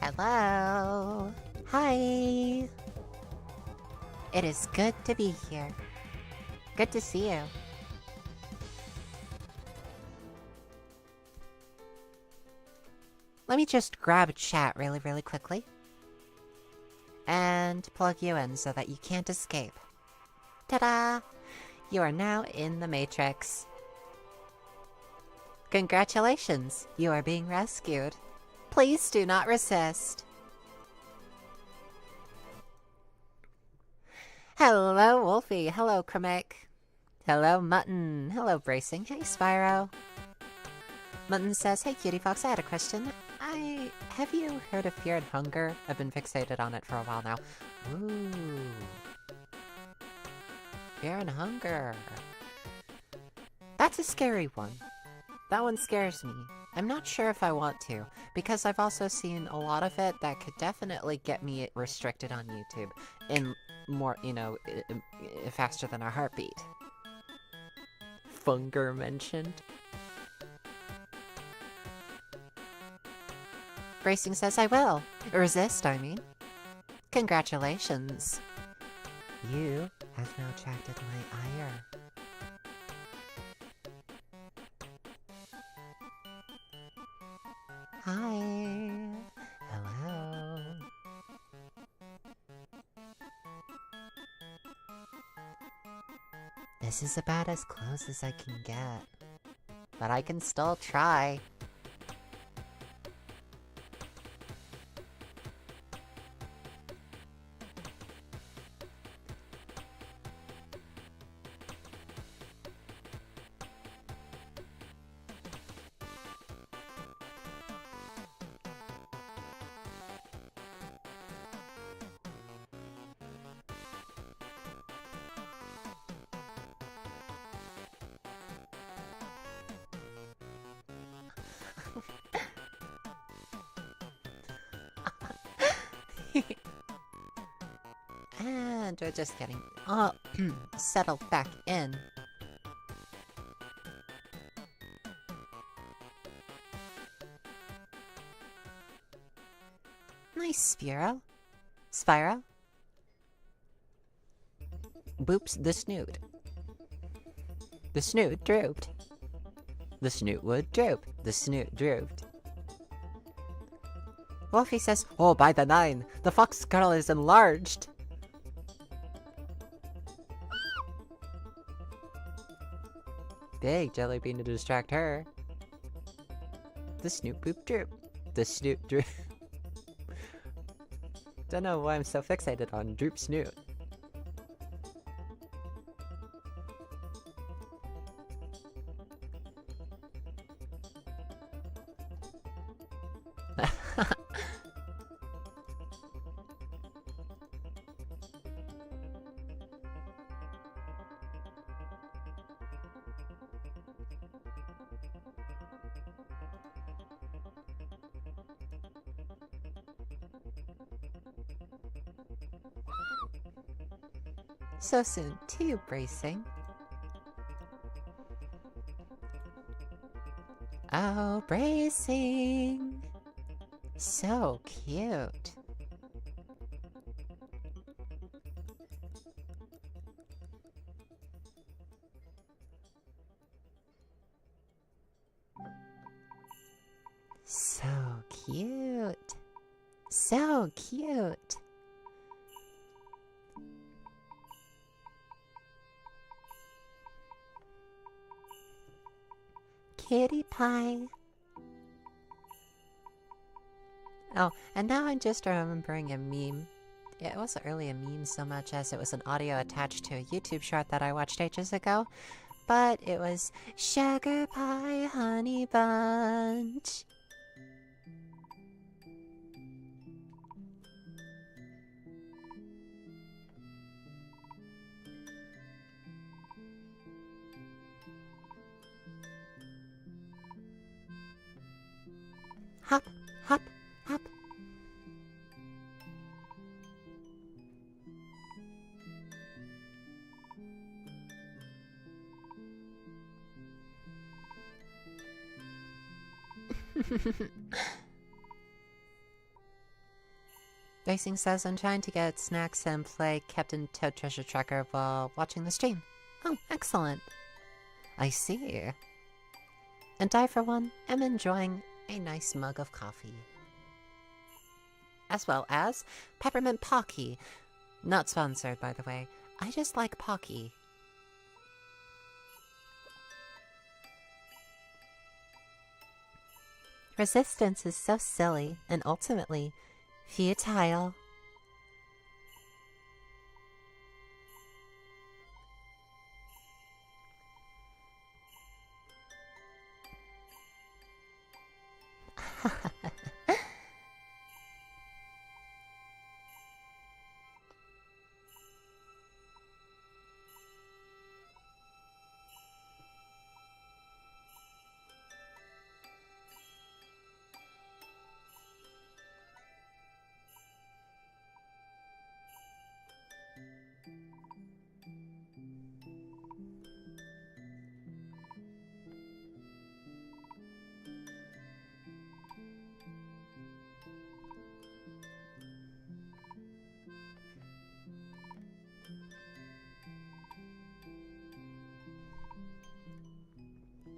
Hello. Hi. It is good to be here. Good to see you. Let me just grab chat really quickly. And plug you in so that you can't escape. Ta-da! You are now in the Matrix. Congratulations, you are being rescued. Please do not resist. Hello, Wolfie. Hello, Kramek. Hello, Mutton. Hello, Bracing. Hey, Spyro. Mutton says, hey, Cutiefox, I had a question. Have you heard of Fear and Hunger? I've been fixated on it for a while now. Ooh. Fear and Hunger. That's a scary one. That one scares me. I'm not sure if I want to, because I've also seen a lot of it that could definitely get me restricted on YouTube in more, faster than a heartbeat. Funger mentioned. Bracing says I will. Resist, I mean. Congratulations. You have now attracted my ire. Hi. Hello. This is about as close as I can get. But I can still try. And we're just getting all settled back in. Nice, Spyro. Spyro? Boops the snoot. The snoot drooped. The snoot would droop. The snoot drooped. Wolfie says, oh, by the 9, the fox girl is enlarged. Big jelly bean to distract her. The snoot boop droop. The snoot droop. Don't know why I'm so fixated on droop snoot. So soon, too, Bracing. Oh, Bracing! So cute. So cute. So cute. Kitty pie. Oh, and now I'm just remembering a meme. It wasn't really a meme so much as it was an audio attached to a YouTube short that I watched ages ago. But it was Sugar Pie Honey Bunch. Hop, hop, hop. Racing says, I'm trying to get snacks and play Captain Toad Treasure Tracker while watching the stream. Oh, excellent. I see. And I, for one, am enjoying a nice mug of coffee. As well as peppermint Pocky. Not sponsored, by the way. I just like Pocky. Resistance is so silly and ultimately futile.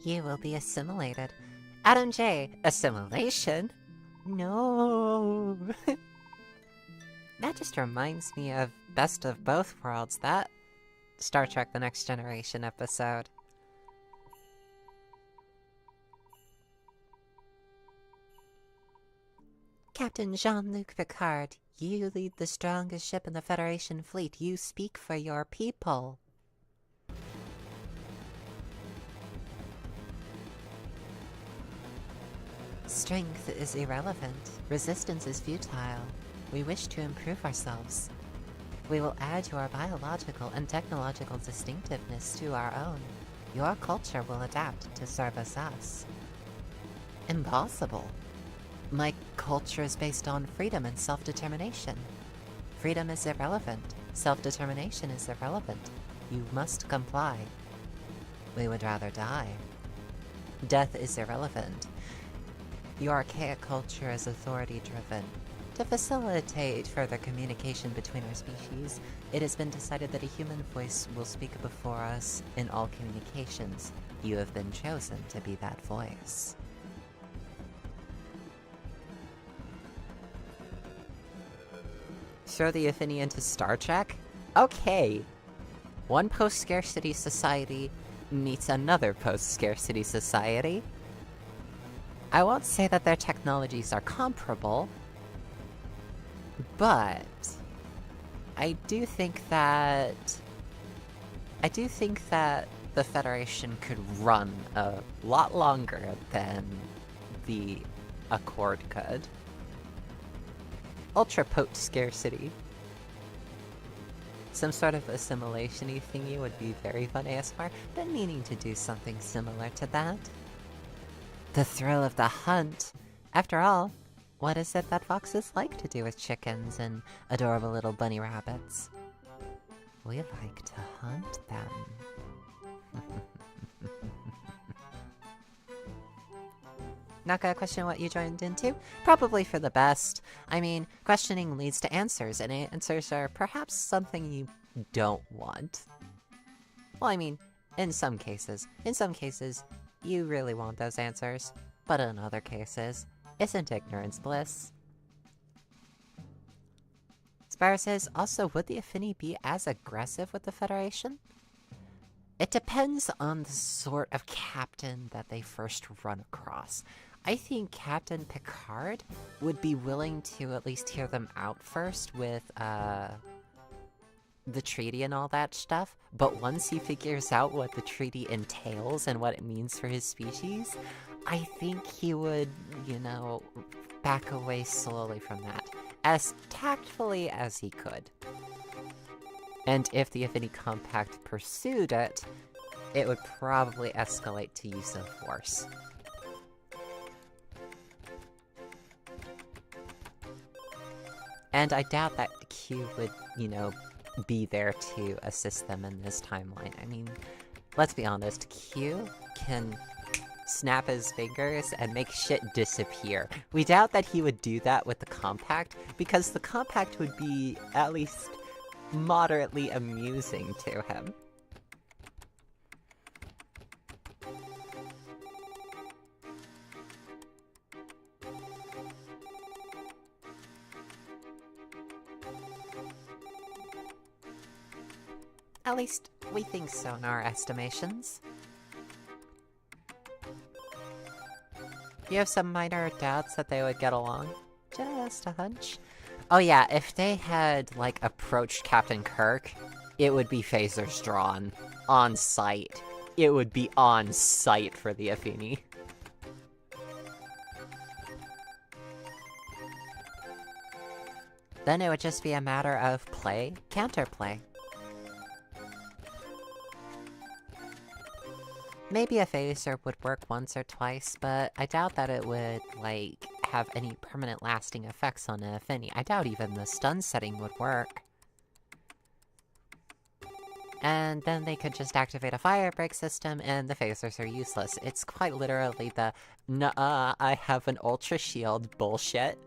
You will be assimilated. Adam J. Assimilation? No. That just reminds me of Best of Both Worlds, that Star Trek The Next Generation episode. Captain Jean-Luc Picard, you lead the strongest ship in the Federation fleet. You speak for your people. Strength is irrelevant. Resistance is futile. We wish to improve ourselves. We will add your biological and technological distinctiveness to our own. Your culture will adapt to service us. Impossible. My culture is based on freedom and self-determination. Freedom is irrelevant. Self-determination is irrelevant. You must comply. We would rather die. Death is irrelevant. Your archaic culture is authority-driven. To facilitate further communication between our species, it has been decided that a human voice will speak before us in all communications. You have been chosen to be that voice. Throw the Affinity into Star Trek? Okay. One post-scarcity society meets another post-scarcity society. I won't say that their technologies are comparable, but I do think that the Federation could run a lot longer than the Accord could. Ultra post scarcity. Some sort of assimilation-y thingy would be very fun ASMR. Been meaning to do something similar to that. The thrill of the hunt. After all, what is it that foxes like to do with chickens and adorable little bunny rabbits? We like to hunt them. Not gonna question what you joined into? Probably for the best. I mean, questioning leads to answers, and answers are perhaps something you don't want. Well, I mean, in some cases. In some cases, you really want those answers. But in other cases, isn't ignorance bliss? Spyro says, also, would the Affinity be as aggressive with the Federation? It depends on the sort of captain that they first run across. I think Captain Picard would be willing to at least hear them out first with, the treaty and all that stuff, but once he figures out what the treaty entails and what it means for his species, I think he would, you know, back away slowly from that, as tactfully as he could. And if the Affinity Compact pursued it, it would probably escalate to use of force. And I doubt that Q would, you know, be there to assist them in this timeline. I mean, let's be honest, Q can snap his fingers and make shit disappear. We doubt that he would do that with the compact, because the compact would be at least moderately amusing to him. At least, we think so in our estimations. You have some minor doubts that they would get along? Just a hunch. Oh yeah, if they had, like, approached Captain Kirk, it would be phasers drawn. On site. It would be on site for the Afini. Then it would just be a matter of play, counterplay. Maybe a phaser would work once or twice, but I doubt that it would, like, have any permanent lasting effects on an Affinity. I doubt even the stun setting would work. And then they could just activate a fire break system and the phasers are useless. It's quite literally the, nuh-uh, I have an ultra shield bullshit.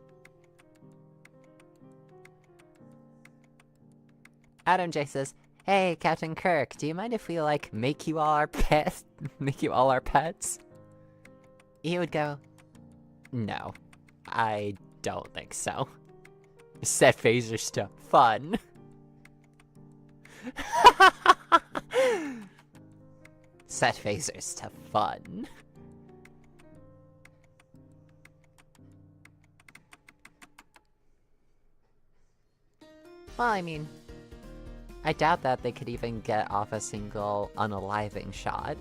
Adam J says, "Hey, Captain Kirk, do you mind if we, like, make you all our pets? Make you all our pets?" He would go, "No, I don't think so. Set phasers to fun." Set phasers to fun. Well, I mean, I doubt that they could even get off a single unaliving shot.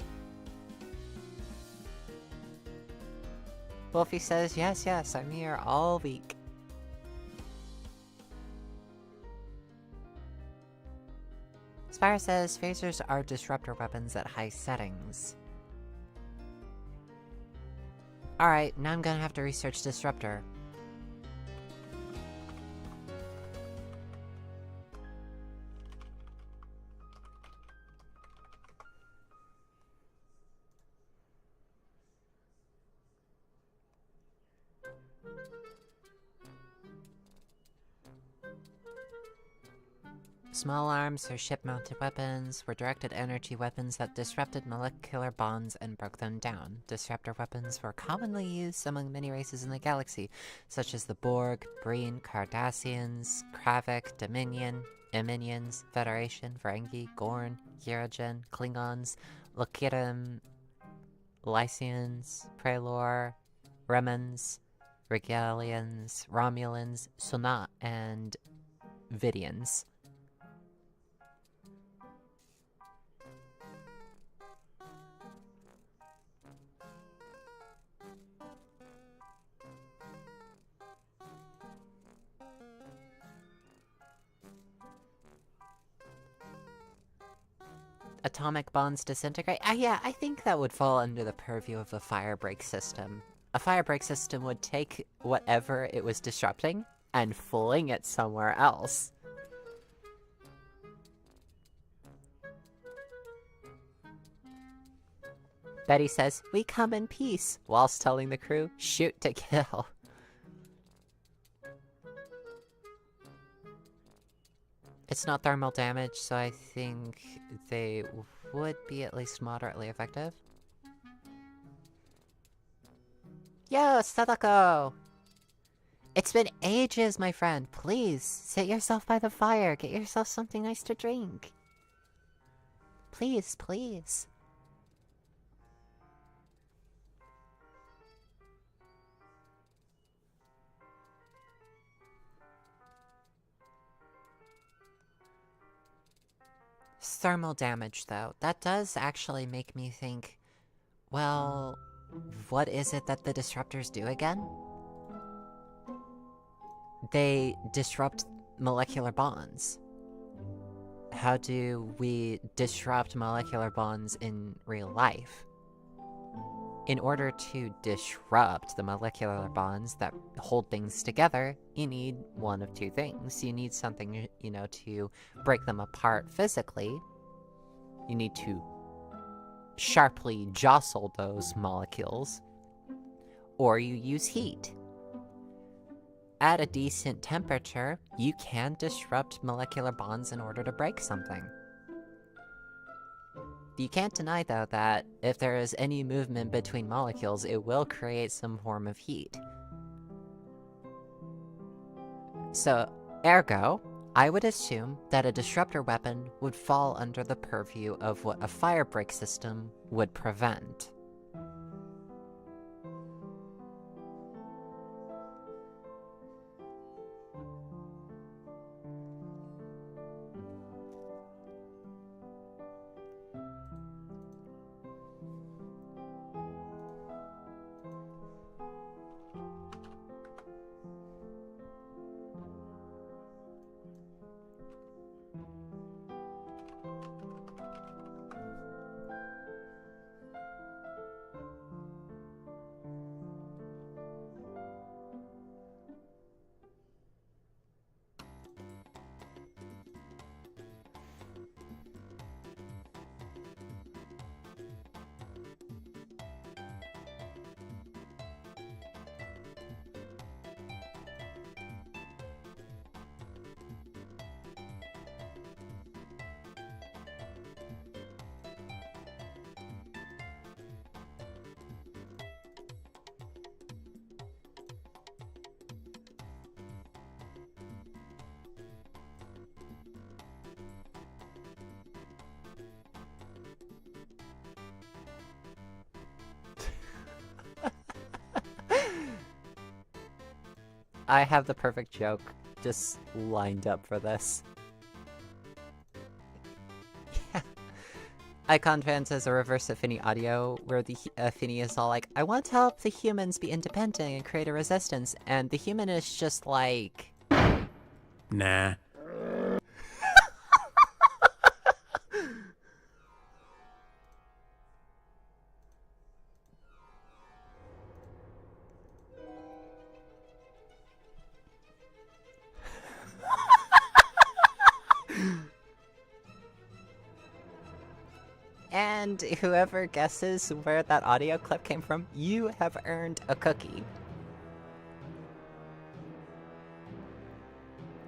Wolfie says, yes, I'm here all week. Spire says, phasers are disruptor weapons at high settings. Alright, now I'm gonna have to research disruptor. Small arms or ship-mounted weapons were directed energy weapons that disrupted molecular bonds and broke them down. Disruptor weapons were commonly used among many races in the galaxy, such as the Borg, Breen, Cardassians, Kravik, Dominion, Eminions, Federation, Ferengi, Gorn, Hirogen, Klingons, Lokirim, Lycians, Prelor, Remans, Regalians, Romulans, Sonat, and Vidians. Atomic bonds disintegrate? Yeah, I think that would fall under the purview of the fire break system. A fire break system would take whatever it was disrupting and fling it somewhere else. Betty says, "We come in peace," whilst telling the crew, "Shoot to kill." It's not thermal damage, so I think they would be at least moderately effective. Yo, Sadako! It's been ages, my friend. Please, sit yourself by the fire. Get yourself something nice to drink. Please, please. Thermal damage, though. That does actually make me think, well, what is it that the disruptors do again? They disrupt molecular bonds. How do we disrupt molecular bonds in real life? In order to disrupt the molecular bonds that hold things together, you need one of two things. You need something, you know, to break them apart physically. You need to sharply jostle those molecules, or you use heat. At a decent temperature, you can disrupt molecular bonds in order to break something. You can't deny, though, that if there is any movement between molecules, it will create some form of heat. So, ergo, I would assume that a disruptor weapon would fall under the purview of what a fire break system would prevent. I have the perfect joke just lined up for this. Yeah. Icon Fan says a reverse Affinity audio where the Affinity is all like, I want to help the humans be independent and create a resistance, and the human is just like... Nah. And whoever guesses where that audio clip came from, you have earned a cookie.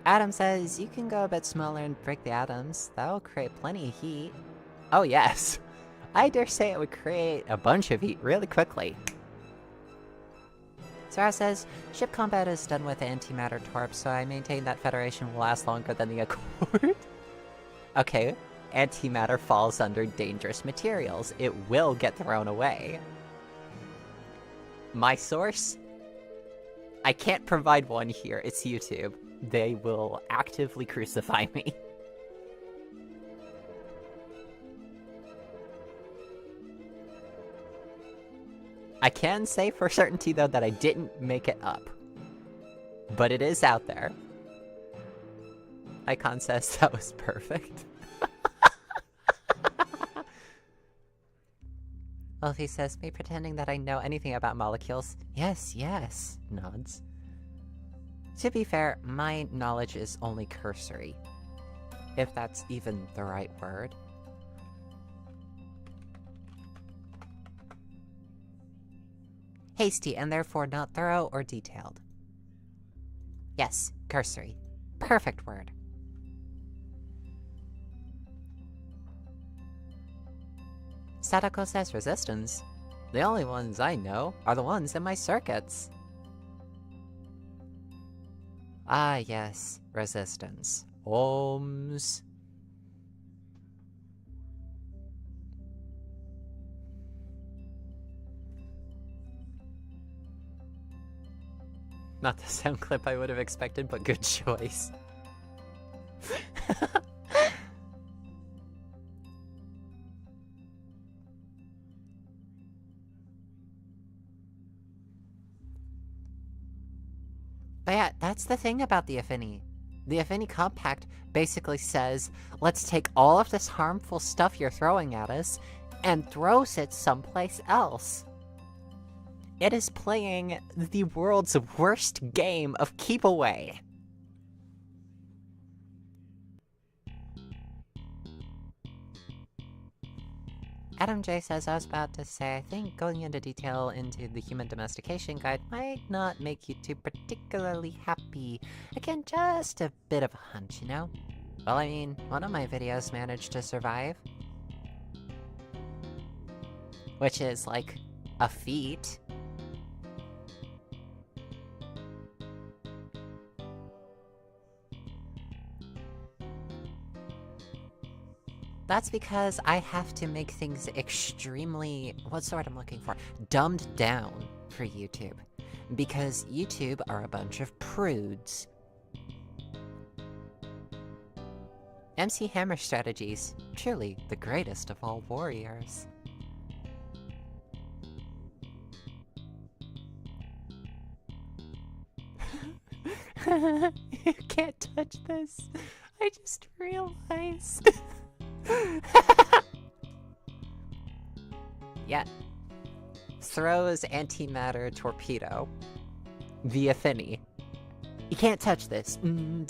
Adam says, you can go a bit smaller and break the atoms. That'll create plenty of heat. Oh yes. I dare say it would create a bunch of heat really quickly. Sarah says, ship combat is done with antimatter torp, so I maintain that Federation will last longer than the Accord. Okay. Antimatter falls under dangerous materials. It will get thrown away. My source? I can't provide one here. It's YouTube. They will actively crucify me. I can say for certainty, though, that I didn't make it up. But it is out there. Icon says that was perfect. Wolfie says, me pretending that I know anything about molecules. Yes, yes, nods. To be fair, my knowledge is only cursory. If that's even the right word. Hasty and therefore not thorough or detailed. Yes, cursory. Perfect word. Sadako says resistance. The only ones I know are the ones in my circuits. Ah yes, resistance. Ohms. Not the sound clip I would have expected, but good choice. But yeah, that's the thing about the Affinity. The Affinity Compact basically says, let's take all of this harmful stuff you're throwing at us and throws it someplace else. It is playing the world's worst game of keep away. Adam J says, I was about to say, I think going into detail into the human domestication guide might not make you too particularly happy. Again, just a bit of a hunch, you know? Well, I mean, one of my videos managed to survive. Which is, like, a feat. That's because I have to make things extremely, what's the word I'm looking for? Dumbed down for YouTube. Because YouTube are a bunch of prudes. MC Hammer strategies, truly the greatest of all warriors. You can't touch this. I just realized. Yeah. Throws antimatter torpedo via Finny. You can't touch this. Can't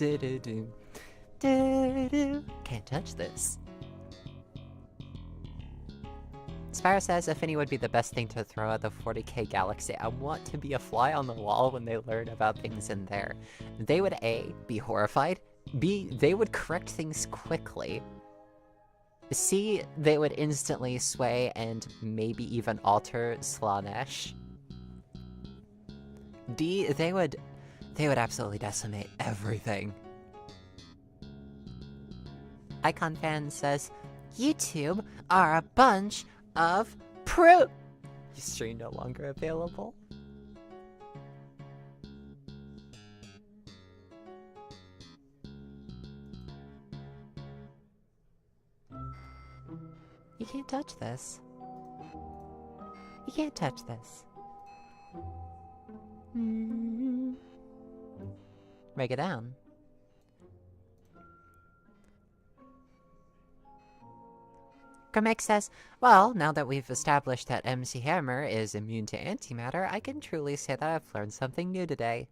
touch this. Spyro says Affinity would be the best thing to throw at the 40k galaxy. I want to be a fly on the wall when they learn about things in there. They would A, be horrified, B, they would correct things quickly, C, they would instantly sway and maybe even alter Slanesh, D, they would absolutely decimate everything. Icon Fan says, YouTube are a bunch of Your stream no longer available. You can't touch this. You can't touch this. Break it down. Cormac says, well, now that we've established that MC Hammer is immune to antimatter, I can truly say that I've learned something new today.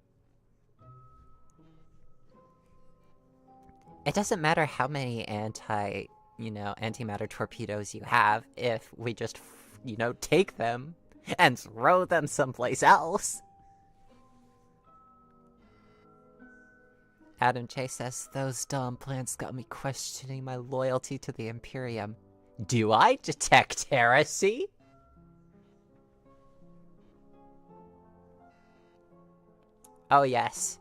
It doesn't matter how many antimatter torpedoes you have if we just, take them and throw them someplace else. Adam Chase says, those dumb plants got me questioning my loyalty to the Imperium. Do I detect heresy? Oh yes.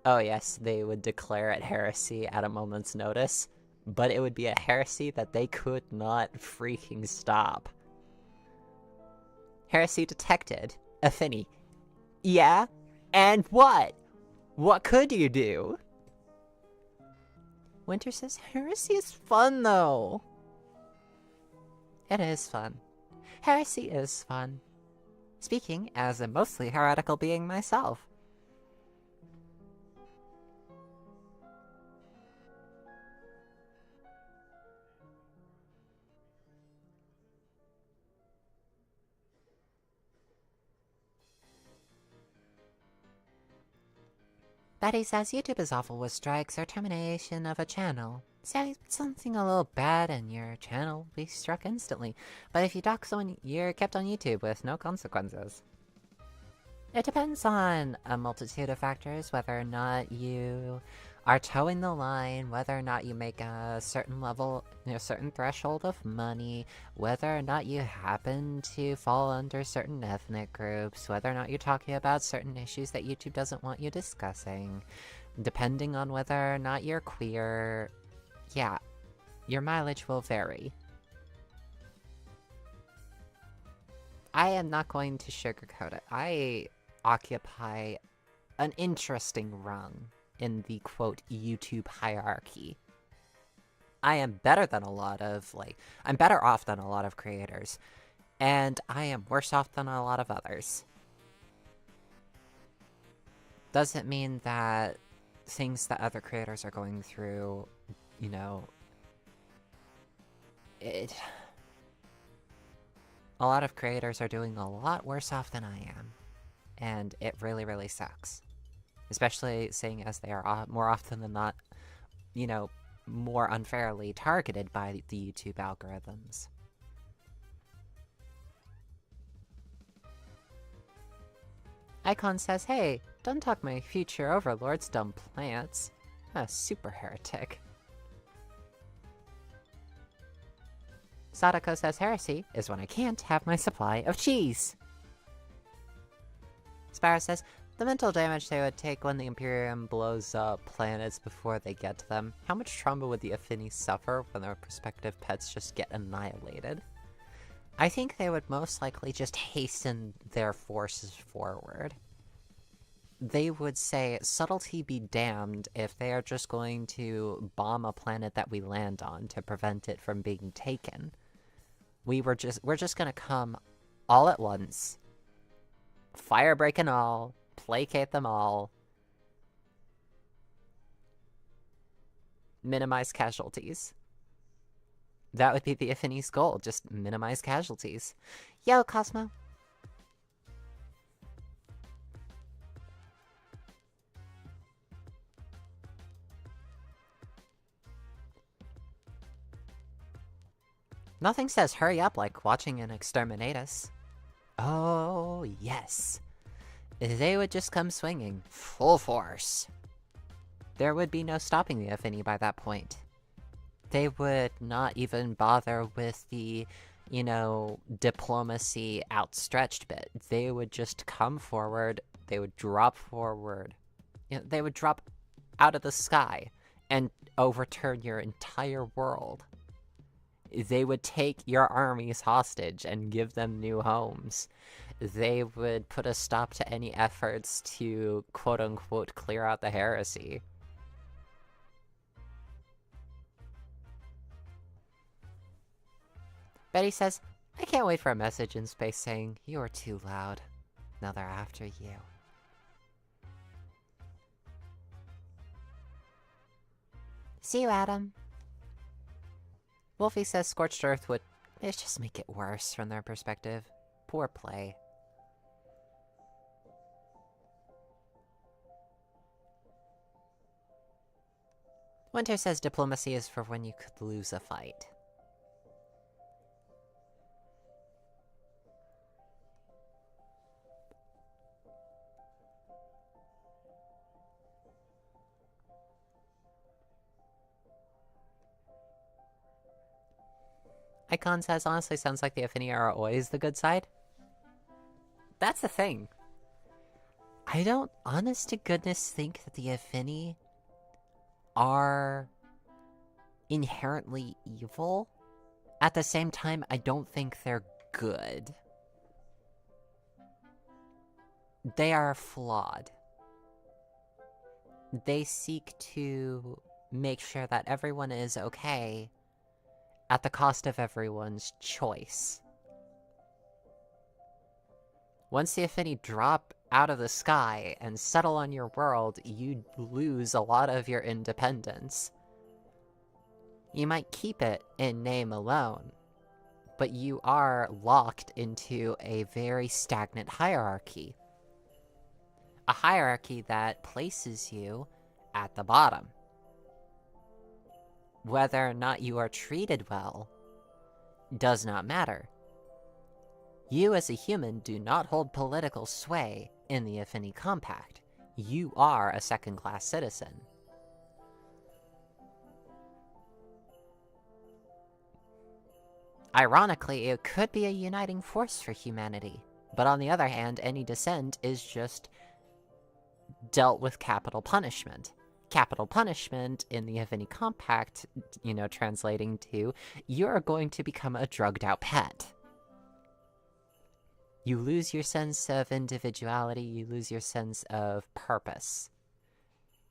Oh yes, they would declare it heresy at a moment's notice, but it would be a heresy that they could not freaking stop. Heresy detected. Affinity. Yeah? And what? What could you do? Winter says, heresy is fun though. It is fun. Heresy is fun. Speaking as a mostly heretical being myself. Betty says YouTube is awful with strikes or termination of a channel. Say something a little bad and your channel will be struck instantly. But if you dock someone, you're kept on YouTube with no consequences. It depends on a multitude of factors, whether or not you are towing the line, whether or not you make a certain level, certain threshold of money, whether or not you happen to fall under certain ethnic groups, whether or not you're talking about certain issues that YouTube doesn't want you discussing, depending on whether or not you're queer. Yeah, your mileage will vary. I am not going to sugarcoat it. I occupy an interesting rung in the, quote, YouTube hierarchy. I am better than a lot of, I'm better off than a lot of creators. And I am worse off than a lot of others. Doesn't mean that things that other creators are going through, a lot of creators are doing a lot worse off than I am. And it really, really sucks. Especially seeing as they are more often than not, more unfairly targeted by the YouTube algorithms. Icon says, hey, don't talk my future overlord's dumb plants. A super heretic. Sadako says heresy is when I can't have my supply of cheese. Sparrow says, the mental damage they would take when the Imperium blows up planets before they get to them. How much trauma would the Affini suffer when their prospective pets just get annihilated? I think they would most likely just hasten their forces forward. They would say, subtlety be damned if they are just going to bomb a planet that we land on to prevent it from being taken. We're just gonna come all at once, fire break and all, placate them all, minimize casualties. That would be the Affini's goal, just minimize casualties. Yo, Cosmo. Nothing says hurry up like watching an exterminatus. Oh, yes. They would just come swinging, full force. There would be no stopping the Affini by that point. They would not even bother with the, you know, diplomacy outstretched bit. They would just come forward, they would drop forward. You know, they would drop out of the sky and overturn your entire world. They would take your armies hostage and give them new homes. They would put a stop to any efforts to, quote-unquote, clear out the heresy. Betty says, I can't wait for a message in space saying, you are too loud. Now they're after you. See you, Adam. Wolfie says Scorched Earth would just make it worse from their perspective. Poor play. Winter says diplomacy is for when you could lose a fight. Icon says, honestly sounds like the Affini are always the good side. That's the thing. I don't, honest to goodness, think that the Affini are inherently evil. At the same time, I don't think they're good. They are flawed. They seek to make sure that everyone is okay at the cost of everyone's choice. Once the Affini drop out of the sky and settle on your world, you lose a lot of your independence. You might keep it in name alone, but you are locked into a very stagnant hierarchy. A hierarchy that places you at the bottom. Whether or not you are treated well does not matter. You as a human do not hold political sway in the Affini Compact. You are a second-class citizen. Ironically, it could be a uniting force for humanity, but on the other hand, any dissent is just dealt with capital punishment. Capital punishment in the Affini Compact, you know, translating to, you're going to become a drugged-out pet. You lose your sense of individuality, you lose your sense of purpose.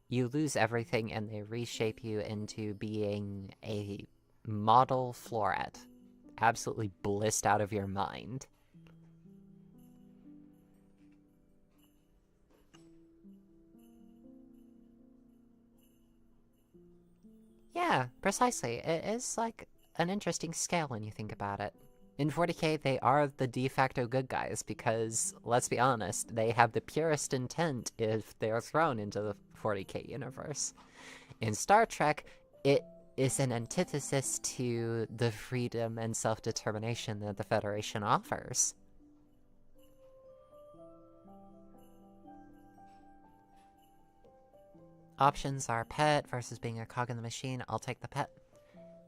You lose everything and they reshape you into being a model floret. Absolutely blissed out of your mind. Yeah, precisely. It is like an interesting scale when you think about it. In 40k, they are the de facto good guys because, let's be honest, they have the purest intent if they're thrown into the 40k universe. In Star Trek, it is an antithesis to the freedom and self-determination that the Federation offers. Options are pet versus being a cog in the machine. I'll take the pet.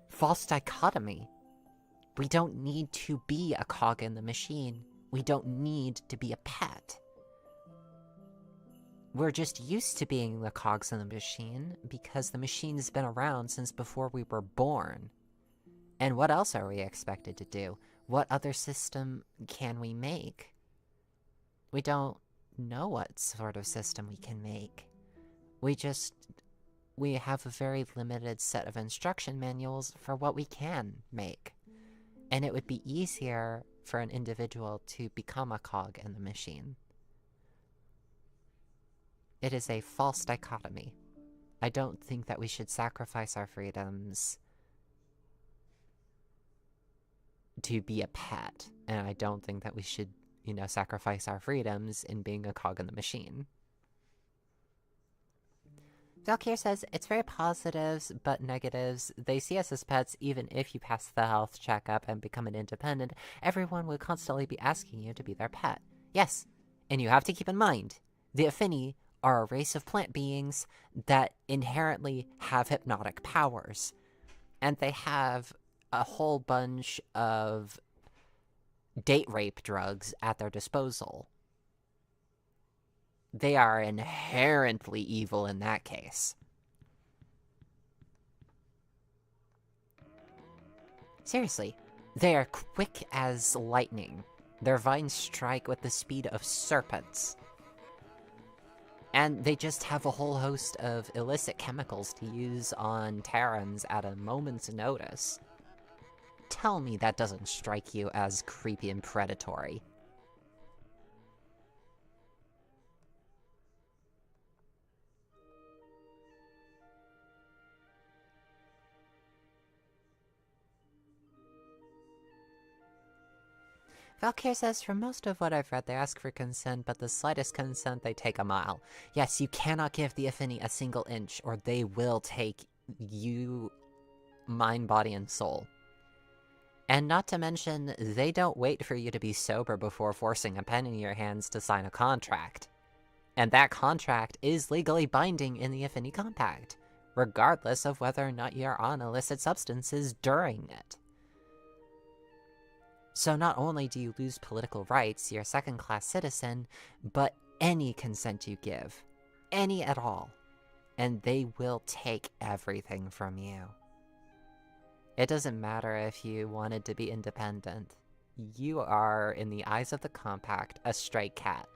False dichotomy. We don't need to be a cog in the machine. We don't need to be a pet. We're just used to being the cogs in the machine because the machine's been around since before we were born. And what else are we expected to do? What other system can we make? We don't know what sort of system we can make. We have a very limited set of instruction manuals for what we can make. And it would be easier for an individual to become a cog in the machine. It is a false dichotomy. I don't think that we should sacrifice our freedoms to be a pet, and I don't think that we should, sacrifice our freedoms in being a cog in the machine. Valkyr says, it's very positives, but negatives. They see us as pets even if you pass the health checkup and become an independent. Everyone will constantly be asking you to be their pet. Yes, and you have to keep in mind, the Affini are a race of plant beings that inherently have hypnotic powers. And they have a whole bunch of date rape drugs at their disposal. They are inherently evil in that case. Seriously, they are quick as lightning. Their vines strike with the speed of serpents. And they just have a whole host of illicit chemicals to use on Terrans at a moment's notice. Tell me that doesn't strike you as creepy and predatory. Valkyr says, for most of what I've read, they ask for consent, but the slightest consent, they take a mile. Yes, you cannot give the Affini a single inch, or they will take you, mind, body, and soul. And not to mention, they don't wait for you to be sober before forcing a pen in your hands to sign a contract. And that contract is legally binding in the Affini Compact, regardless of whether or not you're on illicit substances during it. So not only do you lose political rights, you're a second-class citizen, but any consent you give, any at all, and they will take everything from you. It doesn't matter if you wanted to be independent. You are, in the eyes of the Compact, a stray cat.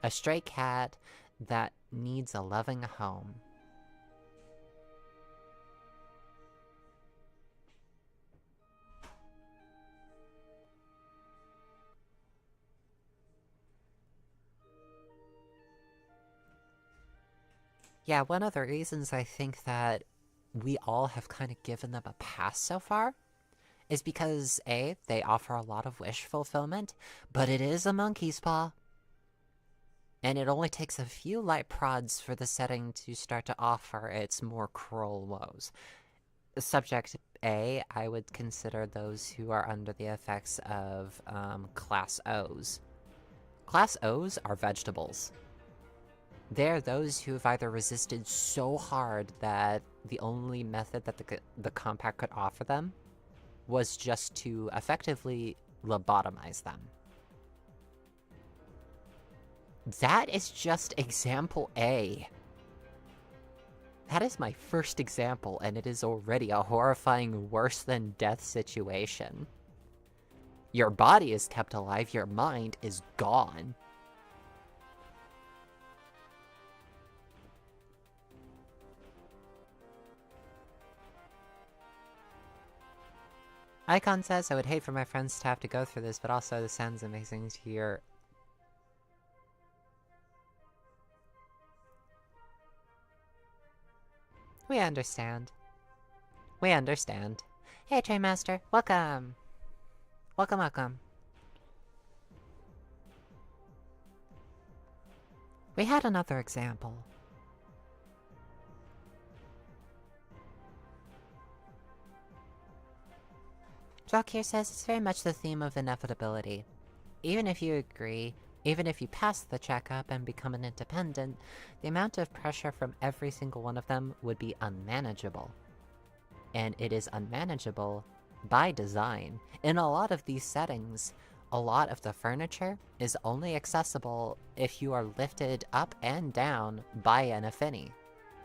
A stray cat that needs a loving home. Yeah, one of the reasons I think that we all have kind of given them a pass so far is because, A, they offer a lot of wish fulfillment, but it is a monkey's paw. And it only takes a few light prods for the setting to start to offer its more cruel woes. Subject A, I would consider those who are under the effects of Class O's. Class O's are vegetables. They're those who have either resisted so hard that the only method that the Compact could offer them was just to effectively lobotomize them. That is just example A. That is my first example, and it is already a horrifying worse-than-death situation. Your body is kept alive, your mind is gone. Icon says, I would hate for my friends to have to go through this, but also this sounds amazing to hear. We understand. We understand. Hey, Trainmaster. Welcome. Welcome, welcome. We had another example. Jock here says it's very much the theme of inevitability. Even if you agree, Even if you pass the checkup and become an independent, the amount of pressure from every single one of them would be unmanageable. And it is unmanageable by design. In a lot of these settings, a lot of the furniture is only accessible if you are lifted up and down by an affinity,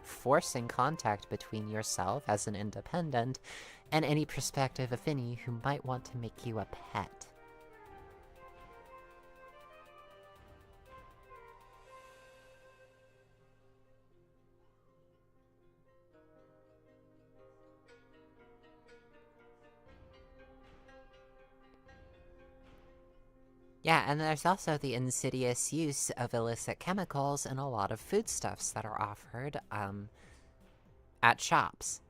forcing contact between yourself as an independent and any prospective affinity who might want to make you a pet. Yeah, and there's also the insidious use of illicit chemicals in a lot of foodstuffs that are offered, at shops.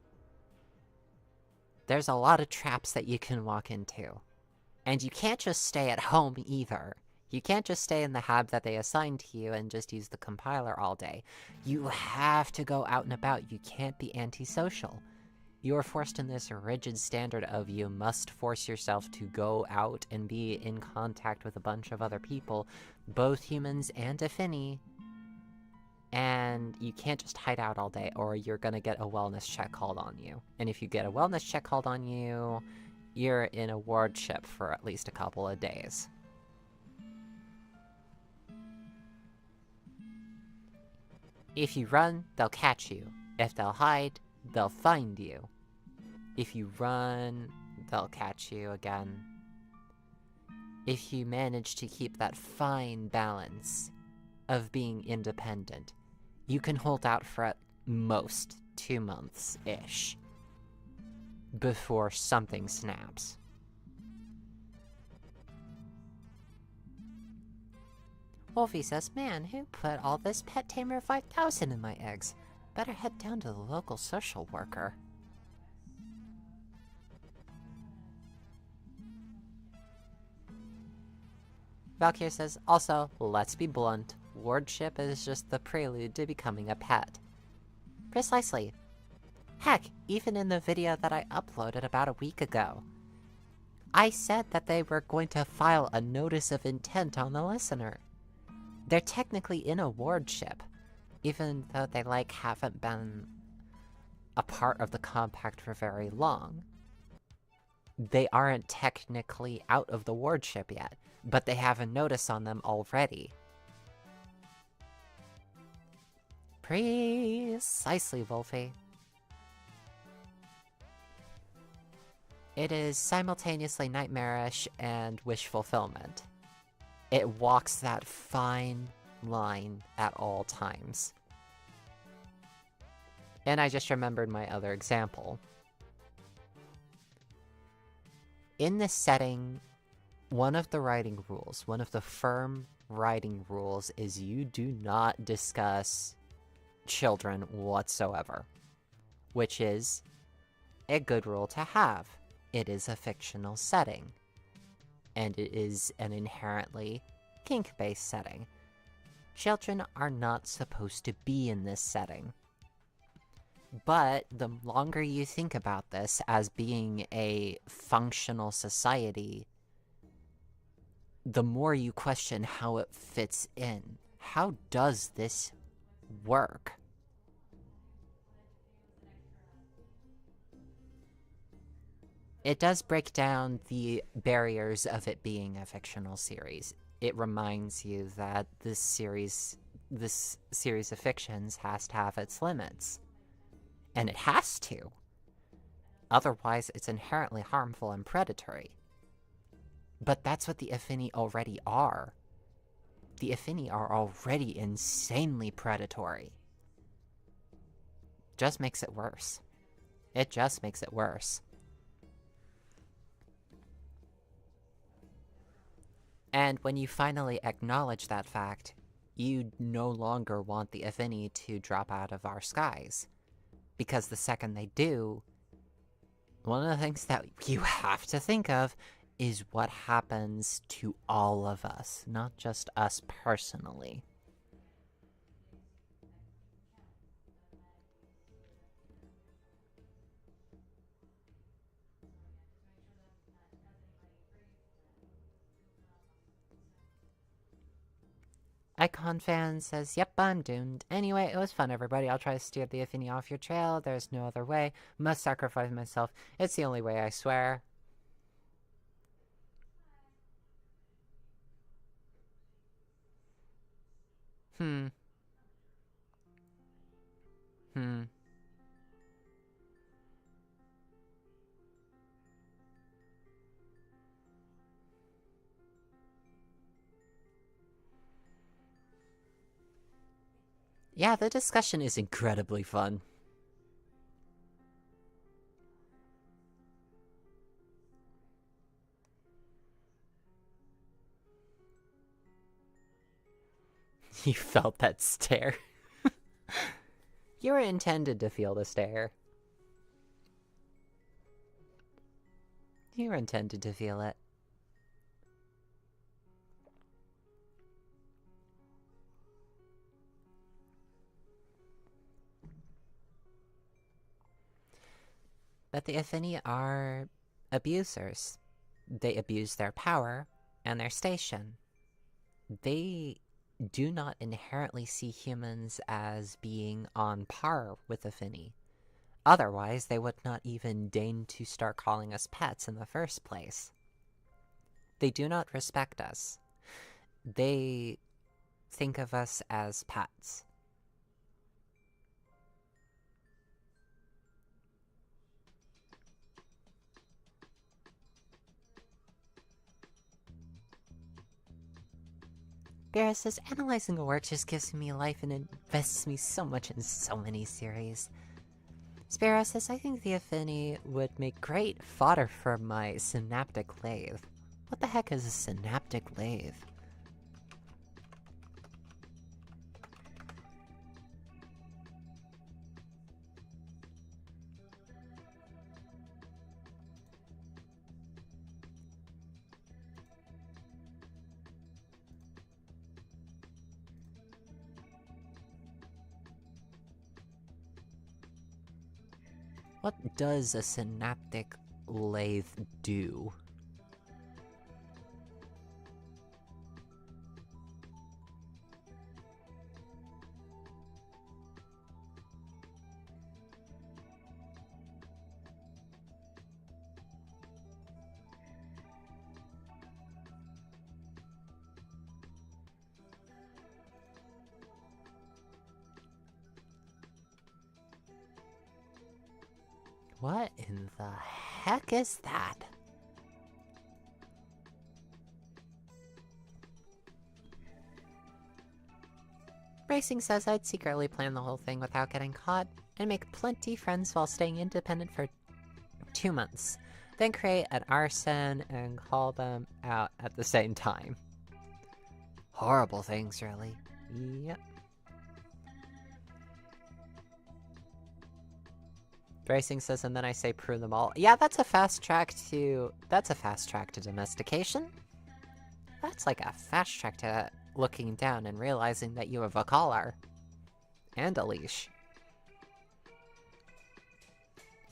There's a lot of traps that you can walk into. And you can't just stay at home either. You can't just stay in the hab that they assigned to you and just use the compiler all day. You have to go out and about. You can't be antisocial. You are forced in this rigid standard of you must force yourself to go out and be in contact with a bunch of other people, both humans and affinity, and you can't just hide out all day or you're gonna get a wellness check called on you. And if you get a wellness check called on you, you're in a wardship for at least a couple of days. If you run, they'll catch you. If they'll hide, they'll find you. If you run, they'll catch you again. If you manage to keep that fine balance of being independent, you can hold out for at most 2 months-ish before something snaps. Wolfie says, man, who put all this Pet Tamer 5000 in my eggs? Better head down to the local social worker. Valkyrie says, also, let's be blunt, wardship is just the prelude to becoming a pet. Precisely. Heck, even in the video that I uploaded about a week ago, I said that they were going to file a notice of intent on the listener. They're technically in a wardship, even though they, haven't been a part of the compact for very long. They aren't technically out of the wardship yet, but they have a notice on them already. Precisely, Wolfie. It is simultaneously nightmarish and wish fulfillment. It walks that fine line at all times. And I just remembered my other example. In this setting, one of the writing rules, one of the firm writing rules, is you do not discuss children whatsoever. Which is a good rule to have. It is a fictional setting. And it is an inherently kink-based setting. Children are not supposed to be in this setting. But the longer you think about this as being a functional society, the more you question how it fits in. How does this work? It does break down the barriers of it being a fictional series. It reminds you that this series of fictions has to have its limits. And it has to. Otherwise, it's inherently harmful and predatory. But that's what the Affinity already are. The Affinity are already insanely predatory. Just makes it worse. It just makes it worse. And when you finally acknowledge that fact, you no longer want the Affinity to drop out of our skies. Because the second they do, one of the things that you have to think of is what happens to all of us, not just us personally. Icon fan says, yep, I'm doomed. Anyway, it was fun, everybody. I'll try to steer the Affinity off your trail. There's no other way. Must sacrifice myself. It's the only way, I swear. Hmm. Yeah, the discussion is incredibly fun. You felt that stare. You were intended to feel the stare. You were intended to feel it. But the Affinity are abusers. They abuse their power and their station. They do not inherently see humans as being on par with Affinity. Otherwise, they would not even deign to start calling us pets in the first place. They do not respect us. They think of us as pets. Bear says, analyzing a work just gives me life and invests me so much in so many series. Sparrow says, I think the Affinity would make great fodder for my synaptic lathe. What the heck is a synaptic lathe? What does a synaptic lathe do? What in the heck is that? Racing says I'd secretly plan the whole thing without getting caught, and make plenty friends while staying independent for 2 months. Then create an arson and call them out at the same time. Horrible things, really. Yep. Racing says, and then I say prune them all. Yeah, that's a fast track to domestication. That's like a fast track to looking down and realizing that you have a collar. And a leash.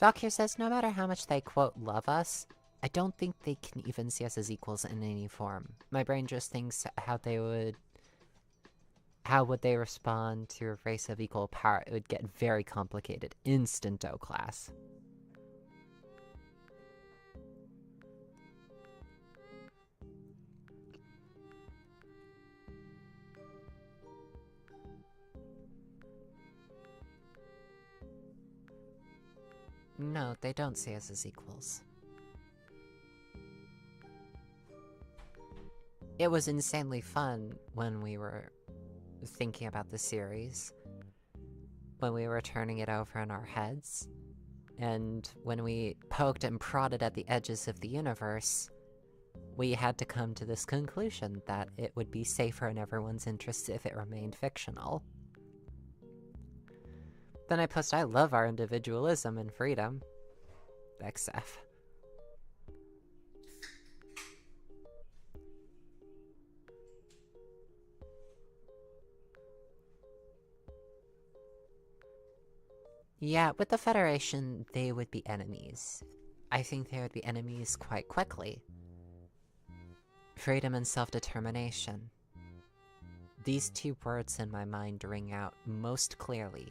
Valkyr says, no matter how much they, quote, love us, I don't think they can even see us as equals in any form. My brain just thinks how would they respond to a race of equal power? It would get very complicated. Instanto class. No, they don't see us as equals. It was insanely fun when we were thinking about the series, when we were turning it over in our heads, and when we poked and prodded at the edges of the universe, we had to come to this conclusion that it would be safer in everyone's interests if it remained fictional. Then I post, I love our individualism and freedom. XF. Yeah, with the Federation, they would be enemies. I think they would be enemies quite quickly. Freedom and self-determination. these two words in my mind ring out most clearly.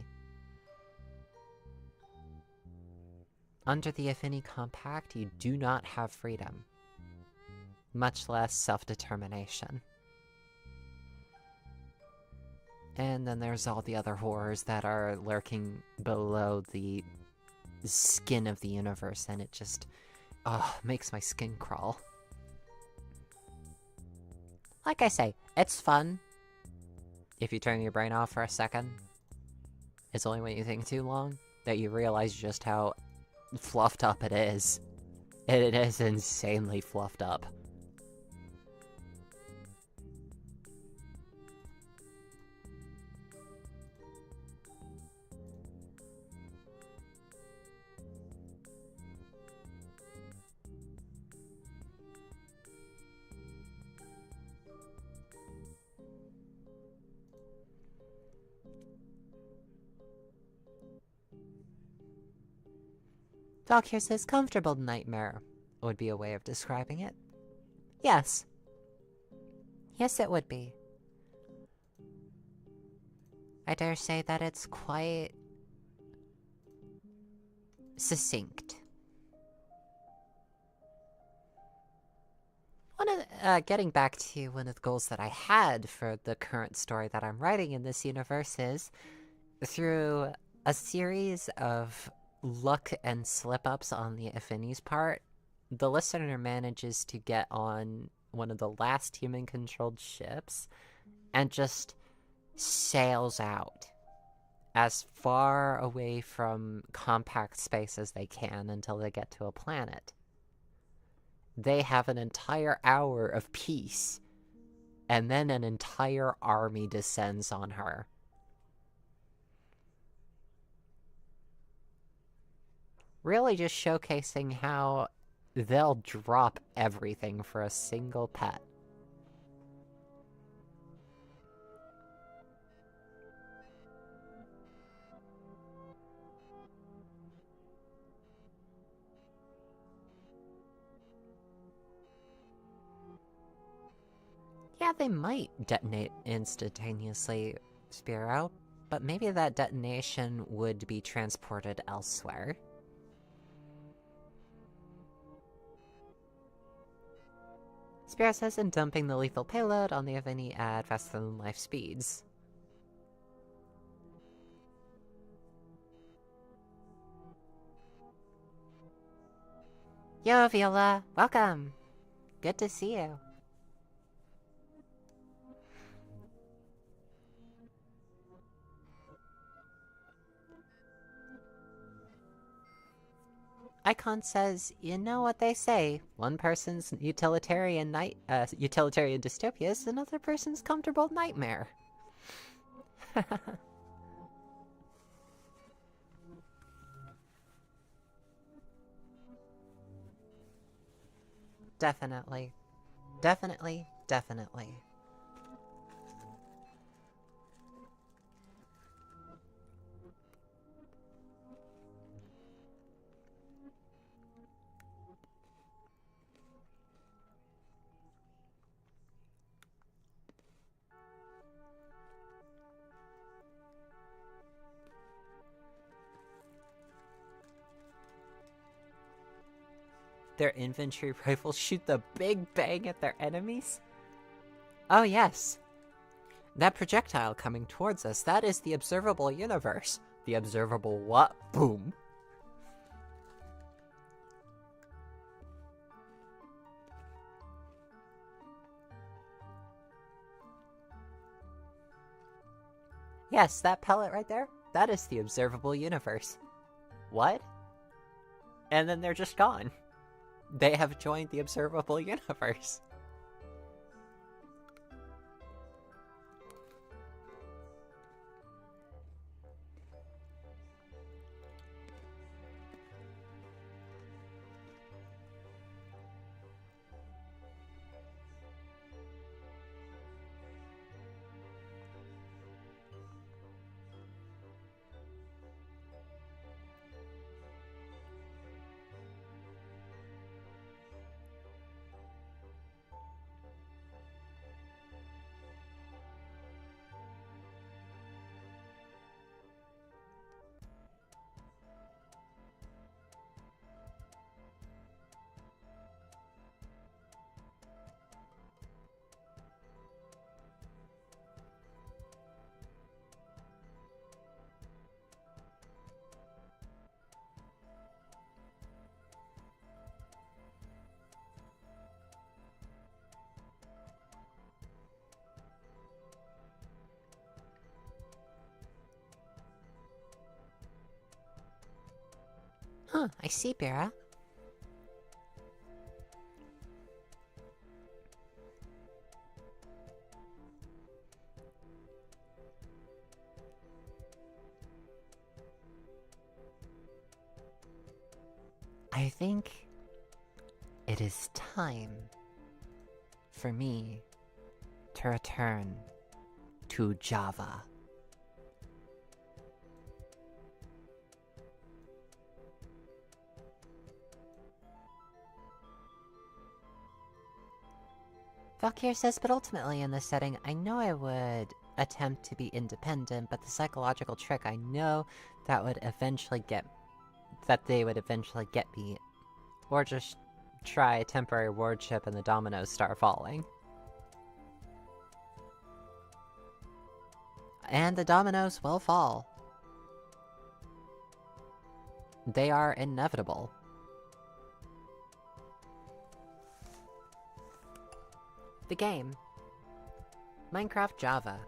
Under the Affinity Compact, you do not have freedom, much less self-determination. And then there's all the other horrors that are lurking below the skin of the universe, and it just, makes my skin crawl. Like I say, it's fun. If you turn your brain off for a second, it's only when you think too long that you realize just how fluffed up it is. It is insanely fluffed up. Doc here says comfortable nightmare would be a way of describing it. Yes. Yes, it would be. I dare say that it's quite succinct. Getting back to one of the goals that I had for the current story that I'm writing in this universe is, through a series of luck and slip-ups on the Affini's part, the listener manages to get on one of the last human-controlled ships and just sails out as far away from compact space as they can until they get to a planet. They have an entire hour of peace, and then an entire army descends on her. Really just showcasing how they'll drop everything for a single pet. Yeah, they might detonate instantaneously, Spiro, but maybe that detonation would be transported elsewhere. Spiro says, and dumping the lethal payload on the Avini at faster than life speeds. Yo, Viola, welcome! Good to see you. Icon says, you know what they say, one person's utilitarian utilitarian dystopia is another person's comfortable nightmare. Definitely. Definitely, definitely. Their infantry rifles shoot the big bang at their enemies? Oh yes. That projectile coming towards us, that is the observable universe. The observable what? Boom. Yes, that pellet right there, that is the observable universe. What? And then they're just gone. They have joined the observable universe. Huh, I see, Bera. I think it is time for me to return to Java. Valkyr says, but ultimately in this setting, I know I would attempt to be independent, but the psychological trick, I know that would eventually get... that they would eventually get me. Or just try a temporary wardship and the dominoes start falling. And the dominoes will fall. They are inevitable. The game. Minecraft Java.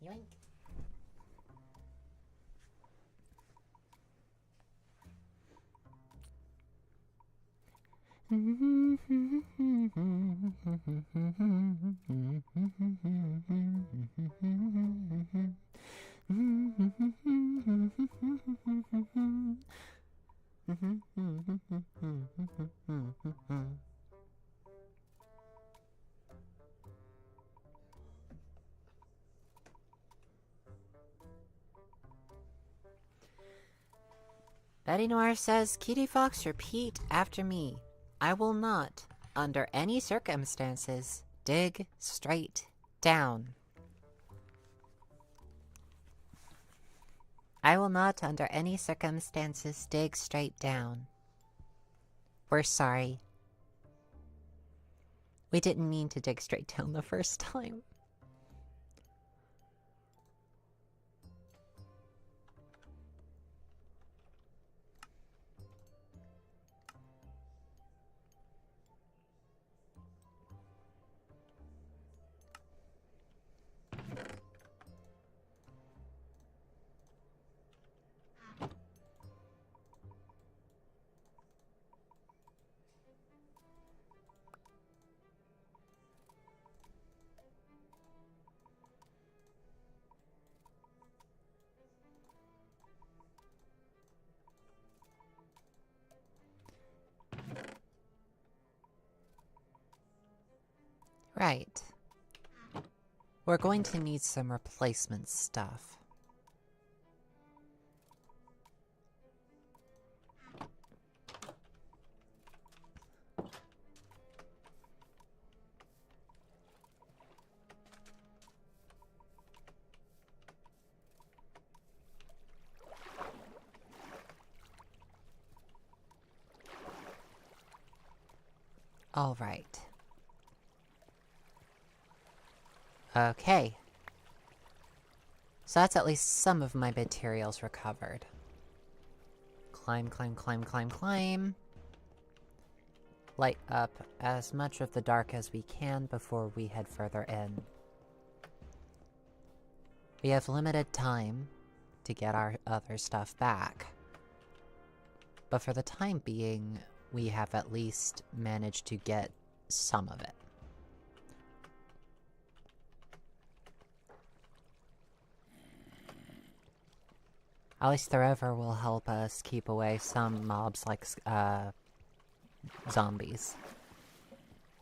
Yoink. Betty Noir says, Cutiefox, repeat after me. I will not, under any circumstances, dig straight down. I will not, under any circumstances, dig straight down. We're sorry. We didn't mean to dig straight down the first time. Right. We're going to need some replacement stuff. All right. Okay. So that's at least some of my materials recovered. Climb, climb, climb, climb, climb. Light up as much of the dark as we can before we head further in. We have limited time to get our other stuff back. But for the time being, we have at least managed to get some of it. At least the river will help us keep away some mobs like, zombies.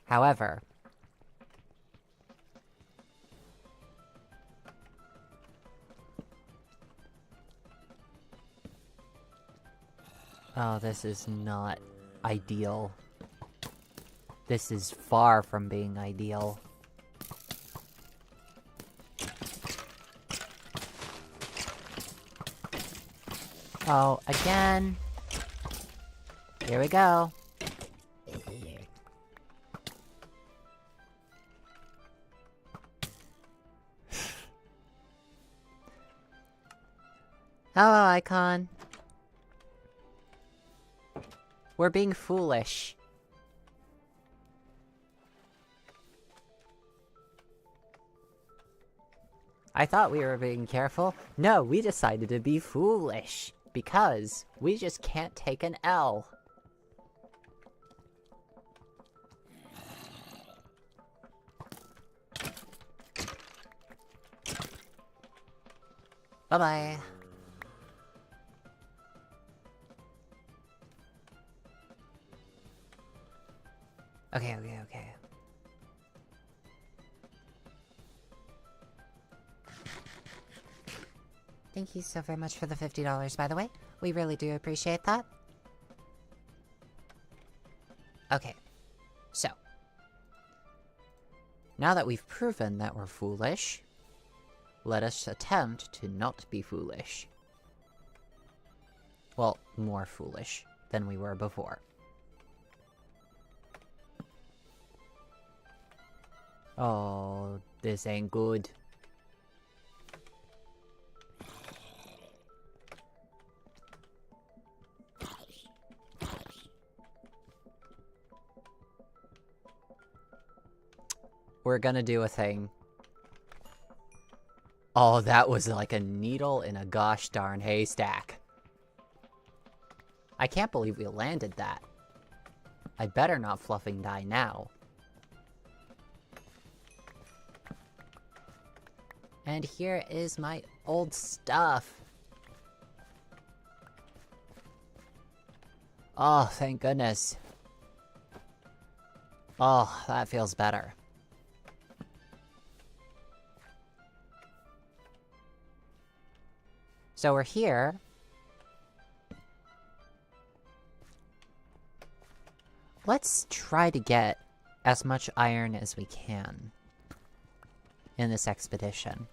However... oh, this is not ideal. This is far from being ideal. Oh, again? Here we go. Hello, Icon. We're being foolish. I thought we were being careful. No, we decided to be foolish. Because we just can't take an L. Bye-bye. Okay. Thank you so very much for the $50, by the way. We really do appreciate that. Okay. So. Now that we've proven that we're foolish, let us attempt to not be foolish. Well, more foolish than we were before. Oh, this ain't good. We're gonna do a thing. Oh, that was like a needle in a gosh darn haystack. I can't believe we landed that. I better not fluffing die now. And here is my old stuff. Oh, thank goodness. Oh, that feels better. So we're here. Let's try to get as much iron as we can in this expedition.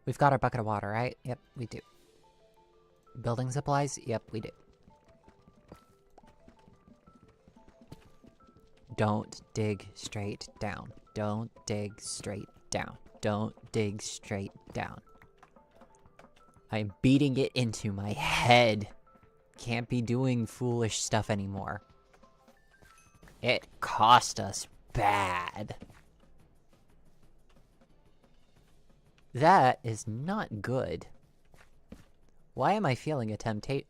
We've got our bucket of water, right? Yep, we do. Building supplies? Yep, we do. Don't dig straight down. Don't dig straight down. Don't dig straight down. I'm beating it into my head. Can't be doing foolish stuff anymore. It cost us bad. That is not good. Why am I feeling a temptation?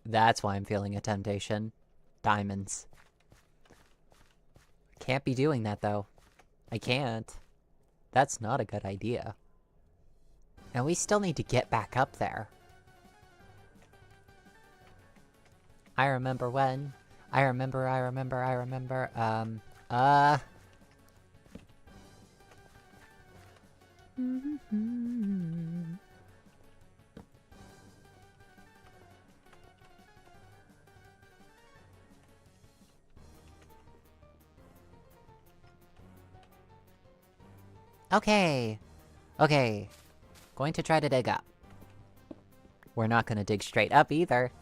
That's why I'm feeling a temptation. Diamonds. Can't be doing that, though. I can't. That's not a good idea. And we still need to get back up there. I remember when. I remember. Okay. Okay. Going to try to dig up. We're not gonna dig straight up either.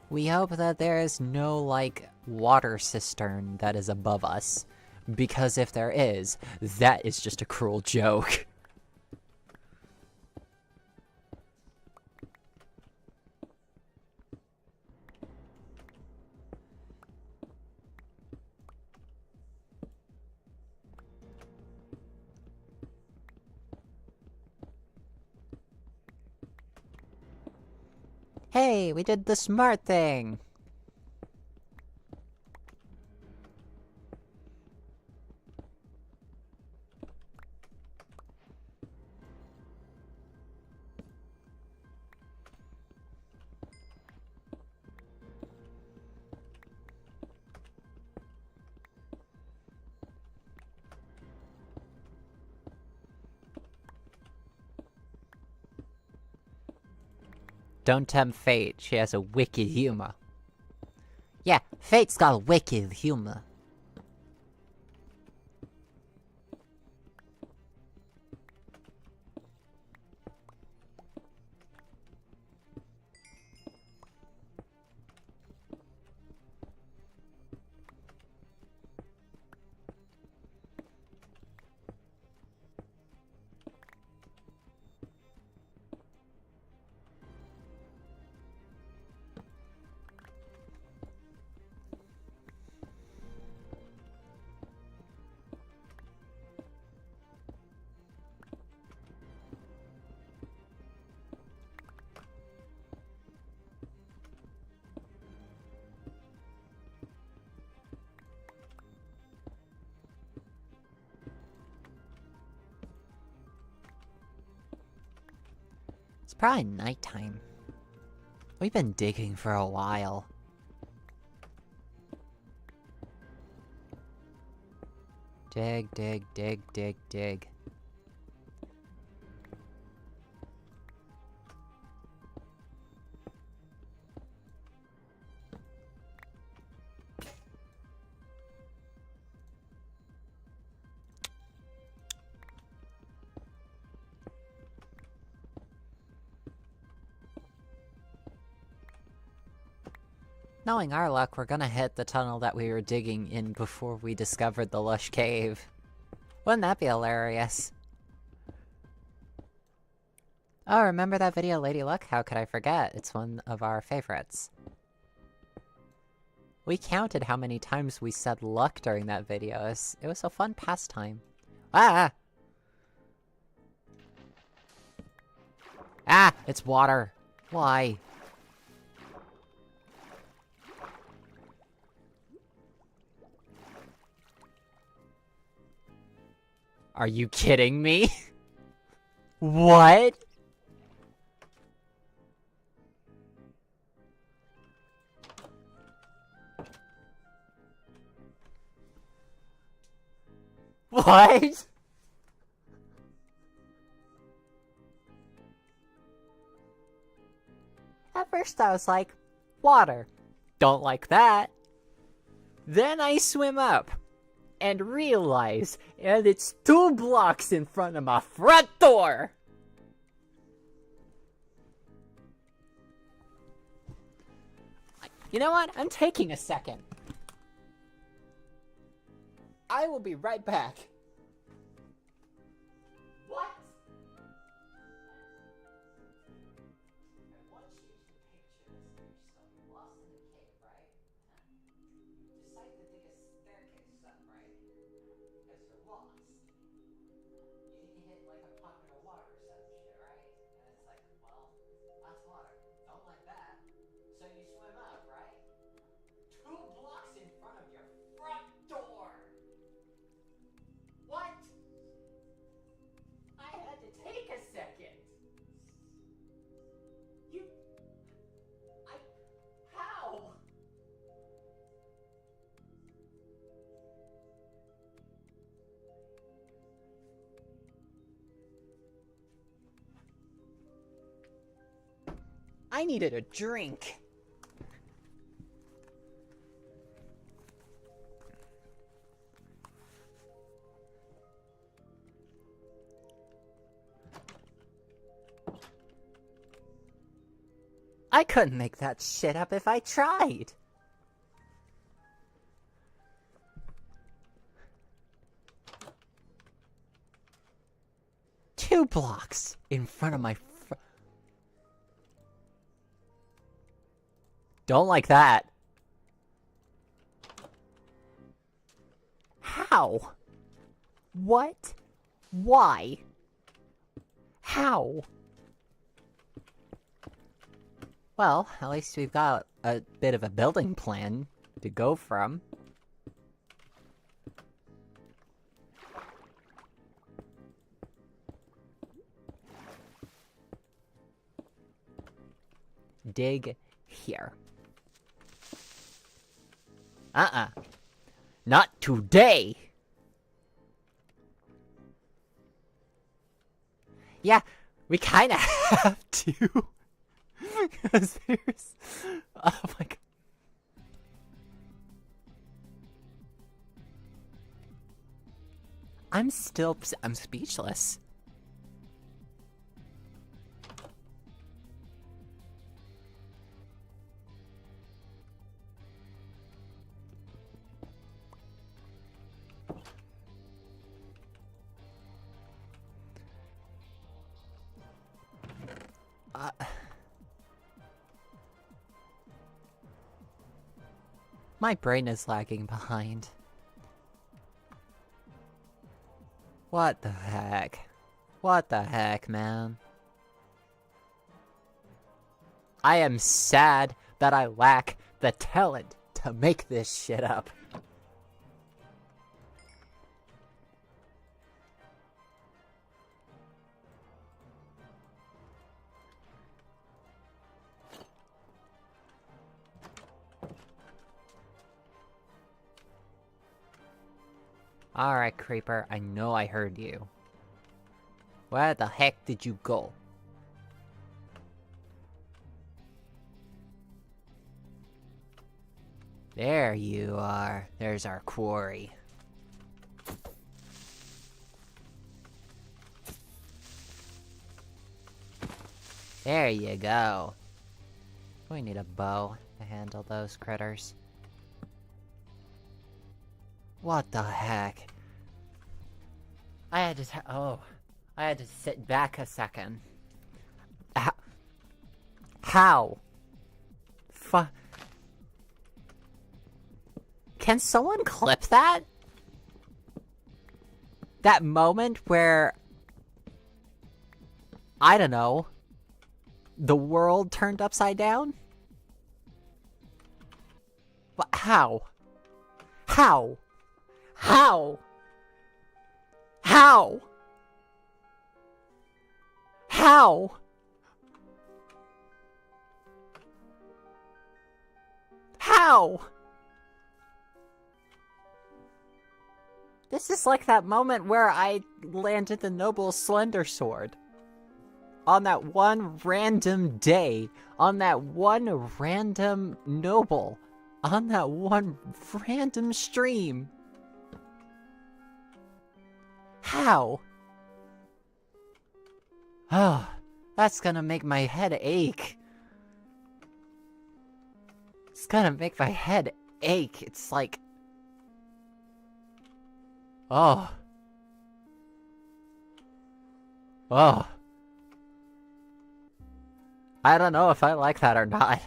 We hope that there is no, like, water cistern that is above us. Because if there is, that is just a cruel joke. Hey, we did the smart thing! Don't tempt fate, she has a wicked humor. Yeah, fate's got a wicked humor. probably nighttime. We've been digging for a while. Dig, dig, dig, dig, dig. Knowing our luck, we're gonna hit the tunnel that we were digging in before we discovered the lush cave. Wouldn't that be hilarious? Oh, remember that video, Lady Luck? How could I forget? It's one of our favorites. We counted how many times we said luck during that video. It was a fun pastime. Ah! Ah! It's water! Why? Are you kidding me? What? What? At first I was like, water. Don't like that. Then I swim up and realize, and it's 2 blocks in front of my front door! You know what? I'm taking a second. I will be right back. What? I want you to picture this yourself. Lost in the cave, right? Decide to dig a staircase up, right? Because you're lost. You hit like a pocket of water or some shit, right? And it's like, well, that's water. Don't like that. So you swim up, right? 2 blocks in front of your front door! What? I had to take a second! How? I needed a drink. I couldn't make that shit up if I tried. Two blocks in front of my Don't like that. How? What? Why? How? Well, at least we've got a bit of a building plan to go from. Dig here. Not today! Yeah, we kinda have to. Because there's... Oh my god. I'm speechless. My brain is lagging behind. What the heck? What the heck, man? I am sad that I lack the talent to make this shit up. Alright, Creeper, I know I heard you. Where the heck did you go? There you are. There's our quarry. There you go. We need a bow to handle those critters. What the heck? I had to sit back a second. How? Can someone clip that? That moment where... I don't know. The world turned upside down? But how? How? How? How? How? How? This is like that moment where I landed the Noble Slender Sword. On that one random day. On that one random noble. On that one random stream. How? Oh, that's gonna make my head ache. It's gonna make my head ache. It's like... Oh. Oh. I don't know if I like that or not.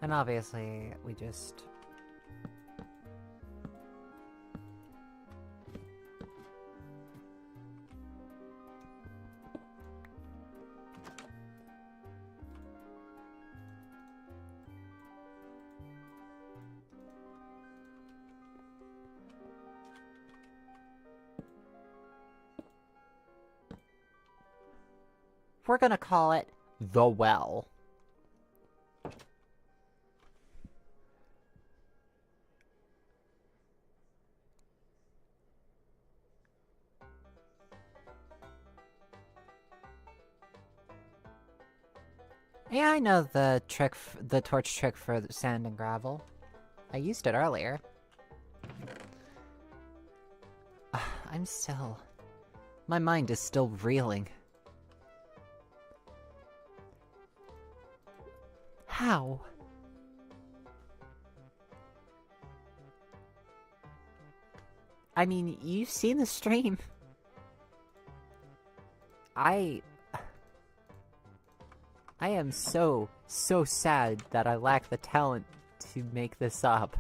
And obviously, we just... We're gonna call it The Well. Yeah, I know the trick, the torch trick for the sand and gravel. I used it earlier. I'm still... My mind is still reeling. How? I mean, you've seen the stream. I am so sad that I lack the talent to make this up.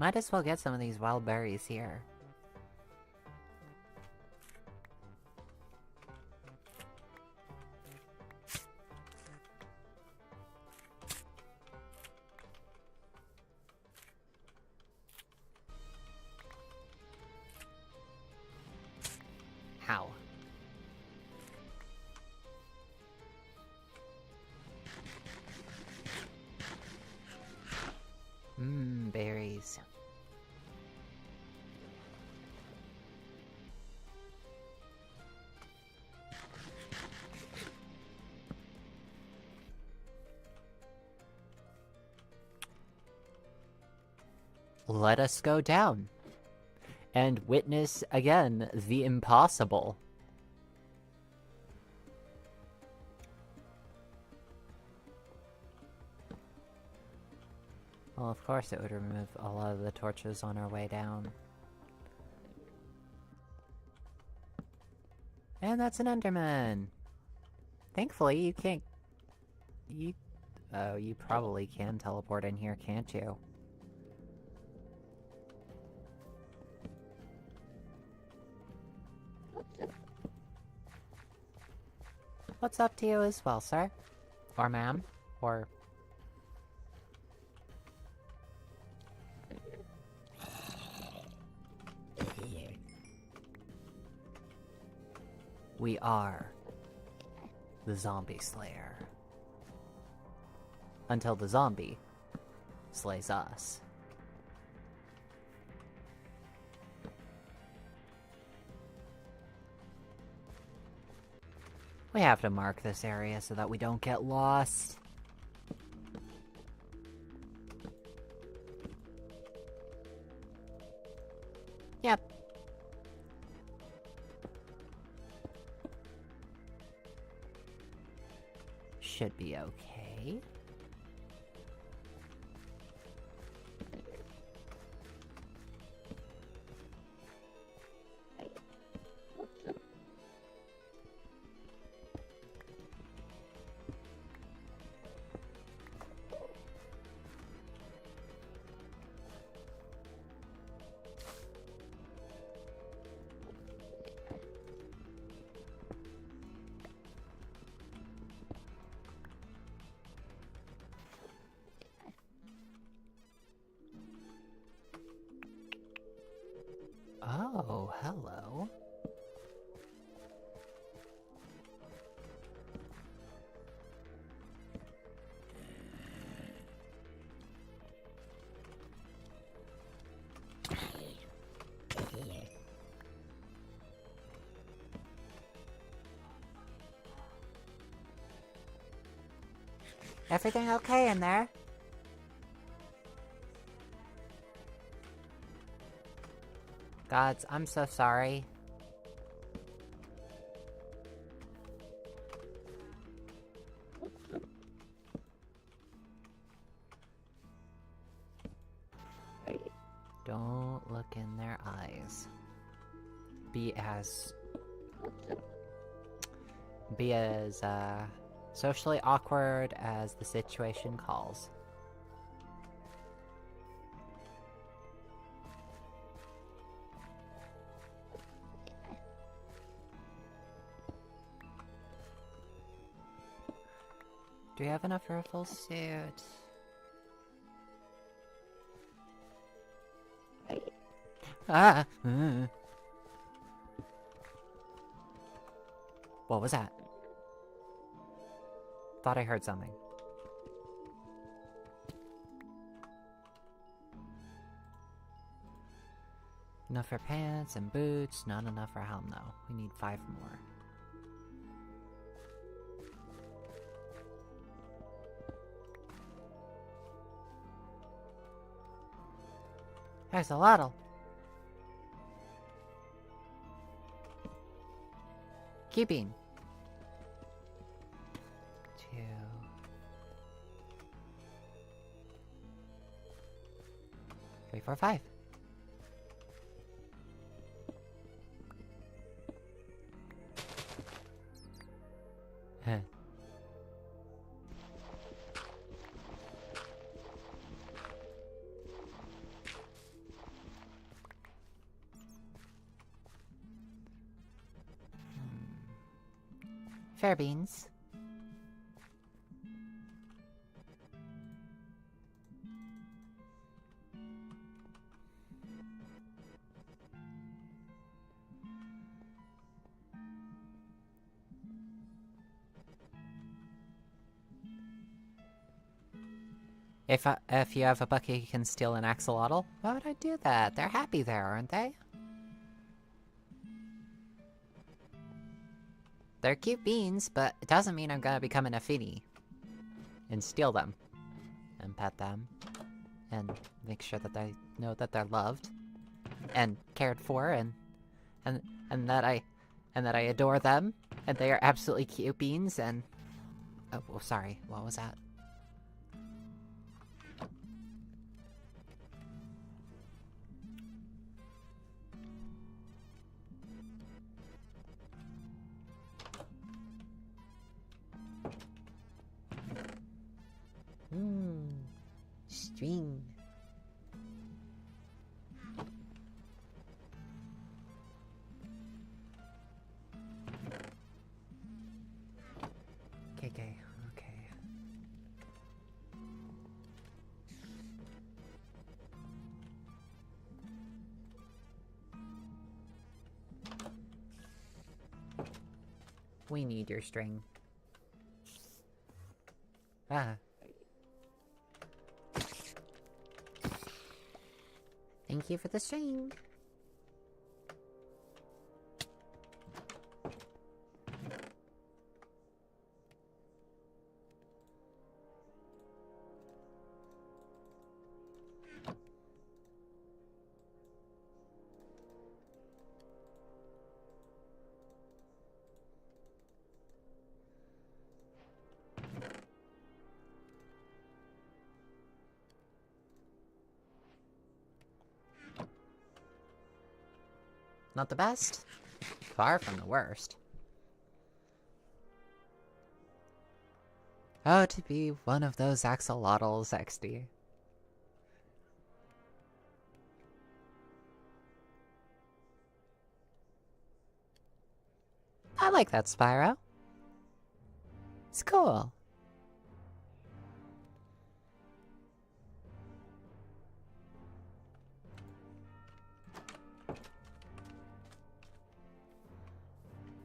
Might as well get some of these wild berries here. How? Berries. let us go down and witness again the impossible. Well, of course it would remove a lot of the torches on our way down. And that's an Enderman! Thankfully, you can't... Oh, you probably can teleport in here, can't you? What's up to you as well, sir? Or ma'am? Or... We are the Zombie Slayer. Until the zombie slays us. We have to mark this area so that we don't get lost. Yep. Should be okay. Oh, hello. Everything okay in there? Gods, I'm so sorry. Don't look in their eyes. Be as socially awkward as the situation calls. Do we have enough for a full suit? Ah! What was that? Thought I heard something. Enough for pants and boots, not enough for helm though. We need 5 more. There's a lot. Keeping. 2. 3, 4, 5. Heh. Fair beans. If you have a bucket you can steal an axolotl, why would I do that? They're happy there, aren't they? They're cute beans, but it doesn't mean I'm gonna become an affinity and steal them and pet them. and make sure that they know that they're loved and cared for, and that I adore them, and they are absolutely cute beans. And oh, sorry, what was that? String. Okay. We need your string. Ah. Thank you for the string. Not the best. Far from the worst. Oh, to be one of those axolotls, XD. I like that Spyro. It's cool.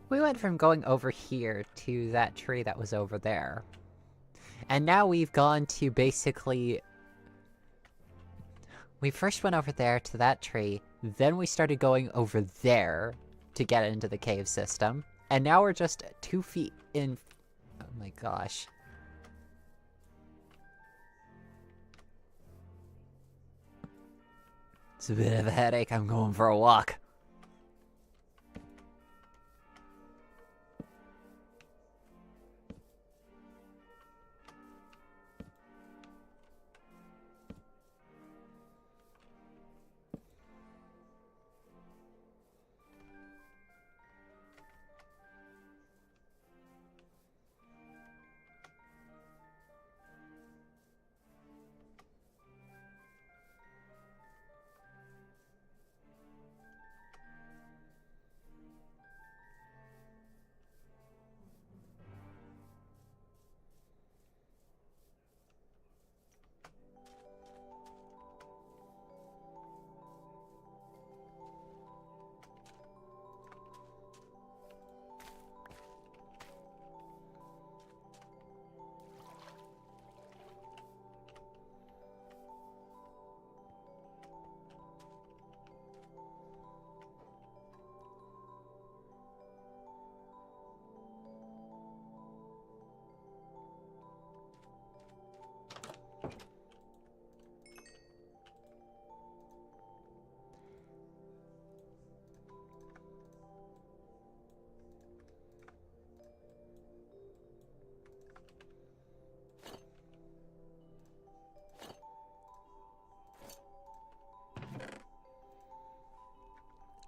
We went from going over here to that tree that was over there. And now we've gone to basically... We first went over there to that tree, then we started going over there to get into the cave system. And now we're just 2 feet in... Oh my gosh. It's a bit of a headache, I'm going for a walk.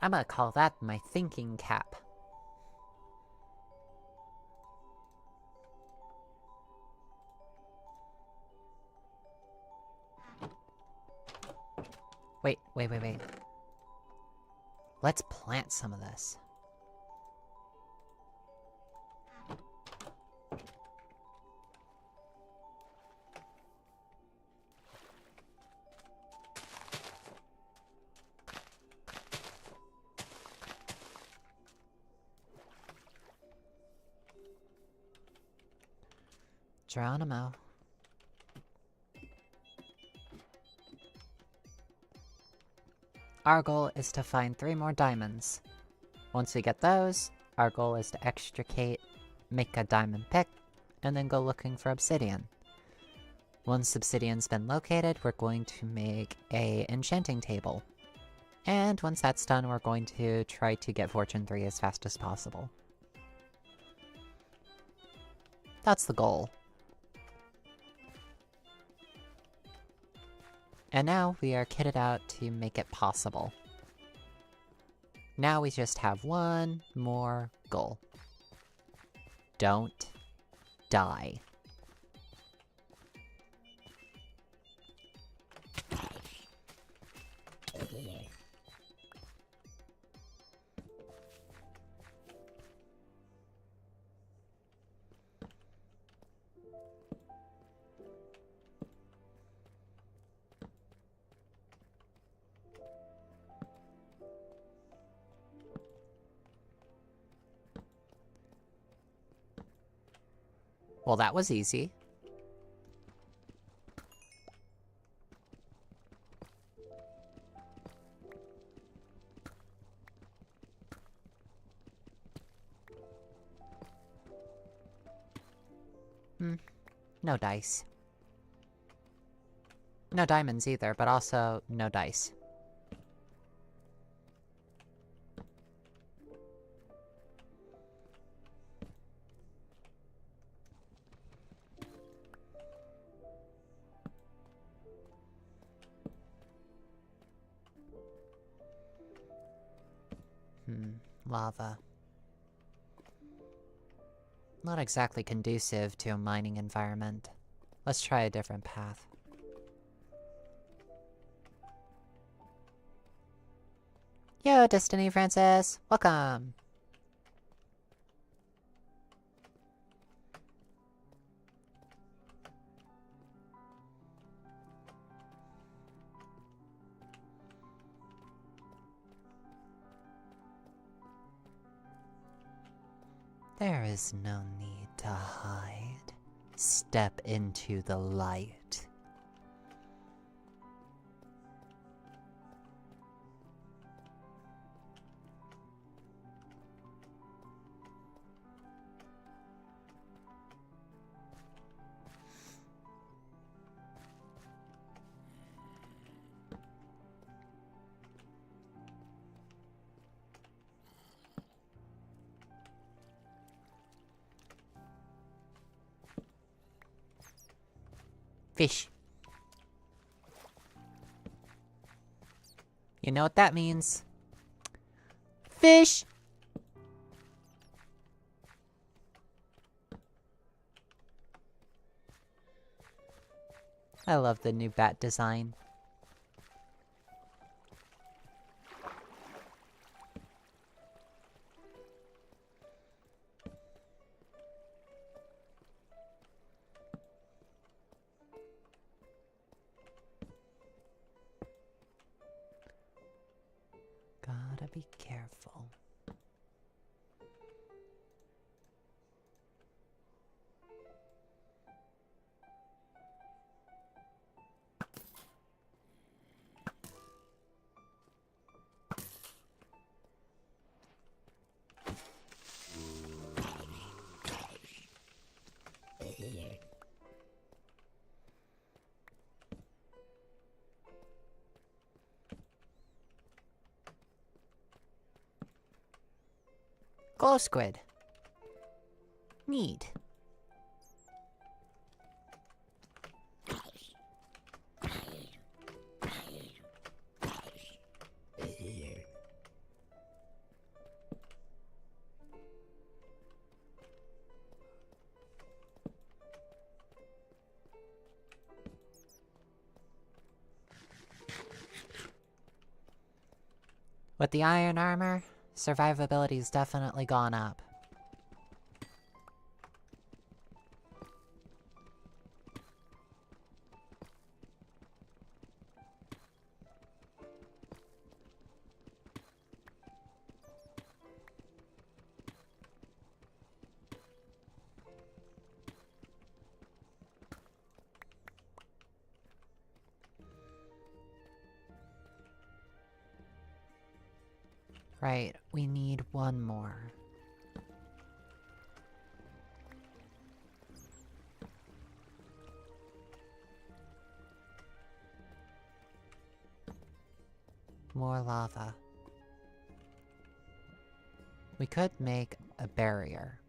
I'm gonna call that my thinking cap. Wait. Let's plant some of this. Geronimo. Our goal is to find 3 more diamonds. Once we get those, our goal is to extricate, make a diamond pick, and then go looking for obsidian. Once obsidian's been located, we're going to make a enchanting table. And once that's done, we're going to try to get Fortune 3 as fast as possible. That's the goal. And now we are kitted out to make it possible. Now we just have one more goal. Don't die. Well, that was easy. No dice. No diamonds either, but also no dice. Lava. Not exactly conducive to a mining environment. Let's try a different path. Yo, Destiny Francis! Welcome! There is no need to hide. Step into the light. Fish. You know what that means? Fish! I love the new bat design. Gotta be careful. Glow squid. Neat. With the iron armor, survivability's definitely gone up. Right, we need one more. need more lava. We could make a barrier.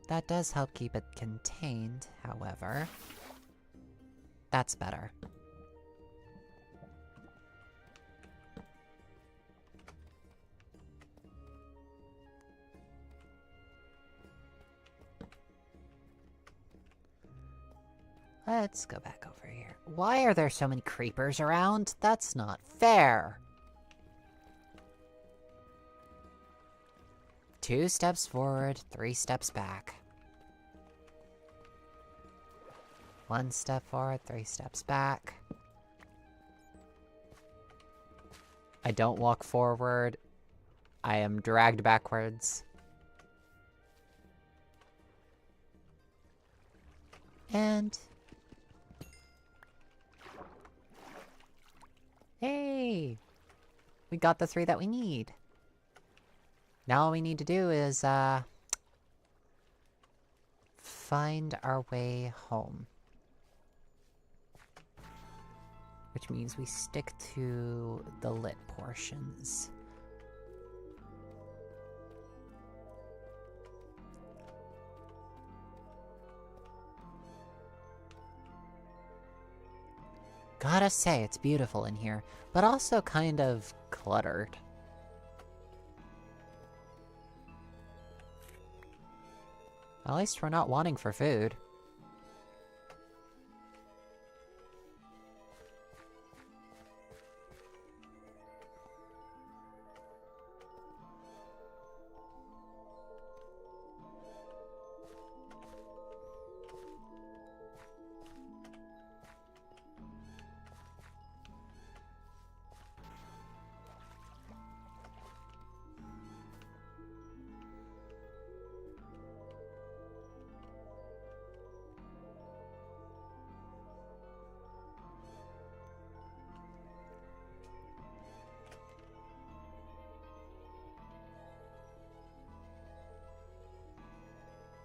That does help keep it contained, however. That's better. Let's go back over here. Why are there so many creepers around? That's not fair. 2 steps forward, 3 steps back. 1 step forward, 3 steps back. I don't walk forward. I am dragged backwards. And... hey! We got the 3 that we need. Now all we need to do is, find our way home. Which means we stick to the lit portions. Gotta say, it's beautiful in here, but also kind of cluttered. At least we're not wanting for food.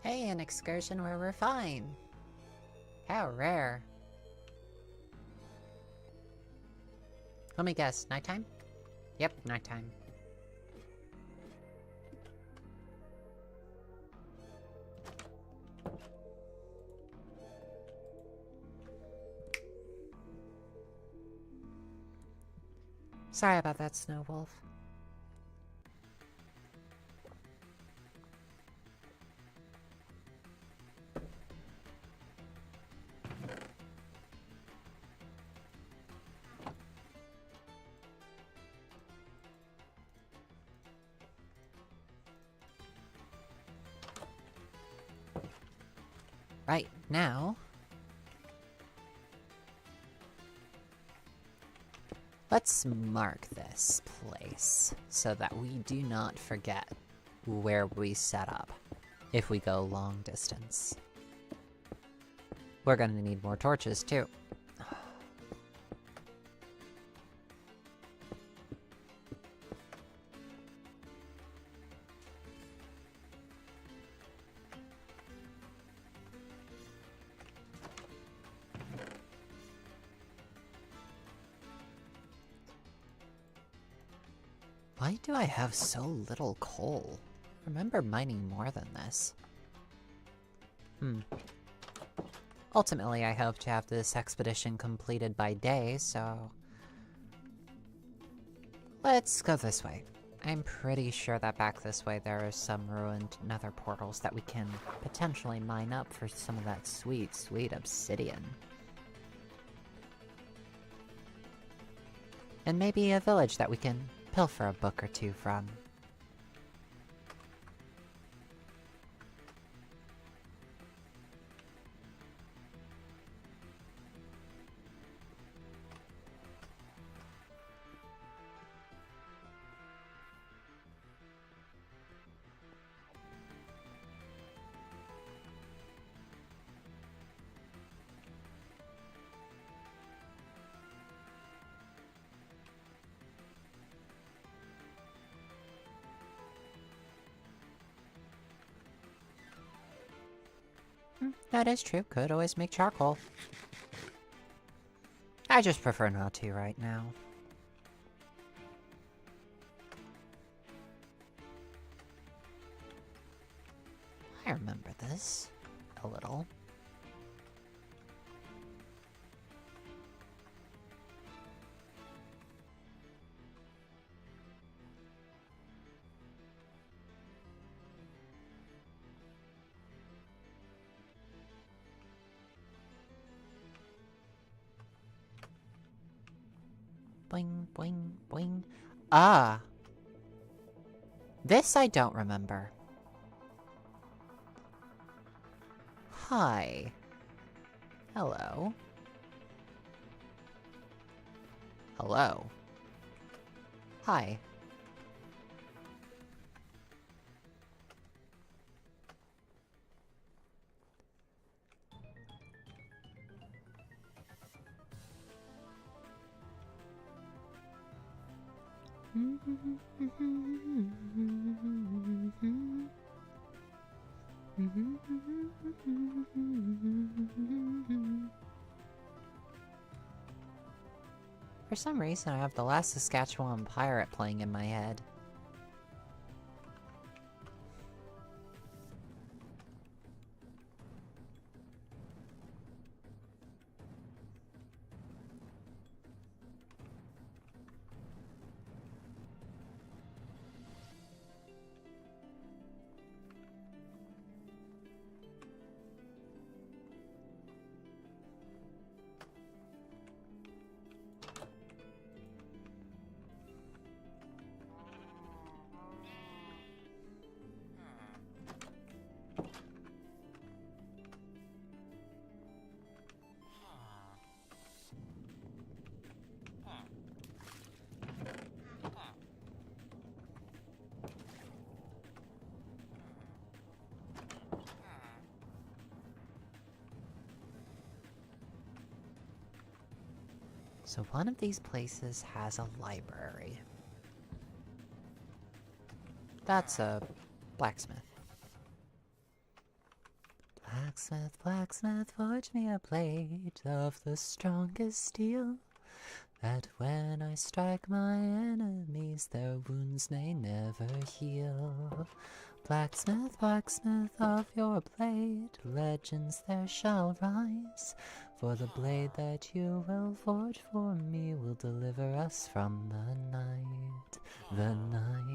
Hey, an excursion where we're fine. How rare. Let me guess, nighttime? Yep, nighttime. Sorry about that, Snow Wolf. Right now, let's mark this place so that we do not forget where we set up if we go long distance. We're gonna need more torches too. Why do I have so little coal? I remember mining more than this. Ultimately, I hope to have this expedition completed by day, so... let's go this way. I'm pretty sure that back this way there are some ruined nether portals that we can potentially mine up for some of that sweet, sweet obsidian. And maybe a village that we can pilfer a book or two from. That is true. Could always make charcoal. I just prefer not to right now. I remember this a little. Boing, boing, boing. Ah! This I don't remember. Hi. Hello. Hello. Hi. For some reason, I have the last Saskatchewan pirate playing in my head. So one of these places has a library. That's a blacksmith. Blacksmith, blacksmith, forge me a blade of the strongest steel, that when I strike my enemies, their wounds may never heal. Blacksmith, blacksmith of your blade, legends there shall rise, for the blade that you will forge for me will deliver us from the night, the night.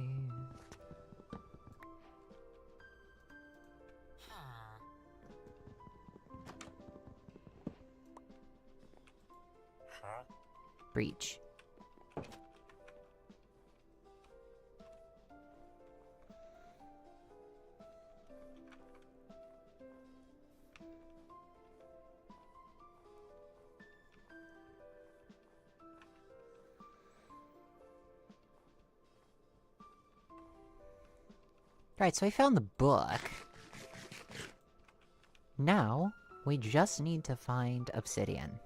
Breach. Right, so we found the book. Now, we just need to find obsidian.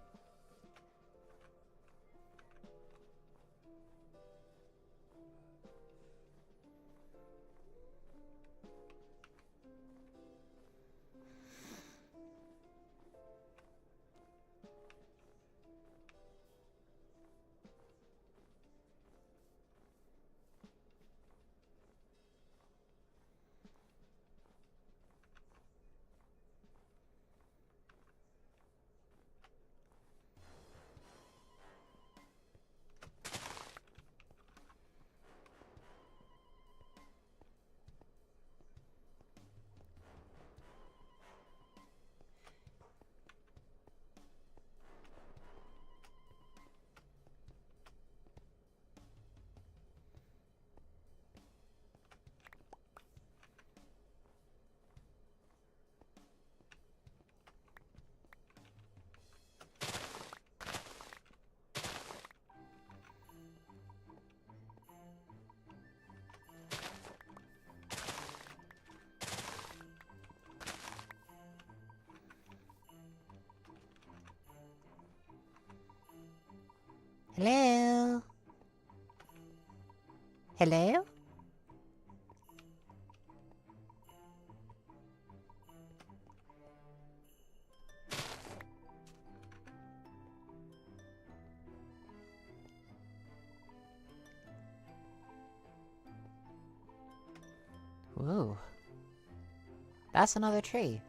Hello? Hello? Ooh. That's another tree.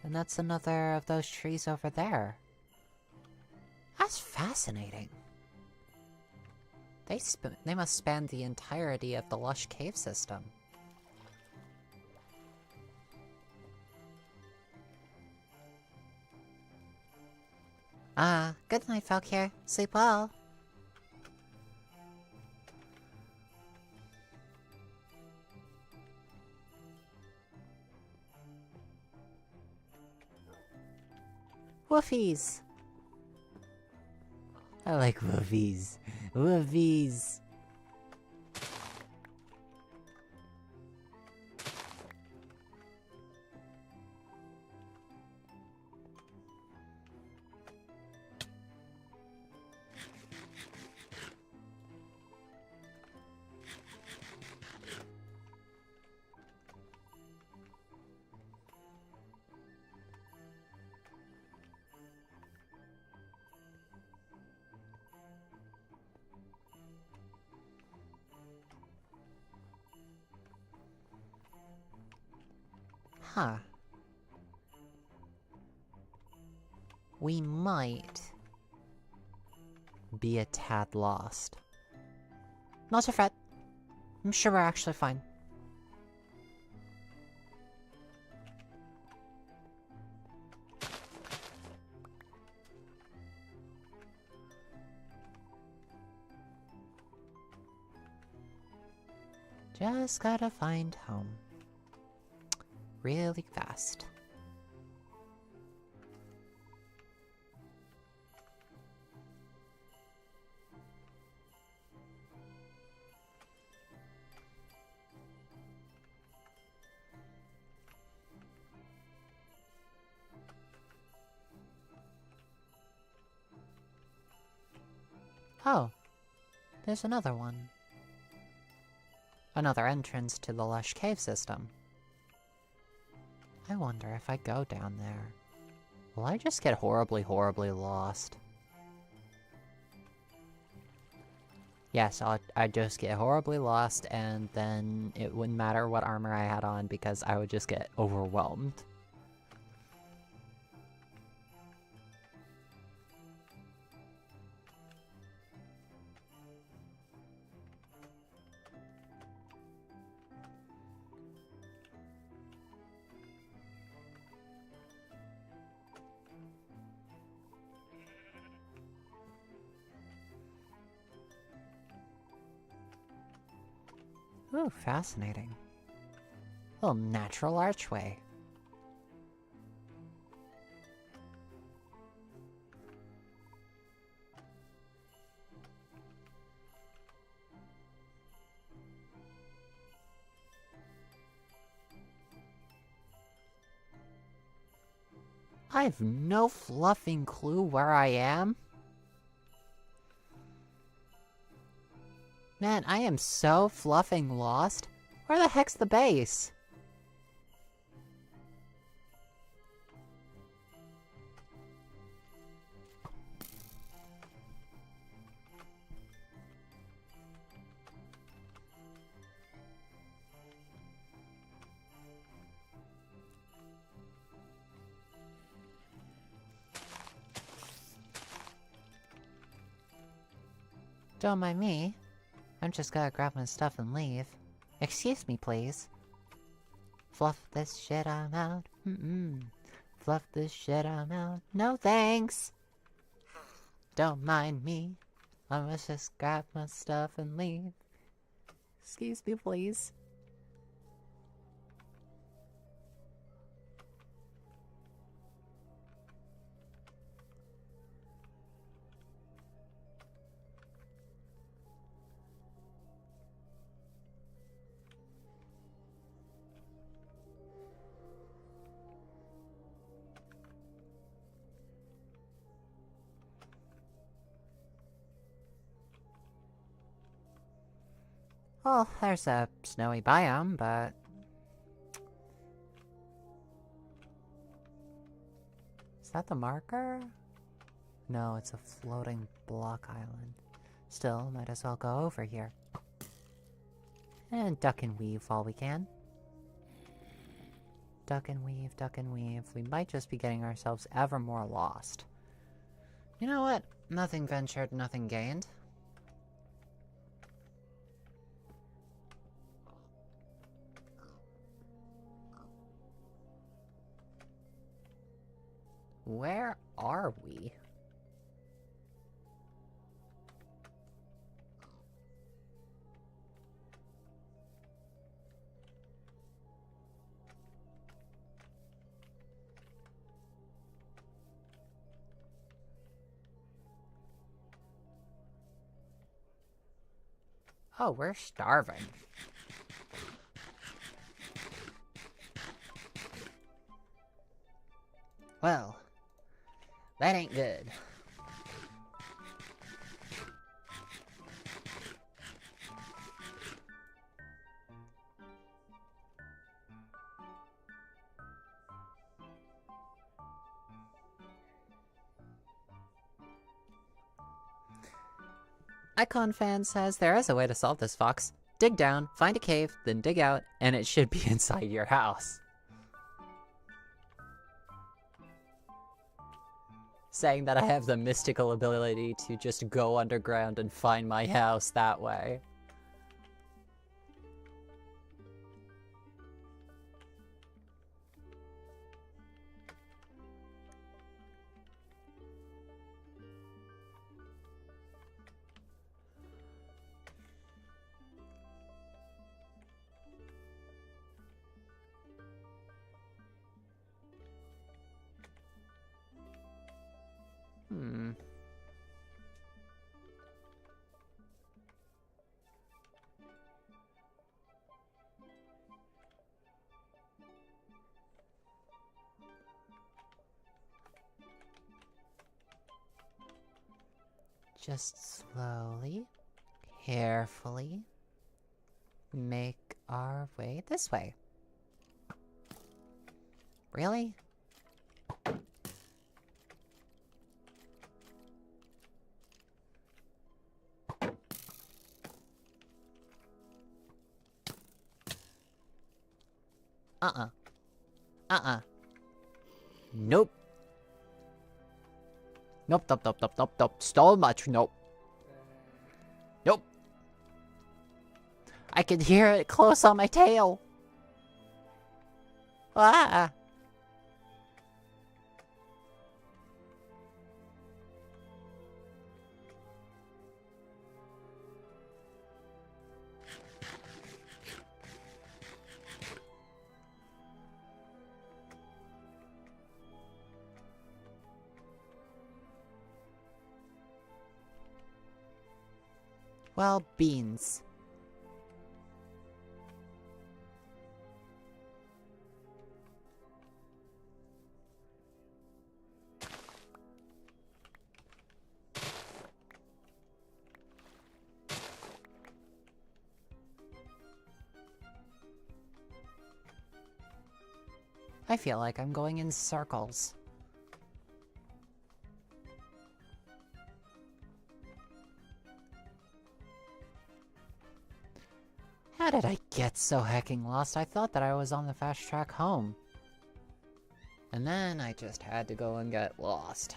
And that's another of those trees over there. That's fascinating. They must span the entirety of the lush cave system. Good night, Falkier. Sleep well. Woofies! I like woofies. Woofies! Huh. We might be a tad lost. Not to fret. I'm sure we're actually fine. Just gotta find home. Really fast. Oh, there's another one. Another entrance to the lush cave system. I wonder if I go down there, will I just get horribly, horribly lost? Yes, I'd just get horribly lost, and then it wouldn't matter what armor I had on because I would just get overwhelmed. Ooh, fascinating. Little natural archway. I've no fluffing clue where I am. Man, I am so fluffing lost. Where the heck's the base? Don't mind me. I'm just gonna grab my stuff and leave. Excuse me, please. Fluff this shit, I'm out. Fluff this shit, I'm out. No thanks! Don't mind me. I must just grab my stuff and leave. Excuse me, please. Well, there's a snowy biome, but... Is that the marker? No, it's a floating block island. Still, might as well go over here. And duck and weave while we can. Duck and weave, duck and weave. We might just be getting ourselves ever more lost. You know what? Nothing ventured, nothing gained. Where are we? Oh, we're starving. Well, that ain't good. Icon fan says there is a way to solve this, Fox. Dig down, find a cave, then dig out, and it should be inside your house. Saying that I have the mystical ability to just go underground and find my house that way. Just slowly, carefully, make our way this way. Really? Nope. Nope, nope, nope, nope, nope, nope. So much, nope. Nope. I can hear it close on my tail. Ah. Well, beans. I feel like I'm going in circles. How did I get so hecking lost? I thought that I was on the fast track home. And then I just had to go and get lost.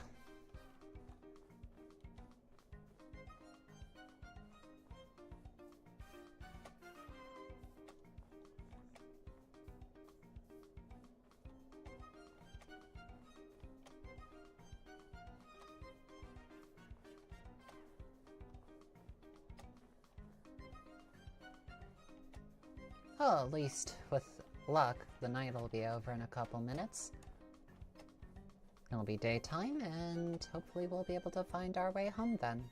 Well, at least, with luck, the night will be over in a couple minutes. It'll be daytime, and hopefully we'll be able to find our way home then.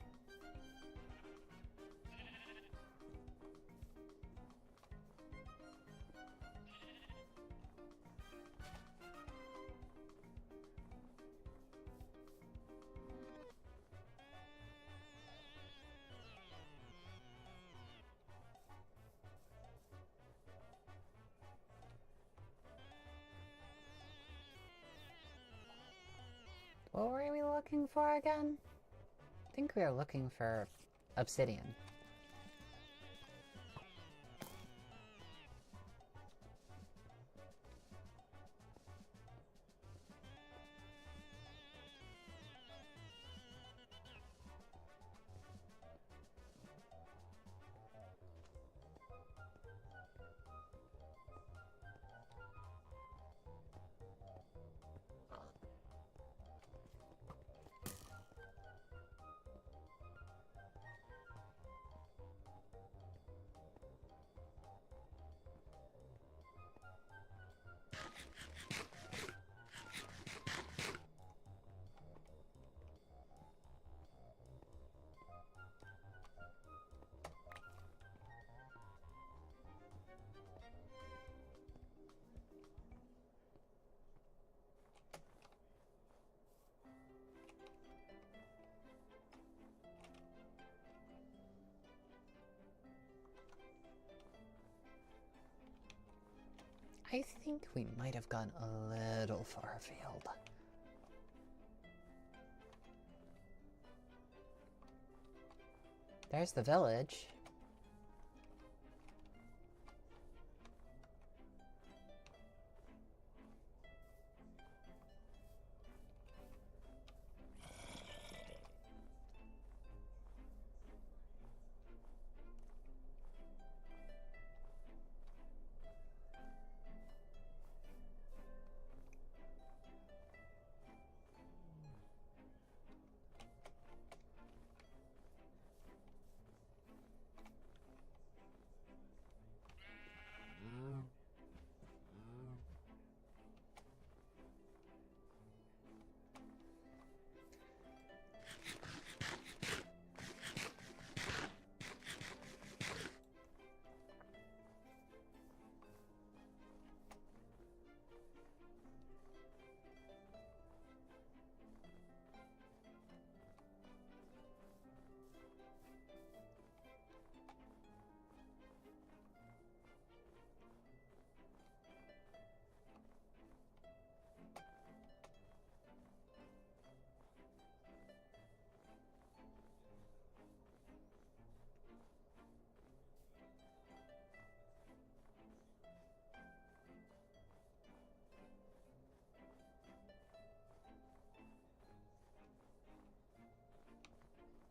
What were we looking for again? I think we were looking for obsidian. I think we might have gone a little far afield. There's the village.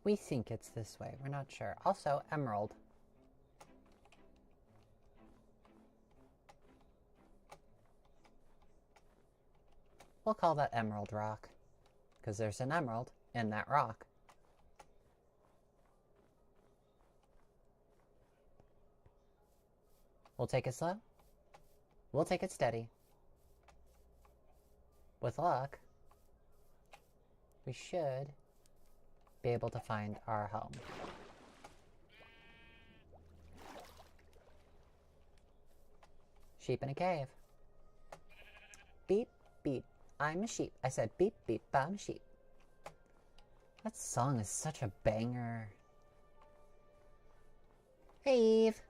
We think it's this way. We're not sure. Also, emerald. We'll call that Emerald Rock, because there's an emerald in that rock. We'll take it slow. We'll take it steady. With luck, we should be able to find our home. Sheep in a cave. Beep, beep, I'm a sheep. I said beep, beep, I'm a sheep. That song is such a banger. Hey, Eve.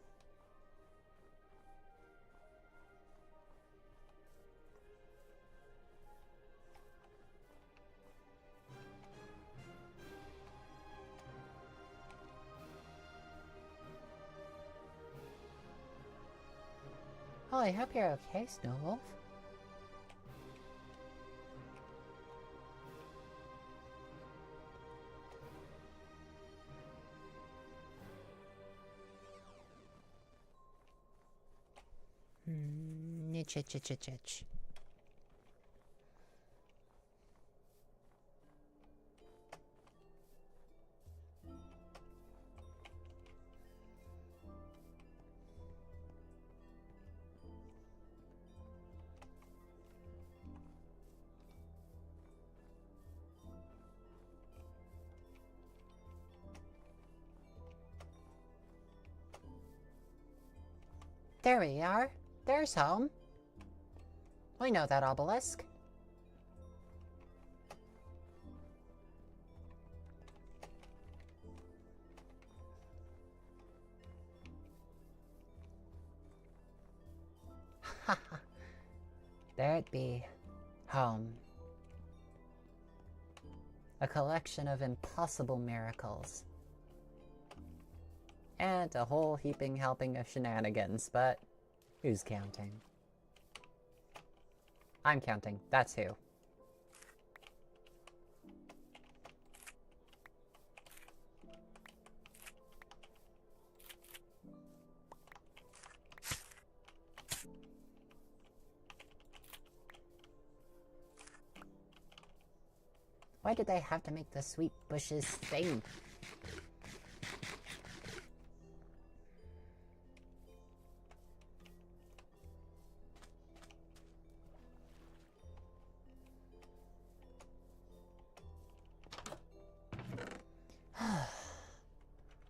Oh, I hope you're okay, Snow Wolf. Nitch. There we are. There's home. We know that obelisk. There it be. Home. A collection of impossible miracles. And a whole heaping helping of shenanigans, but who's counting? I'm counting, that's who. Why did they have to make the sweet bushes sing?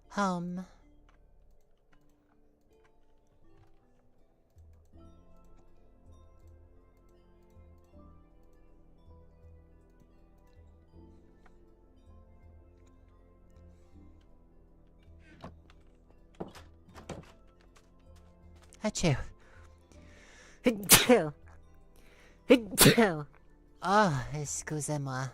Hum. Achoo. Achoo. Achoo. Oh, excusez-moi.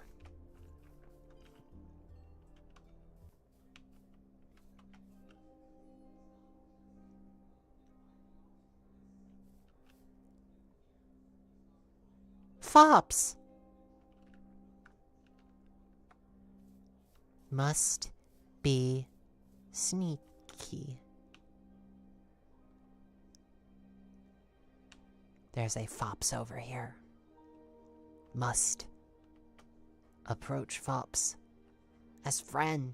Fops! Must be sneaky. There's a Fops over here. Must approach Fops as friend.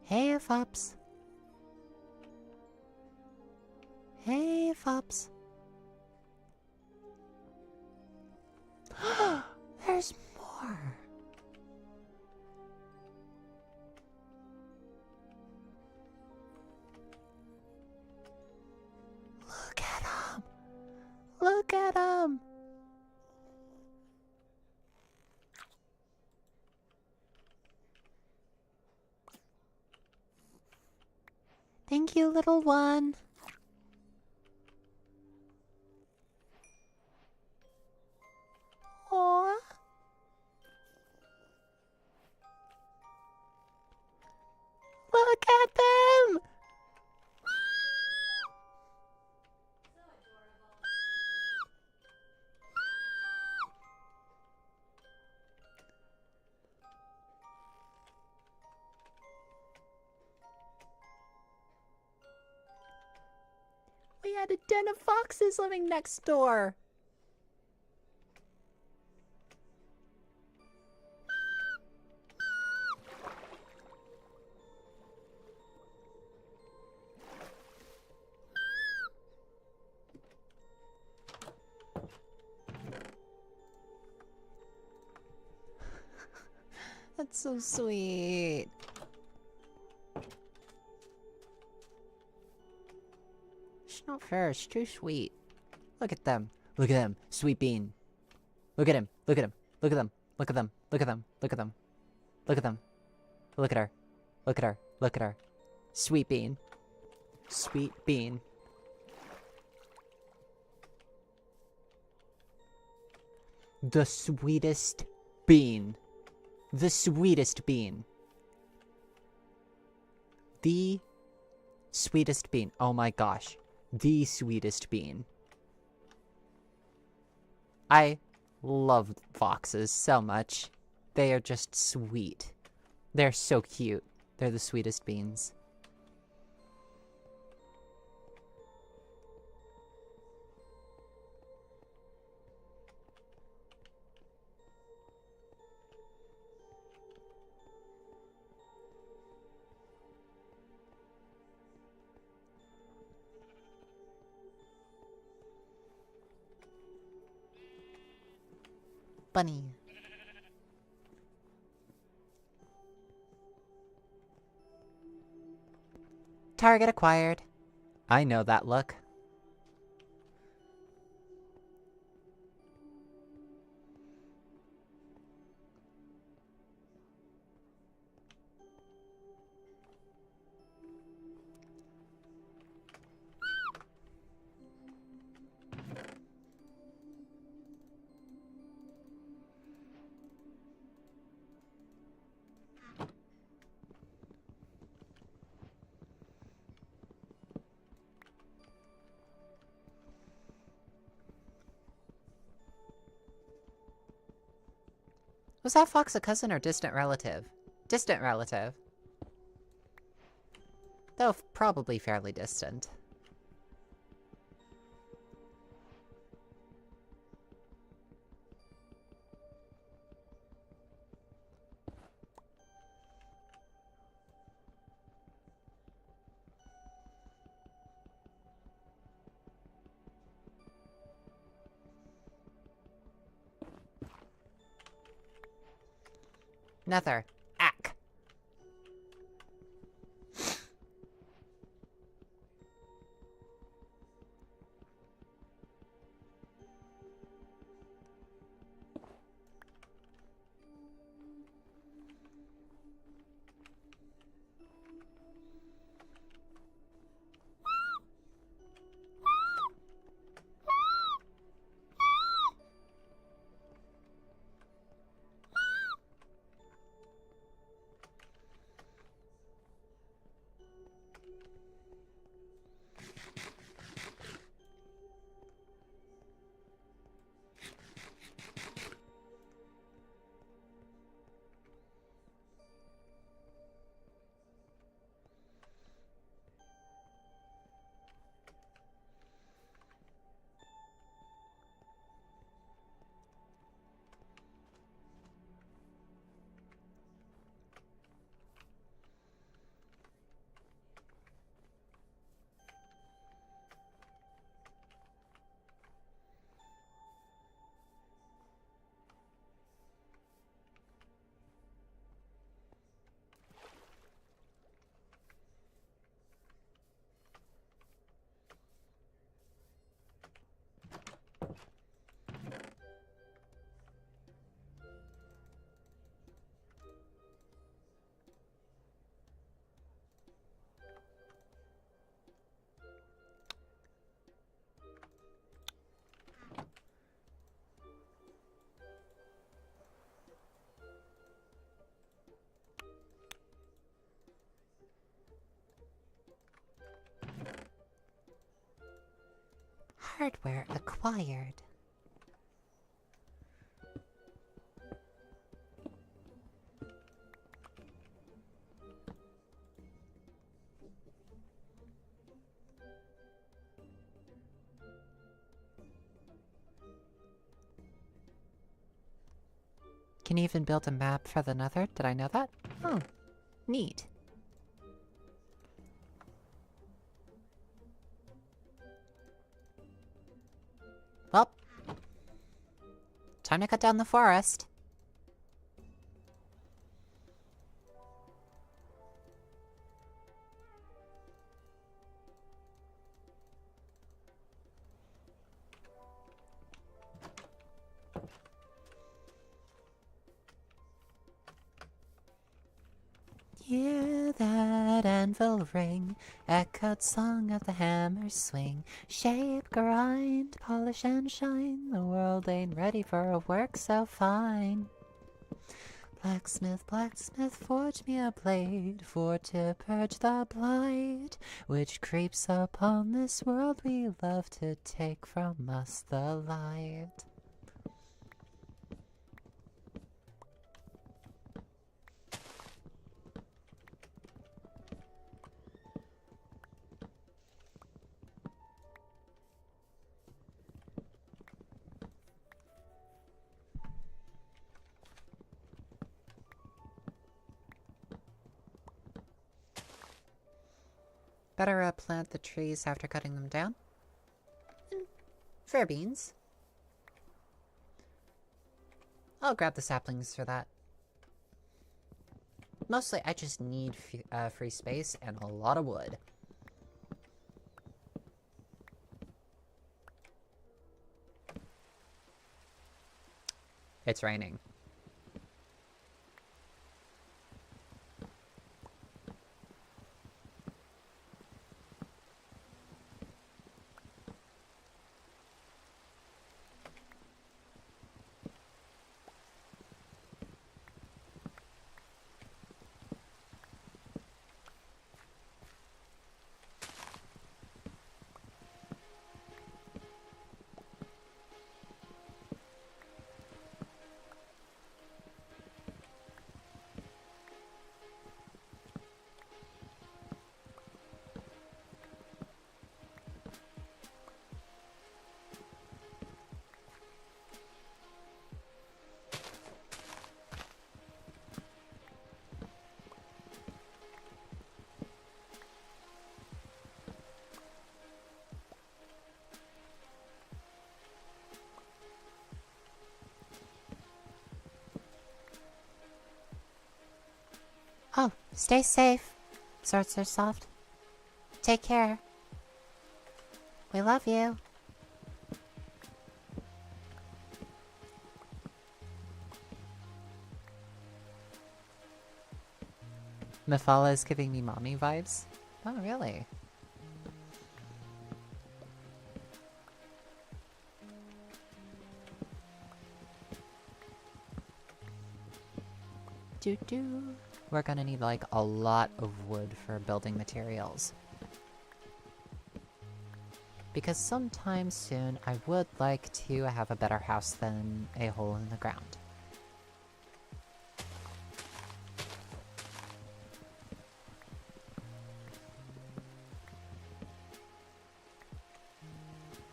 Hey, Fops. Hey, Fops. There's more. Look at him. Look at him. Thank you, little one. Aww. Look at them. We had a den of foxes living next door. That's so sweet. It's not fair, it's too sweet. Look at them. Look at them. Sweet bean. Look at him. Look at him. Look at them. Look at them. Look at them. Look at them. Look at them. Look at her. Look at her. Look at her. Sweet bean. Sweet bean. The sweetest bean. The sweetest bean. The sweetest bean. Oh my gosh. The sweetest bean. I love foxes so much. They are just sweet. They're so cute. They're the sweetest beans. Bunny. Target acquired. I know that look. Was that fox a cousin or distant relative? Distant relative. Though probably fairly distant. Nether. Ack. Hardware acquired. Can you even build a map for the Nether? Did I know that? Oh, neat. Well, time to cut down the forest. Hear that anvil ring, echoed song of the hammer swing, shape, grind, polish and shine, the world ain't ready for a work so fine. Blacksmith, blacksmith, forge me a blade, for to purge the blight, which creeps upon this world we love to take from us the light. Better plant the trees after cutting them down. Fair beans. I'll grab the saplings for that. Mostly, I just need free space and a lot of wood. It's raining. Stay safe, Swords Are Soft. Take care. We love you. Mephala is giving me mommy vibes. Oh, really? Doo-doo. We're gonna need, like, a lot of wood for building materials. Because sometime soon, I would like to have a better house than a hole in the ground.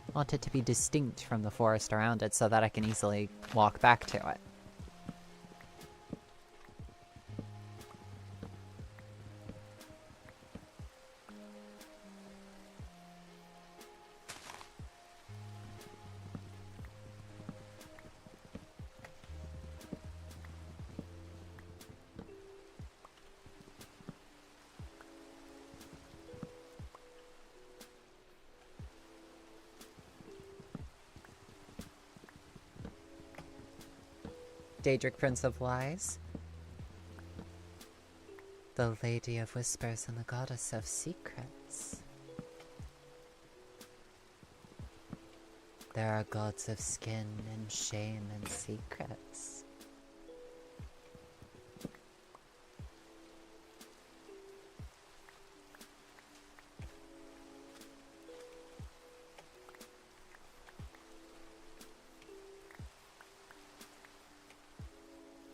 I want it to be distinct from the forest around it so that I can easily walk back to it. Daedric Prince of Lies. The Lady of Whispers and the Goddess of Secrets. There are gods of skin and shame and secrets.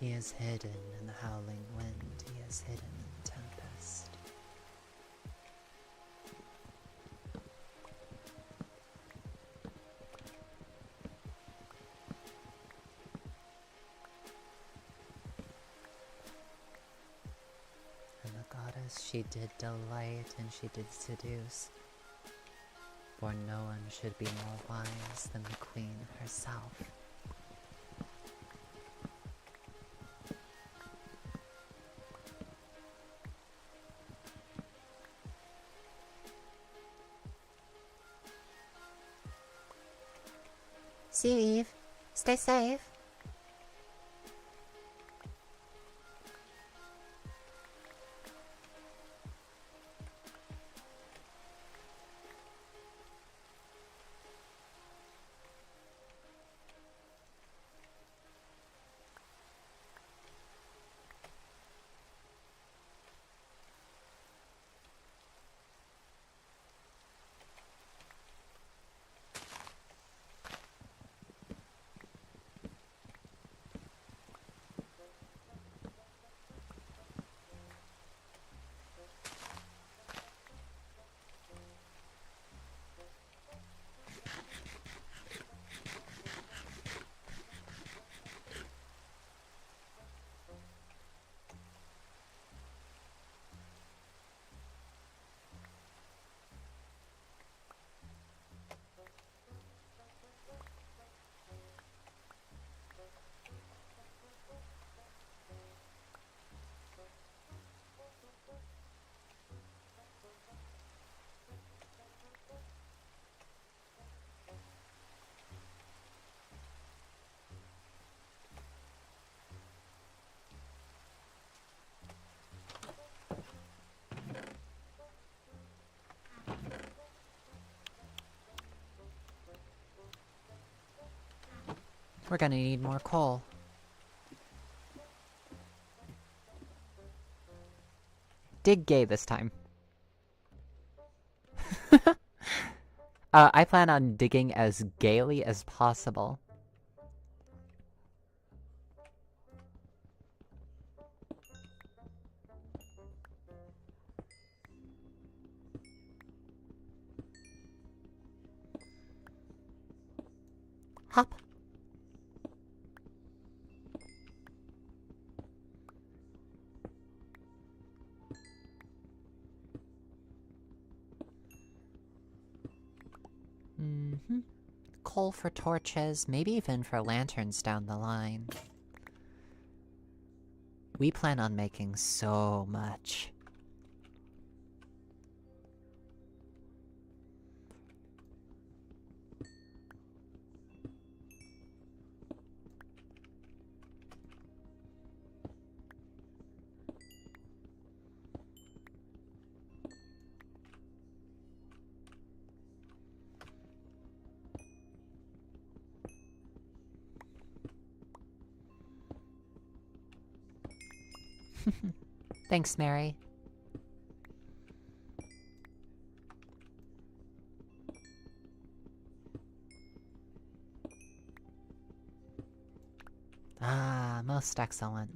He is hidden in the howling wind, he is hidden in the tempest. And the goddess she did delight and she did seduce, for no one should be more wise than the queen herself. See you, Eve. Stay safe. We're gonna need more coal. Dig gay this time. I plan on digging as gaily as possible. Hop. Coal for torches, maybe even for lanterns down the line. We plan on making so much. Thanks, Mary. Ah, most excellent.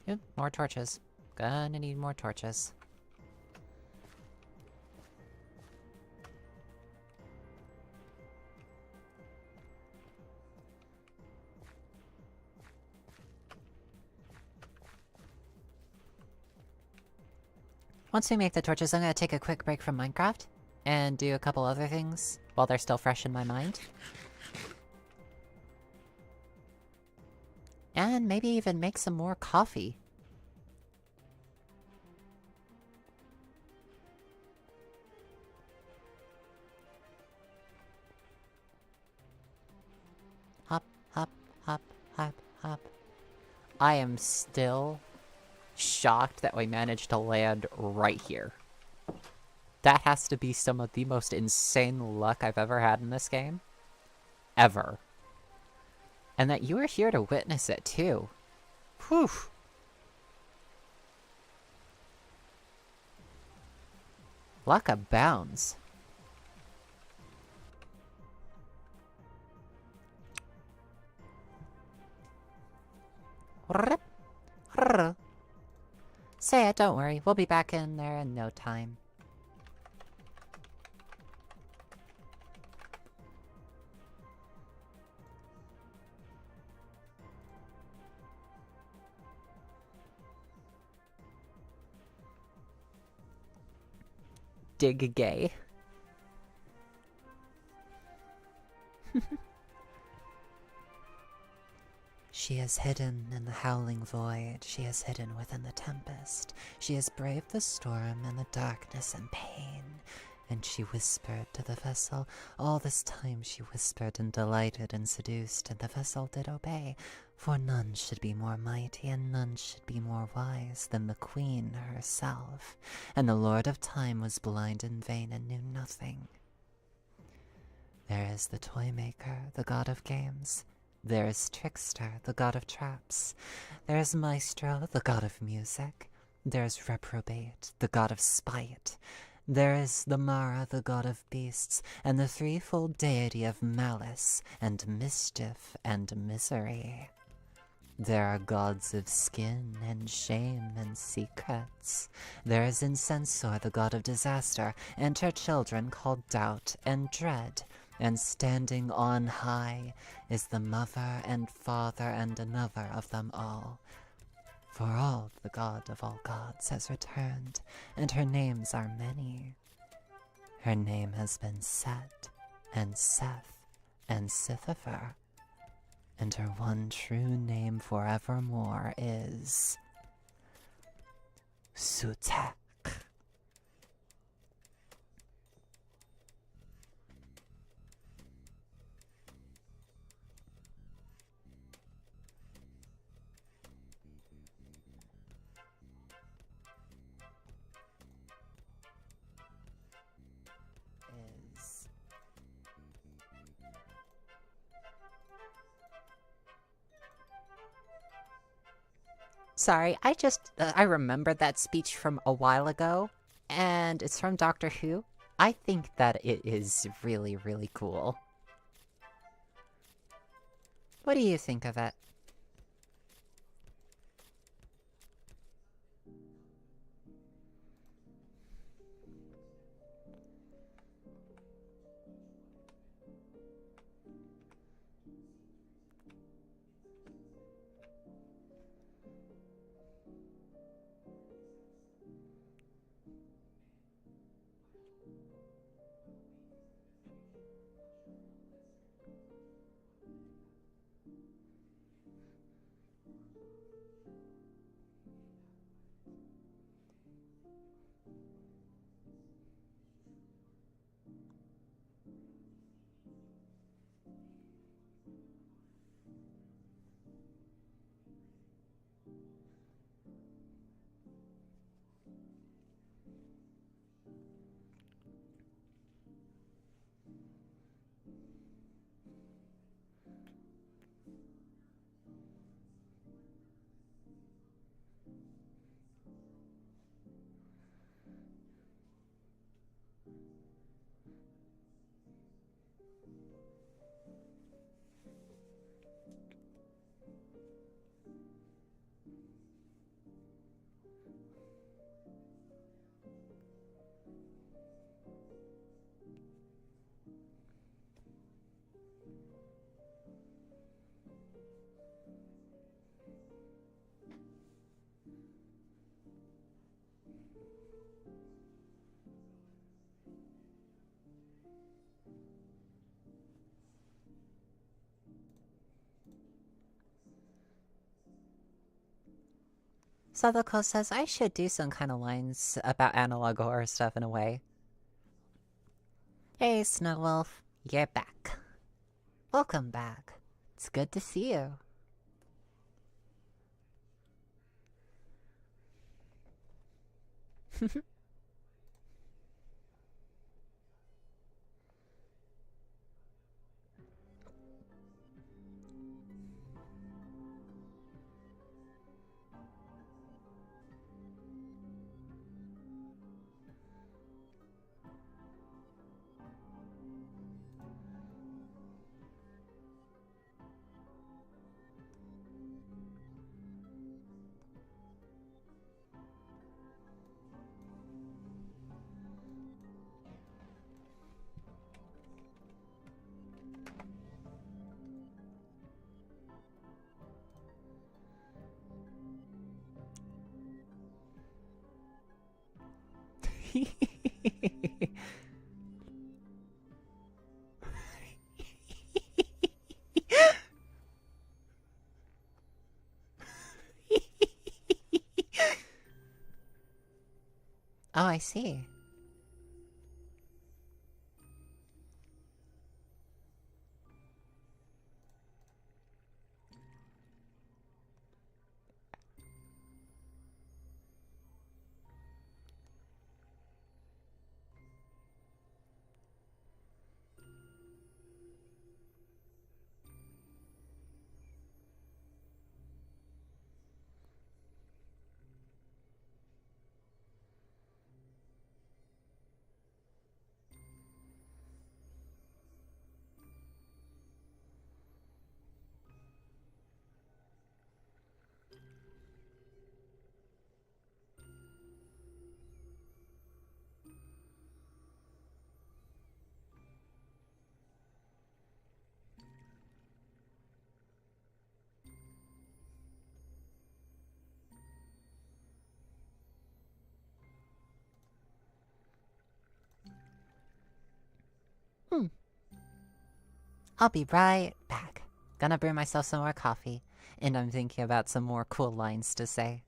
Yep, more torches. Gonna need more torches. Once we make the torches, I'm gonna take a quick break from Minecraft and do a couple other things while they're still fresh in my mind. And maybe even make some more coffee. Hop, hop, hop, hop, hop. I am still shocked that we managed to land right here. That has to be some of the most insane luck I've ever had in this game. Ever. And that you were here to witness it, too. Whew. Luck abounds. Say it, don't worry. We'll be back in there in no time. Dig gay. She is hidden in the howling void, she is hidden within the tempest. She has braved the storm and the darkness and pain. And she whispered to the vessel. All this time she whispered and delighted and seduced, and the vessel did obey. For none should be more mighty, and none should be more wise than the queen herself. And the Lord of Time was blind and vain and knew nothing. There is the toy maker, the god of games. There is Trickster, the god of traps. There is Maestro, the god of music. There is Reprobate, the god of spite. There is the Mara, the god of beasts, and the threefold deity of malice, and mischief, and misery. There are gods of skin, and shame, and secrets. There is Incensor, the god of disaster, and her children called Doubt and Dread. And standing on high is the mother and father and another of them all. For all the god of all gods has returned, and her names are many. Her name has been Set, and Seth, and Sithifer. And her one true name forevermore is... Sutek. Sorry, I remembered that speech from a while ago, and it's from Doctor Who. I think that it is really, really cool. What do you think of it? Sadako says I should do some kind of lines about analog horror stuff in a way. Hey, Snowwolf, you're back. Welcome back. It's good to see you. Oh, I see. Hmm. I'll be right back. Gonna brew myself some more coffee, and I'm thinking about some more cool lines to say.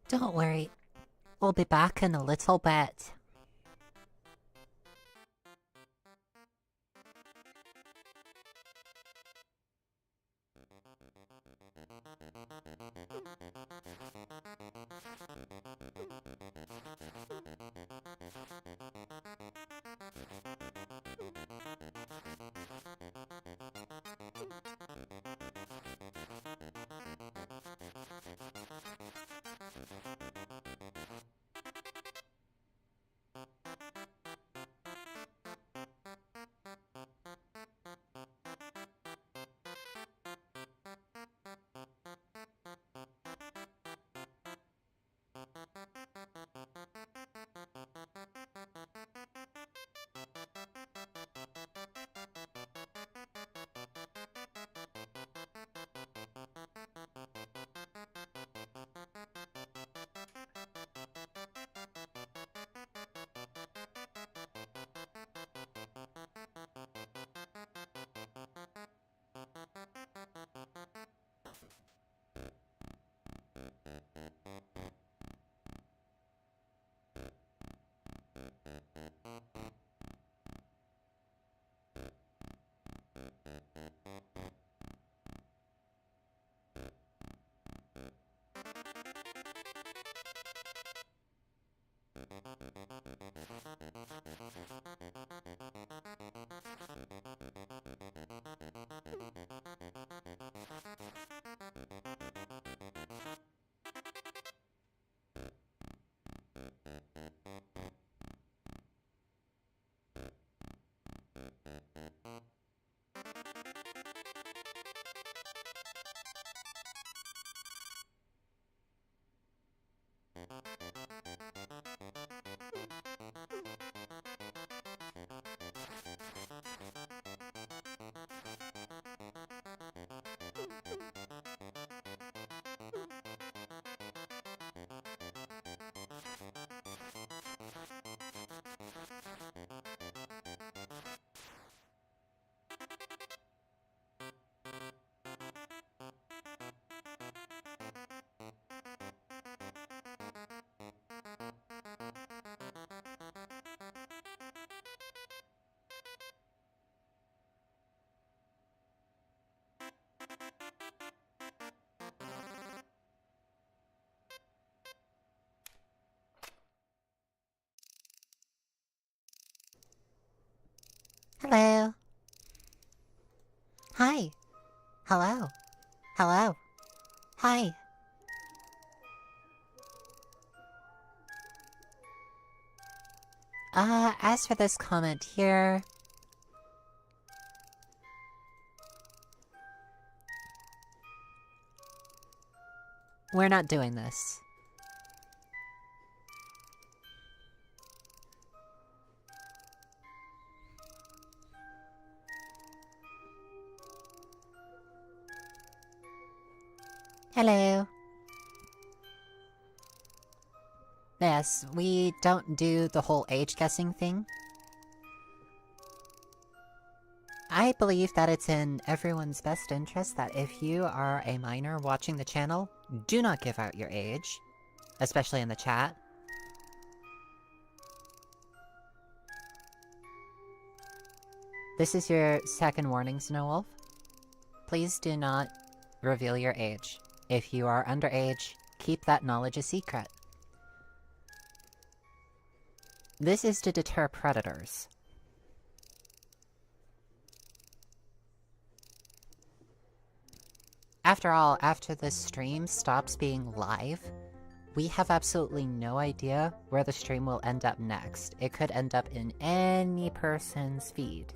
Don't worry. We'll be back in a little bit. Hello. Hi. Hello. Hello. Hi. As for this comment here... We're not doing this. Hello. Yes, we don't do the whole age guessing thing. I believe that it's in everyone's best interest that if you are a minor watching the channel, do not give out your age, especially in the chat. This is your second warning, Snowwolf. Please do not reveal your age. If you are underage, keep that knowledge a secret. This is to deter predators. After all, after this stream stops being live, we have absolutely no idea where the stream will end up next. It could end up in any person's feed.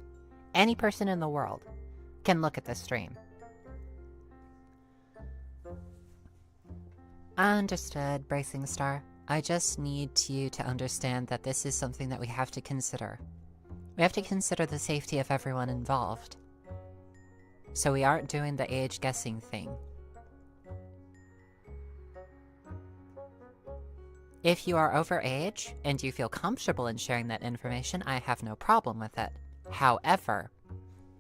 Any person in the world can look at this stream. Understood, Bracing Star. I just need you to understand that this is something that we have to consider. We have to consider the safety of everyone involved. So we aren't doing the age guessing thing. If you are over age, and you feel comfortable in sharing that information, I have no problem with it. However,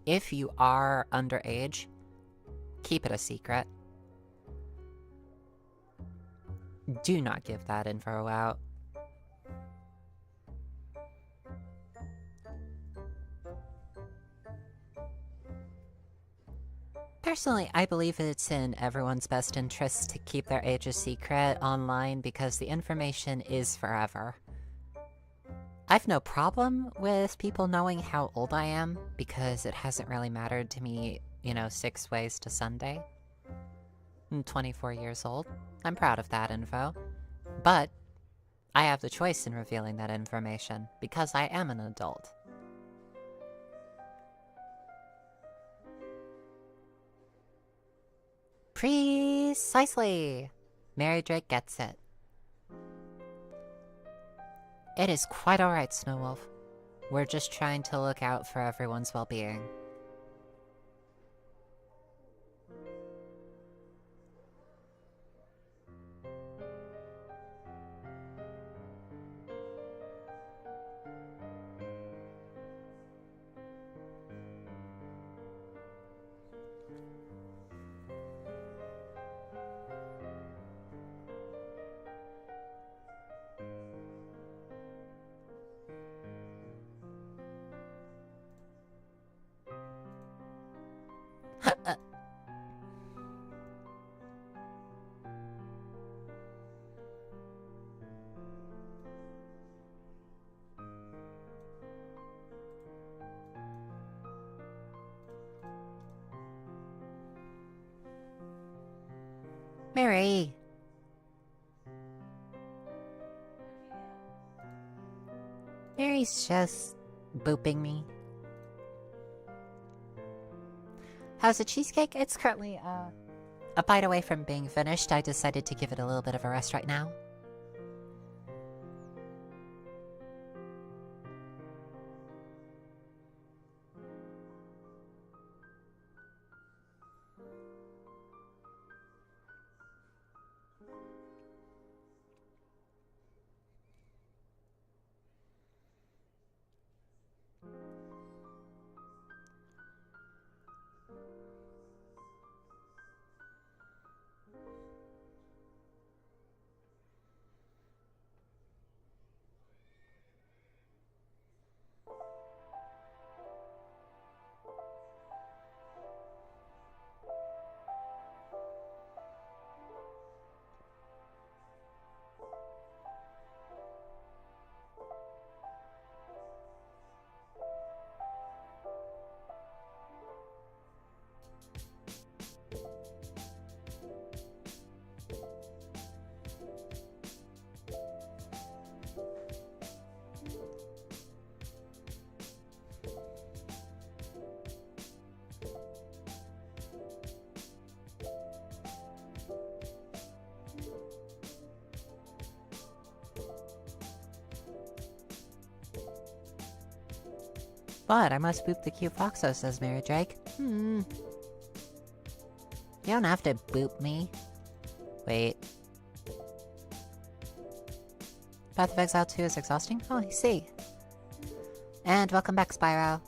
if you are underage, keep it a secret. Do not give that info out. Personally, I believe it's in everyone's best interest to keep their age a secret online because the information is forever. I've no problem with people knowing how old I am because it hasn't really mattered to me, 6 ways to Sunday. I'm 24 years old. I'm proud of that info. But I have the choice in revealing that information because I am an adult. Precisely! Mary Drake gets it. It is quite alright, Snowwolf. We're just trying to look out for everyone's well-being. Mary! Mary's just booping me. How's the cheesecake? It's currently, a bite away from being finished. I decided to give it a little bit of a rest right now. What? I must boop the Cutiefox, says Mary Drake. You don't have to boop me. Wait. Path of Exile 2 is exhausting? Oh, I see. And welcome back, Spyro.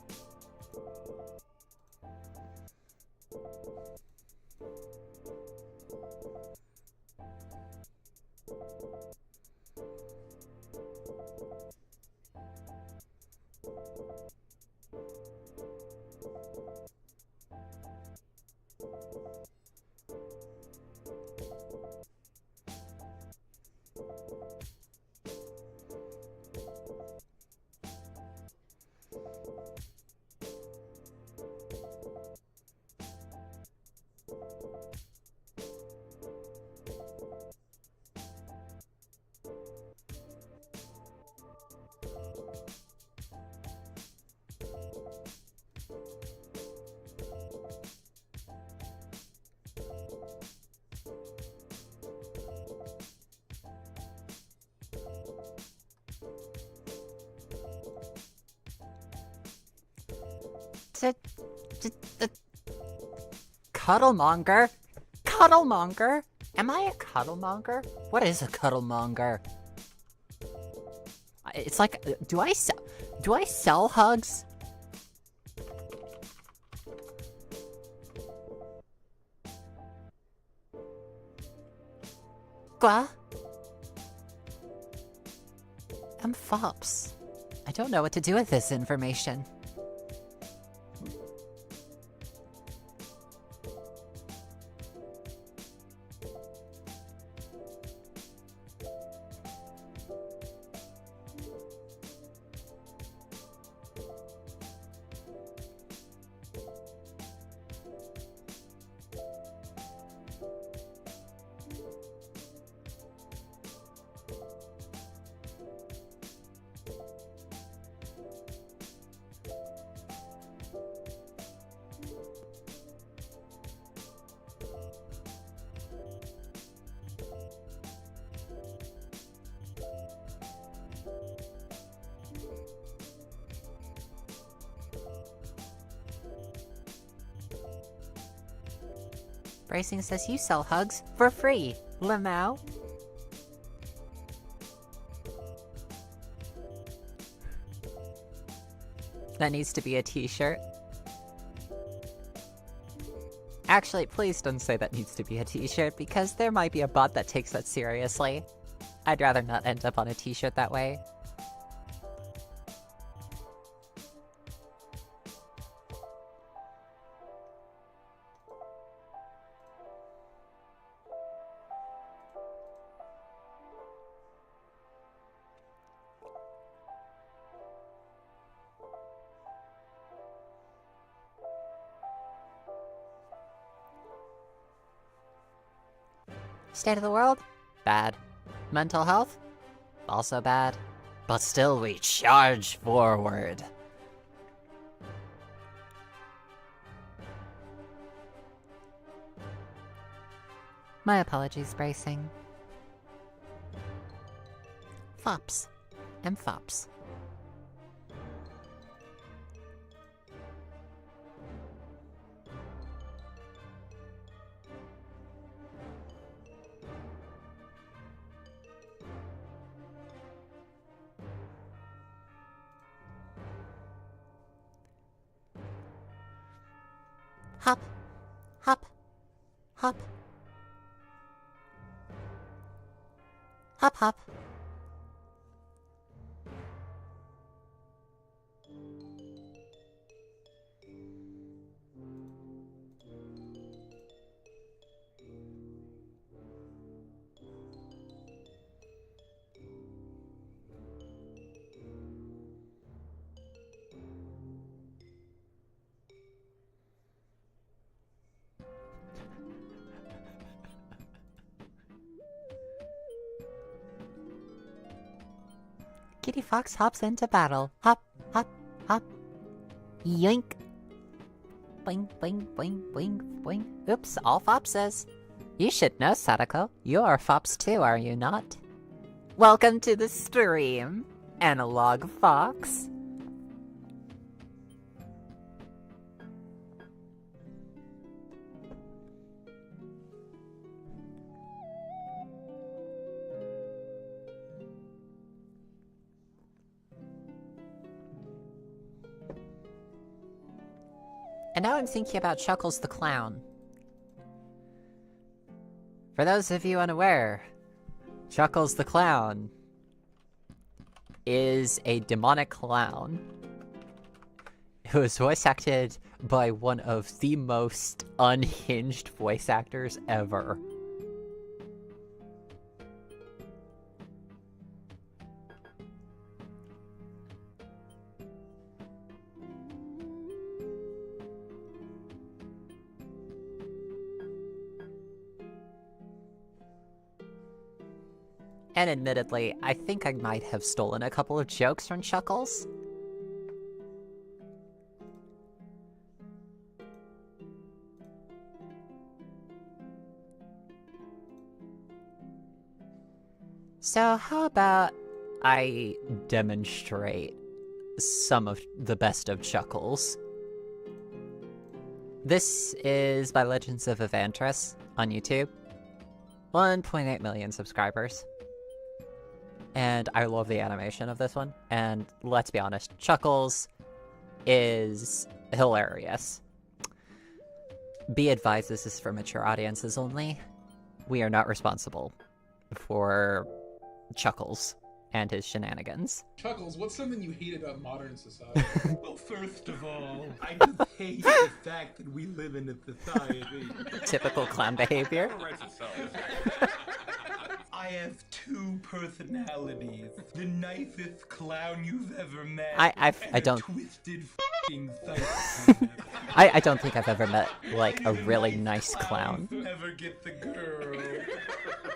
Cuddlemonger? Cuddlemonger? Am I a cuddlemonger? What is a cuddlemonger? It's like, do I sell hugs? Gwa? I'm Fops. I don't know what to do with this information. Bracing says you sell hugs for free, Lamau. That needs to be a t-shirt. Actually, please don't say that needs to be a t-shirt, because there might be a bot that takes that seriously. I'd rather not end up on a t-shirt that way. State of the world? Bad. Mental health? Also bad. But still we charge forward. My apologies, Bracing. Fops. And Fops. Hop, hop, hop. Hop, hop. Cutiefox hops into battle. Hop, hop, hop. Yoink. Boing, boing, boing, boing, boing. Oops, all Fopses. You should know, Sadako. You're Fops too, are you not? Welcome to the stream, Analog Fox. And now I'm thinking about Chuckles the Clown. For those of you unaware, Chuckles the Clown is a demonic clown who is voice acted by one of the most unhinged voice actors ever. And admittedly, I think I might have stolen a couple of jokes from Chuckles. So how about I demonstrate some of the best of Chuckles? This is by Legends of Evantris on YouTube. 1.8 million subscribers. And I love the animation of this one. And let's be honest, Chuckles is hilarious. Be advised, this is for mature audiences only. We are not responsible for Chuckles and his shenanigans. Chuckles, what's something you hate about modern society? Well, first of all, I just hate the fact that we live in a society. Typical clown behavior. I have two personalities. The nicest clown you've ever met. I and don't- a twisted f***ing psychopath. I don't think I've ever met, like, a really nice clown. Never get the girl.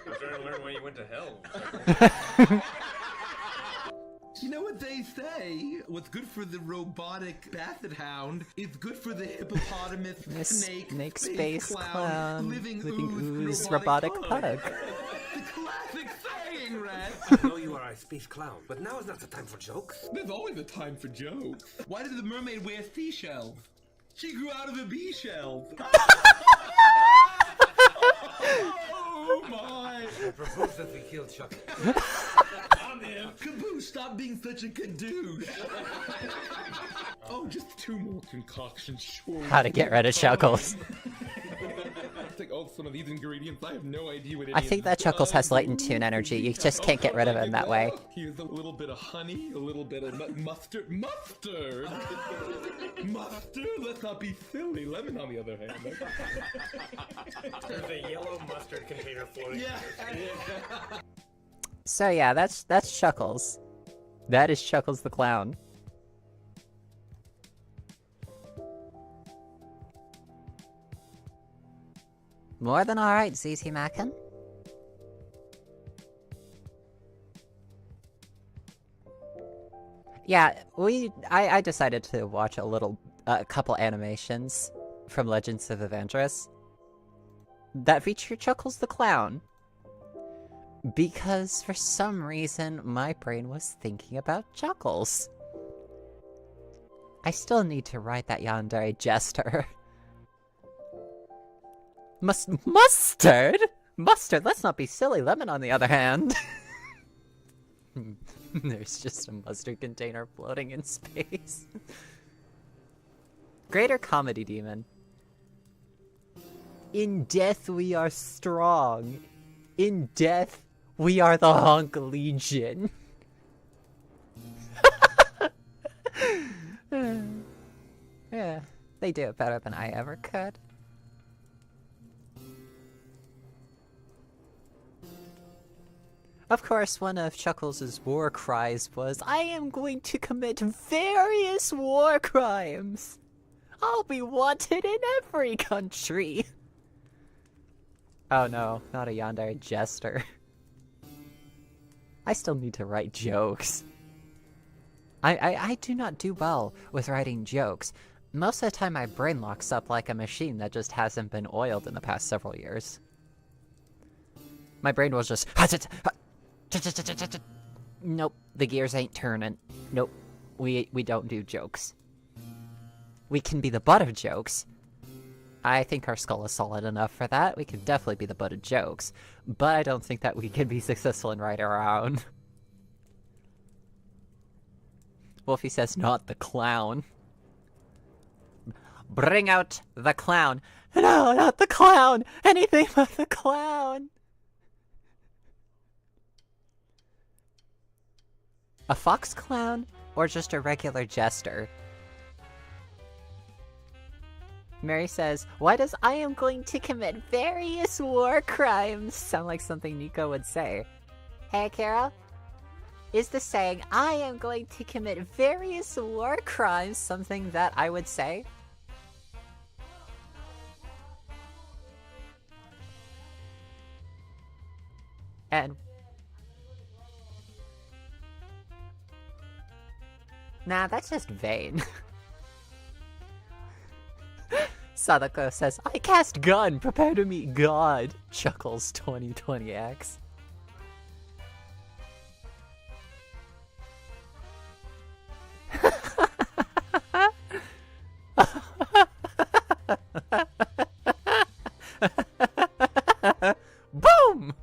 Better learn when you went to hell. You know what they say? What's good for the robotic basset hound is good for the hippopotamus snake space clown living ooze robotic pug. The classic saying, Red. I know you are a space clown, but now is not the time for jokes. There's always a time for jokes. Why did the mermaid wear seashells? She grew out of the bee shells. Oh my! I propose that we kill Chuck. I'm in. Caboose, stop being such a good dude. Oh, just two more concoctions, sure. How to get rid of Chuckles. Take all some of these ingredients. I have no idea what it is. I think that Chuckles has latent tune energy. You just can't get rid of him that way. Here's a little bit of honey, a little bit of mustard. Mustard? Mustard? Let's not be silly. Lemon, on the other hand. There's a yellow mustard container floating. Yeah. So yeah, that's Chuckles. That is Chuckles the clown. More than alright, ZT Mackin. Yeah, I decided to watch a couple animations from Legends of Evandris that feature Chuckles the clown. Because for some reason, my brain was thinking about Chuckles. I still need to write that yandere jester. Mustard? Mustard, let's not be silly. Lemon, on the other hand. There's just a mustard container floating in space. Greater Comedy Demon. In death we are strong. In death we are the Honk Legion. Yeah, they do it better than I ever could. Of course, one of Chuckles' war cries was, "I am going to commit various war crimes! I'll be wanted in every country!" Oh no, not a yandere jester. I still need to write jokes. I do not do well with writing jokes. Most of the time my brain locks up like a machine that just hasn't been oiled in the past several years. My brain will just... Nope, the gears ain't turning. Nope, we don't do jokes. We can be the butt of jokes. I think our skull is solid enough for that. We can definitely be the butt of jokes. But I don't think that we can be successful in writing our own. Wolfie says, not the clown. Bring out the clown. No, not the clown! Anything but the clown! A fox clown? Or just a regular jester? Mary says, why does "I am going to commit various war crimes" sound like something Nico would say? Hey, Carol? Is the saying, "I am going to commit various war crimes" something that I would say? And... Nah, that's just vain. Sadako says, I cast gun, prepare to meet God. Chuckles 2020X. Boom!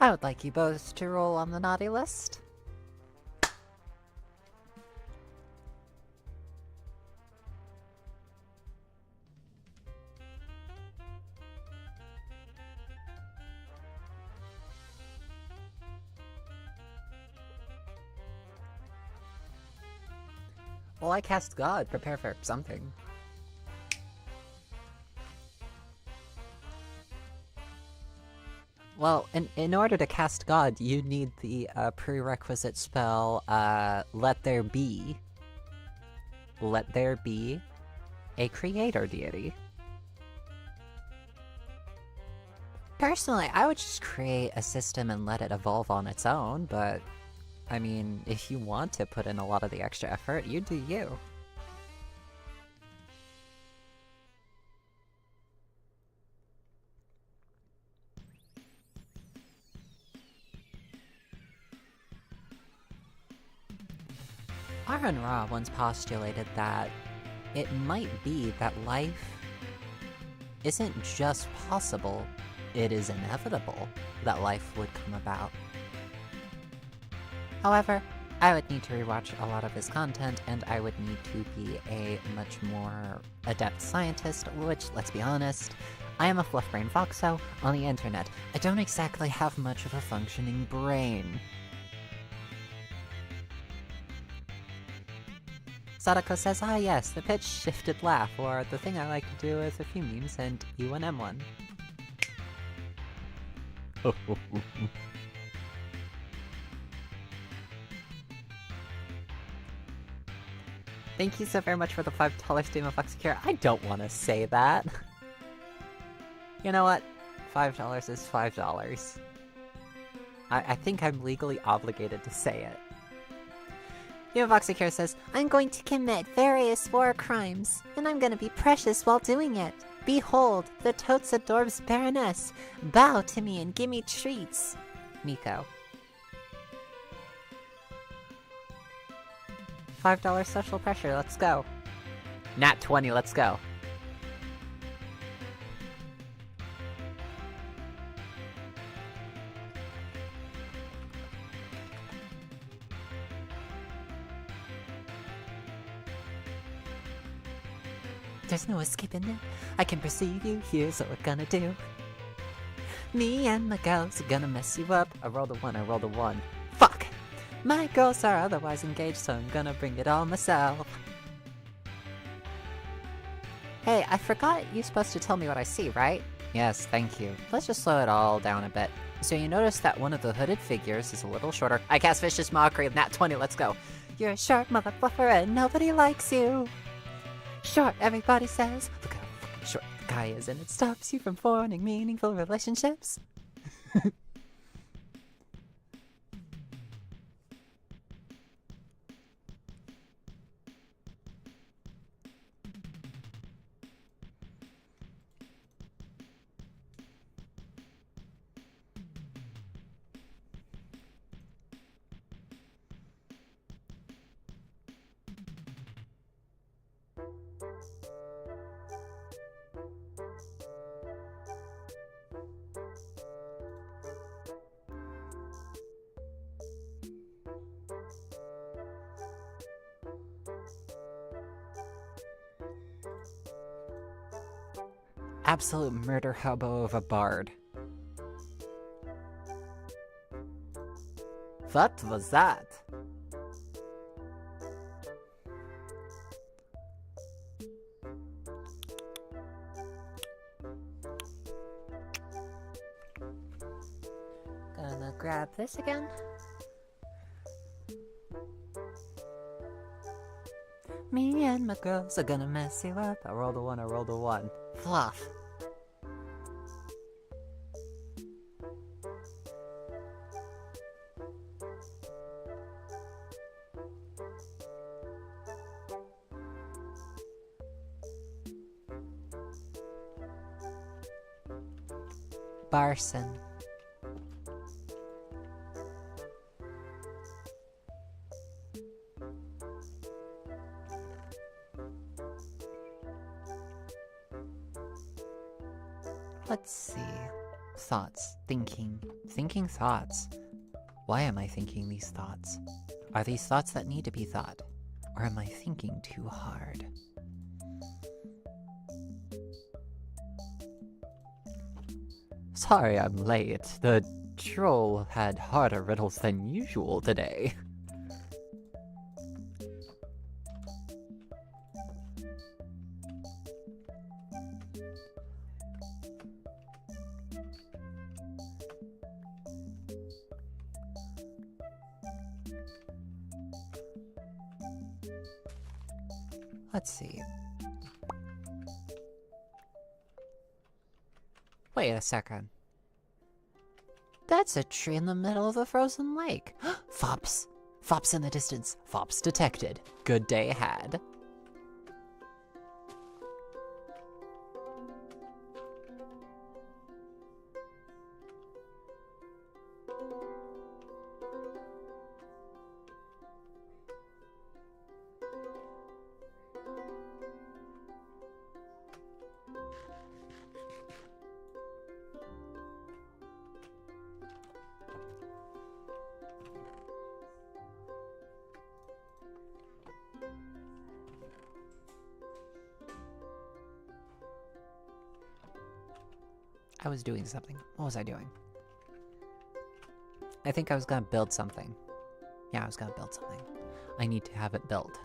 I would like you both to roll on the naughty list. Well, I cast God. Prepare for something. Well, in order to cast God, you need the prerequisite spell, Let There Be. Let there be a creator deity. Personally, I would just create a system and let it evolve on its own, but I mean, if you want to put in a lot of the extra effort, you do you. Aron Ra once postulated that it might be that life isn't just possible, it is inevitable that life would come about. However, I would need to rewatch a lot of his content, and I would need to be a much more adept scientist, which, let's be honest, I am a fluff-brain foxo on the internet. I don't exactly have much of a functioning brain. Sadako says, ah yes, the pitch-shifted laugh, or the thing I like to do with a few memes and you and M1. Thank you so very much for the $5 stream of Foxecure. I don't want to say that. You know what? $5 is $5. I think I'm legally obligated to say it. Foxecure says, I'm going to commit various war crimes, and I'm gonna be precious while doing it. Behold, the totes adorbs Baroness. Bow to me and give me treats. Miko. $5 social pressure, let's go. Nat 20, let's go. There's no escaping it. I can perceive you. Here's what we're gonna do. Me and my girls are gonna mess you up. I rolled a 1, I rolled a 1. Fuck! My girls are otherwise engaged, so I'm gonna bring it all myself. Hey, I forgot you're supposed to tell me what I see, right? Yes, thank you. Let's just slow it all down a bit. So you notice that one of the hooded figures is a little shorter. I cast Vicious Mockery, Nat 20, let's go. You're a short mother fluffer and nobody likes you. Short, everybody says. Look how fucking short the guy is, and it stops you from forming meaningful relationships. Absolute murder hobo of a bard. What was that? Gonna grab this again. Me and my girls are gonna mess you up. I rolled a 1, I rolled a 1. Fluff. Barson. Let's see. Thoughts. Thinking. Thinking thoughts. Why am I thinking these thoughts? Are these thoughts that need to be thought? Or am I thinking too hard? Sorry I'm late. The troll had harder riddles than usual today. Let's see. Wait a second. That's a tree in the middle of a frozen lake. Fops! Fops in the distance. Fops detected. Good day had. I was doing something. What was I doing? I think I was gonna build something. Yeah, I was gonna build something. I need to have it built.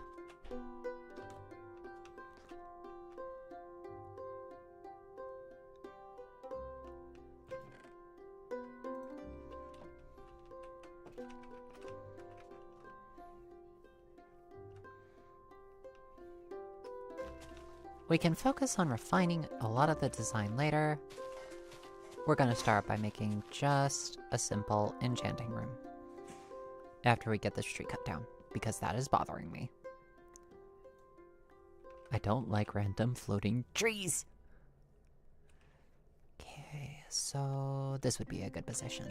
We can focus on refining a lot of the design later. We're gonna start by making just a simple enchanting room. After we get this tree cut down, because that is bothering me. I don't like random floating trees! Okay, so this would be a good position.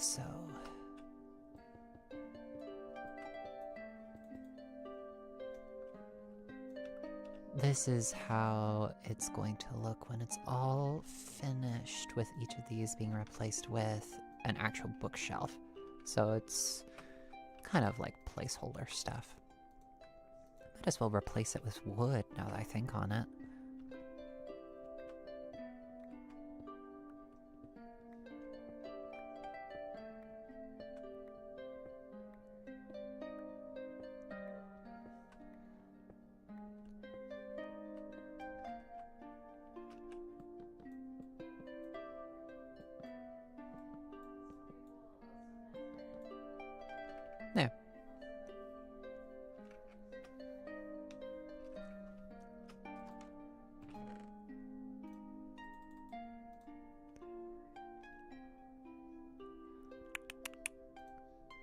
So this is how it's going to look when it's all finished, with each of these being replaced with an actual bookshelf. So it's kind of like placeholder stuff. Might as well replace it with wood now that I think on it. There.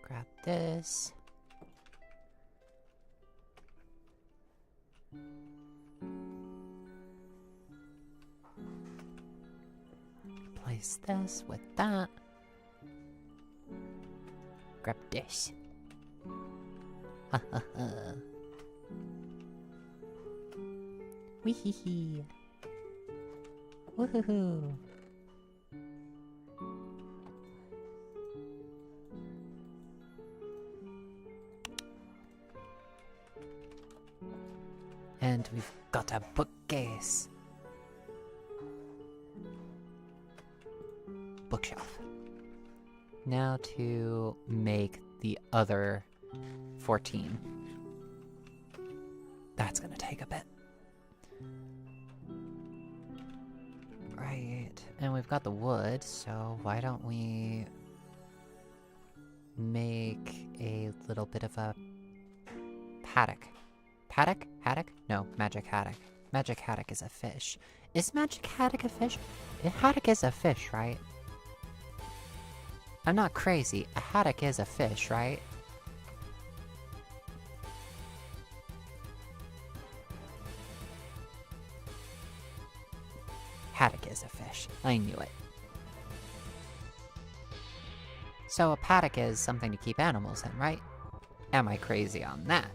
Grab this. Place this with that. Grab this. Ha ha ha. Wee hee hee. Woohoo. And we've got a bookcase. Bookshelf. Now to make the other 14. That's gonna take a bit. Right, and we've got the wood, so why don't we make a little bit of a paddock? Paddock? Haddock? No, magic haddock. Magic haddock is a fish. Is magic haddock a fish? A haddock is a fish, right? I'm not crazy. A haddock is a fish, right? Haddock is a fish. I knew it. So a paddock is something to keep animals in, right? Am I crazy on that?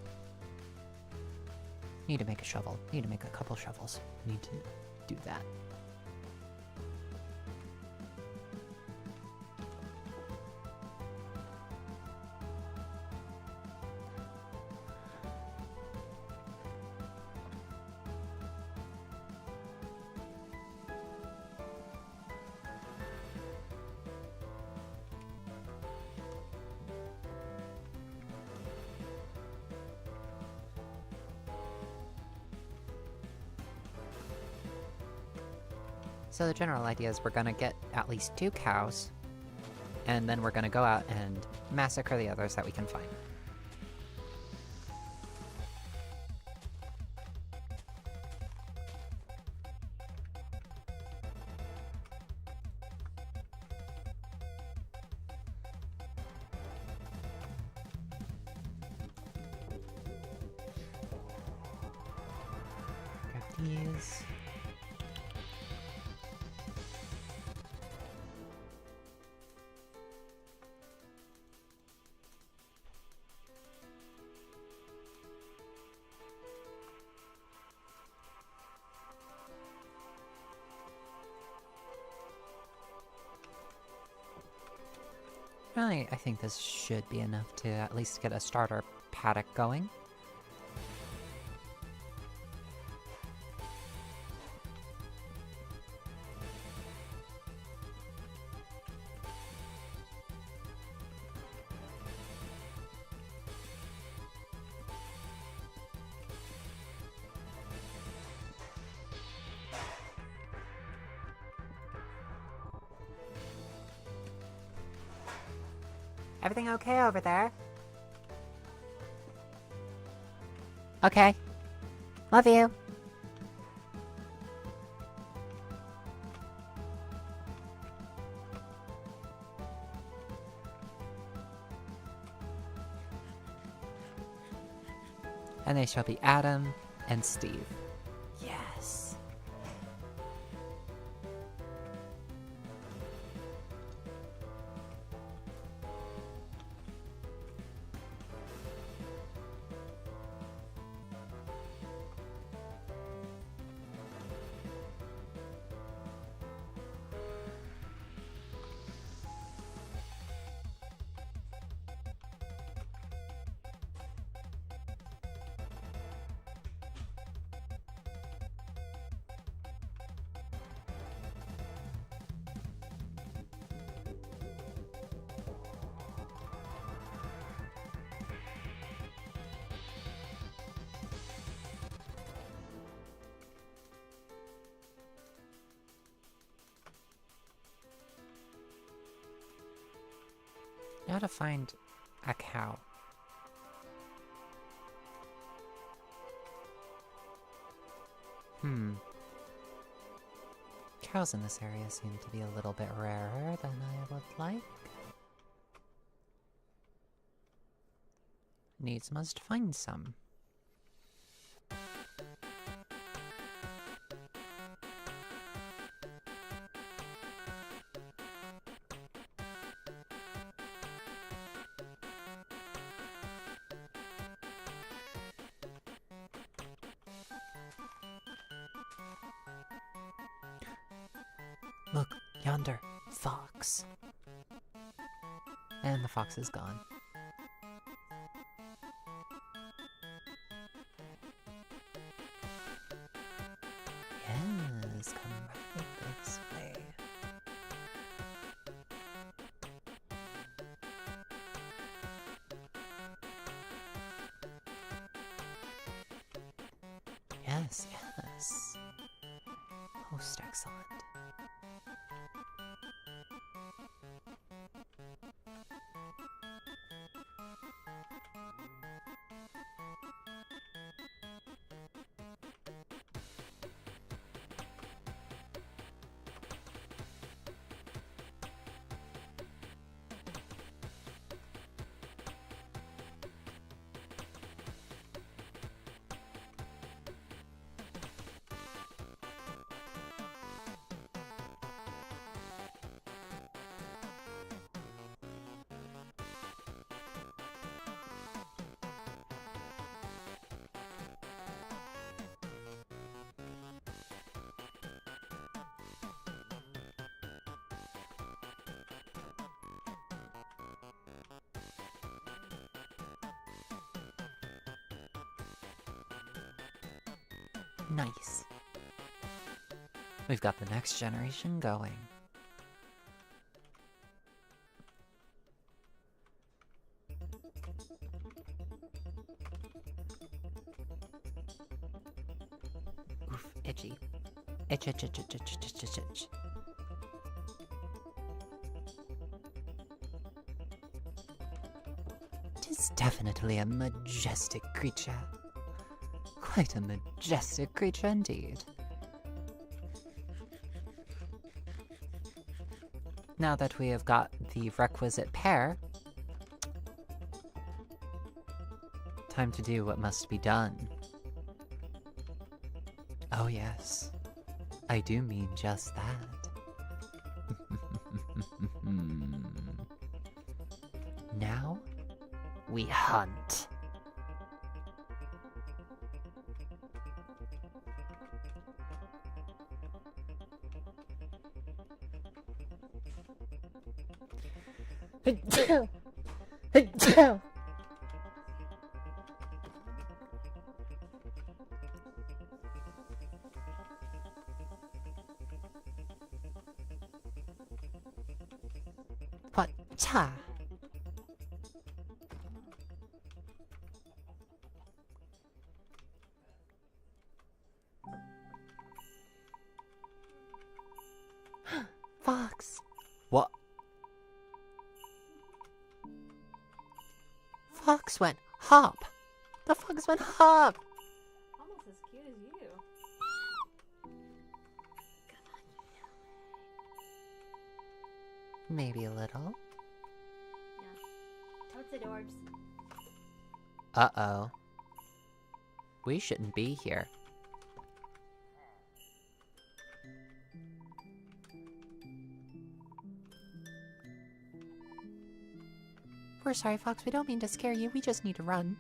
Need to make a shovel. Need to make a couple shovels. Need to do that. So the general idea is we're gonna get at least 2 cows, and then we're gonna go out and massacre the others that we can find. Grab these. Really, I think this should be enough to at least get a starter paddock going. Everything okay over there? Okay. Love you. And they shall be Adam and Steve. Yes. Now to find a cow. Cows in this area seem to be a little bit rarer than I would like. Needs must find some. Look, yonder, fox. And the fox is gone. Yes, come right this way. Yes, yes. Most excellent. Nice. We've got the next generation going. Oof, itchy. Itch, itch, itch, itch, itch, itch, itch, itch. Tis definitely a majestic creature. Quite a majestic creature indeed. Now that we have got the requisite pair, time to do what must be done. Oh yes, I do mean just that. Now, we hunt. What? Cha. Fox. What? Fox went hop. The fox went hop. Almost as cute as you. Maybe a little. Yeah. Totes adorbs. Uh-oh. We shouldn't be here. We're sorry, Fox. We don't mean to scare you. We just need to run.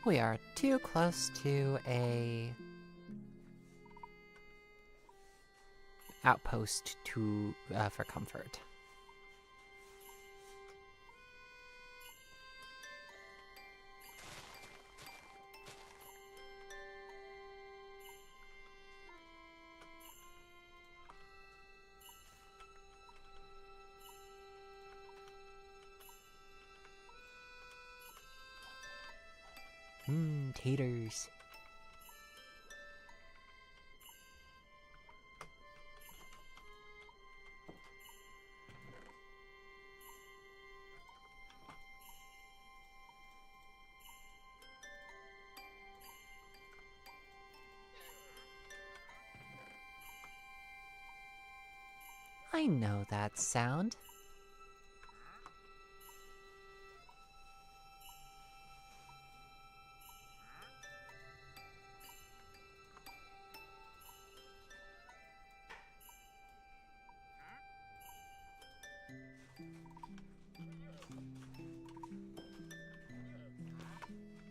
We are too close to a outpost to for comfort. Taters. I know that sound.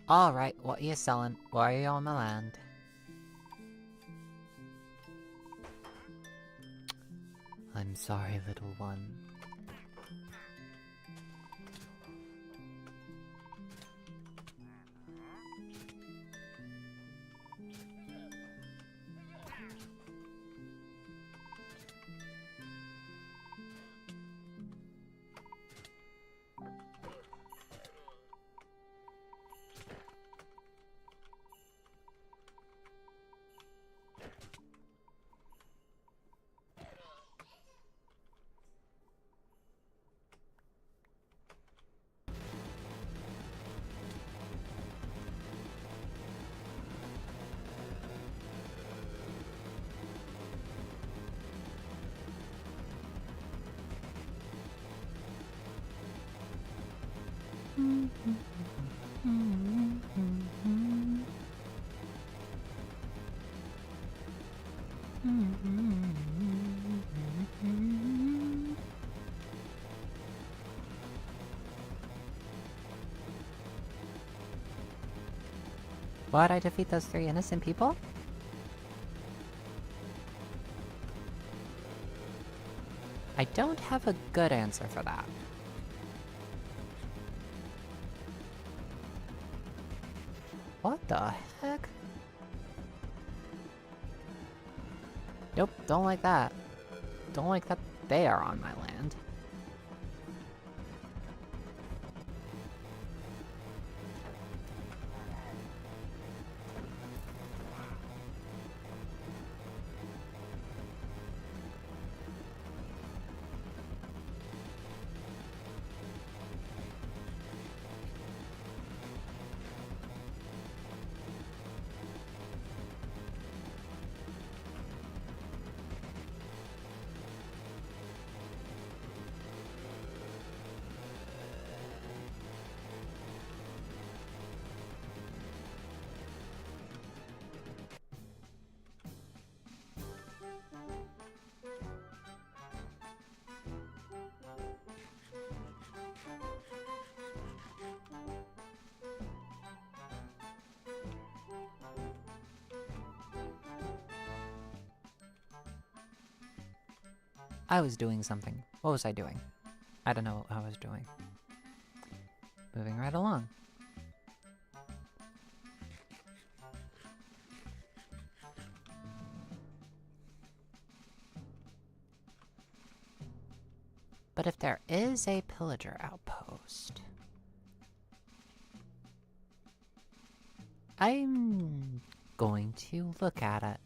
Alright, what are you selling? Why are you on the land? I'm sorry, little one. Why'd I defeat those 3 innocent people? I don't have a good answer for that. What the heck? Nope, don't like that. Don't like that they are on my land. I was doing something. What was I doing? I don't know what I was doing. Moving right along. But if there is a pillager outpost, I'm going to look at it.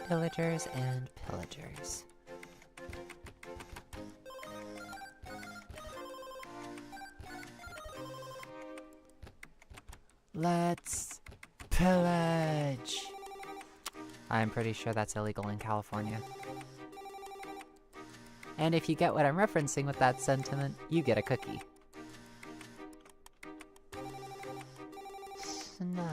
Pillagers and pillagers. Let's pillage! I'm pretty sure that's illegal in California. And if you get what I'm referencing with that sentiment, you get a cookie. Snow.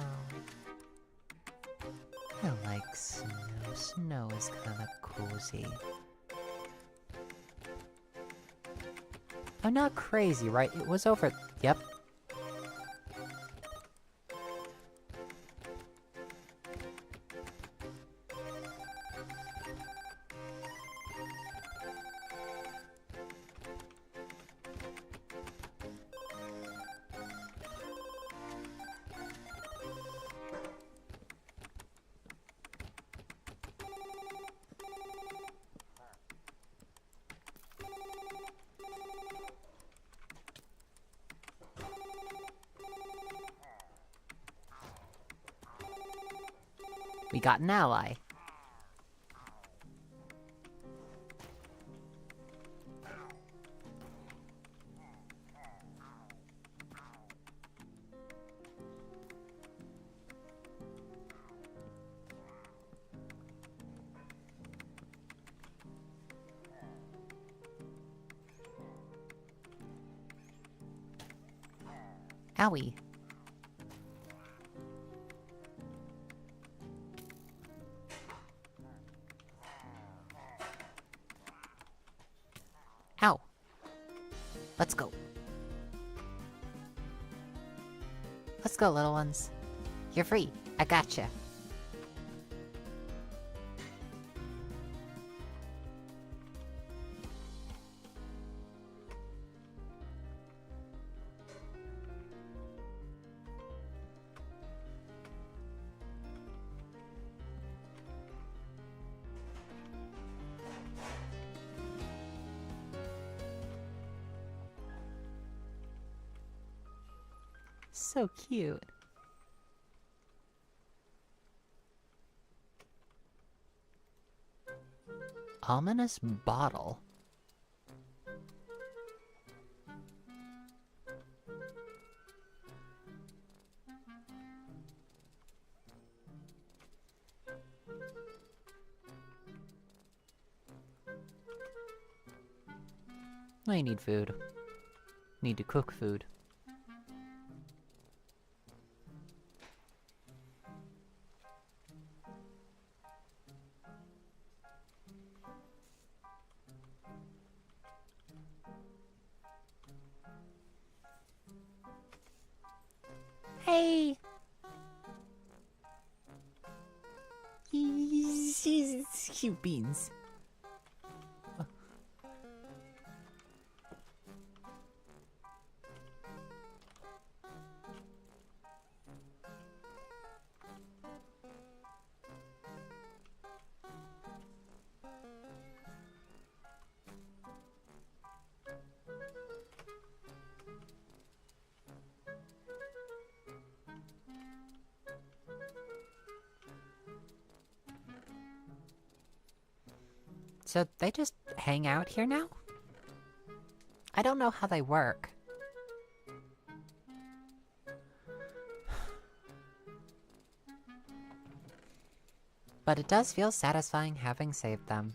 I like snow. Snow is kinda cozy. I'm not crazy, right? It was over... Yep. We got an ally. Owie. Ow. Let's go. Let's go, little ones. You're free. I gotcha. So cute. Ominous bottle. I need food. Need to cook food. Hey! He's cute beans. So they just hang out here now? I don't know how they work. But it does feel satisfying having saved them.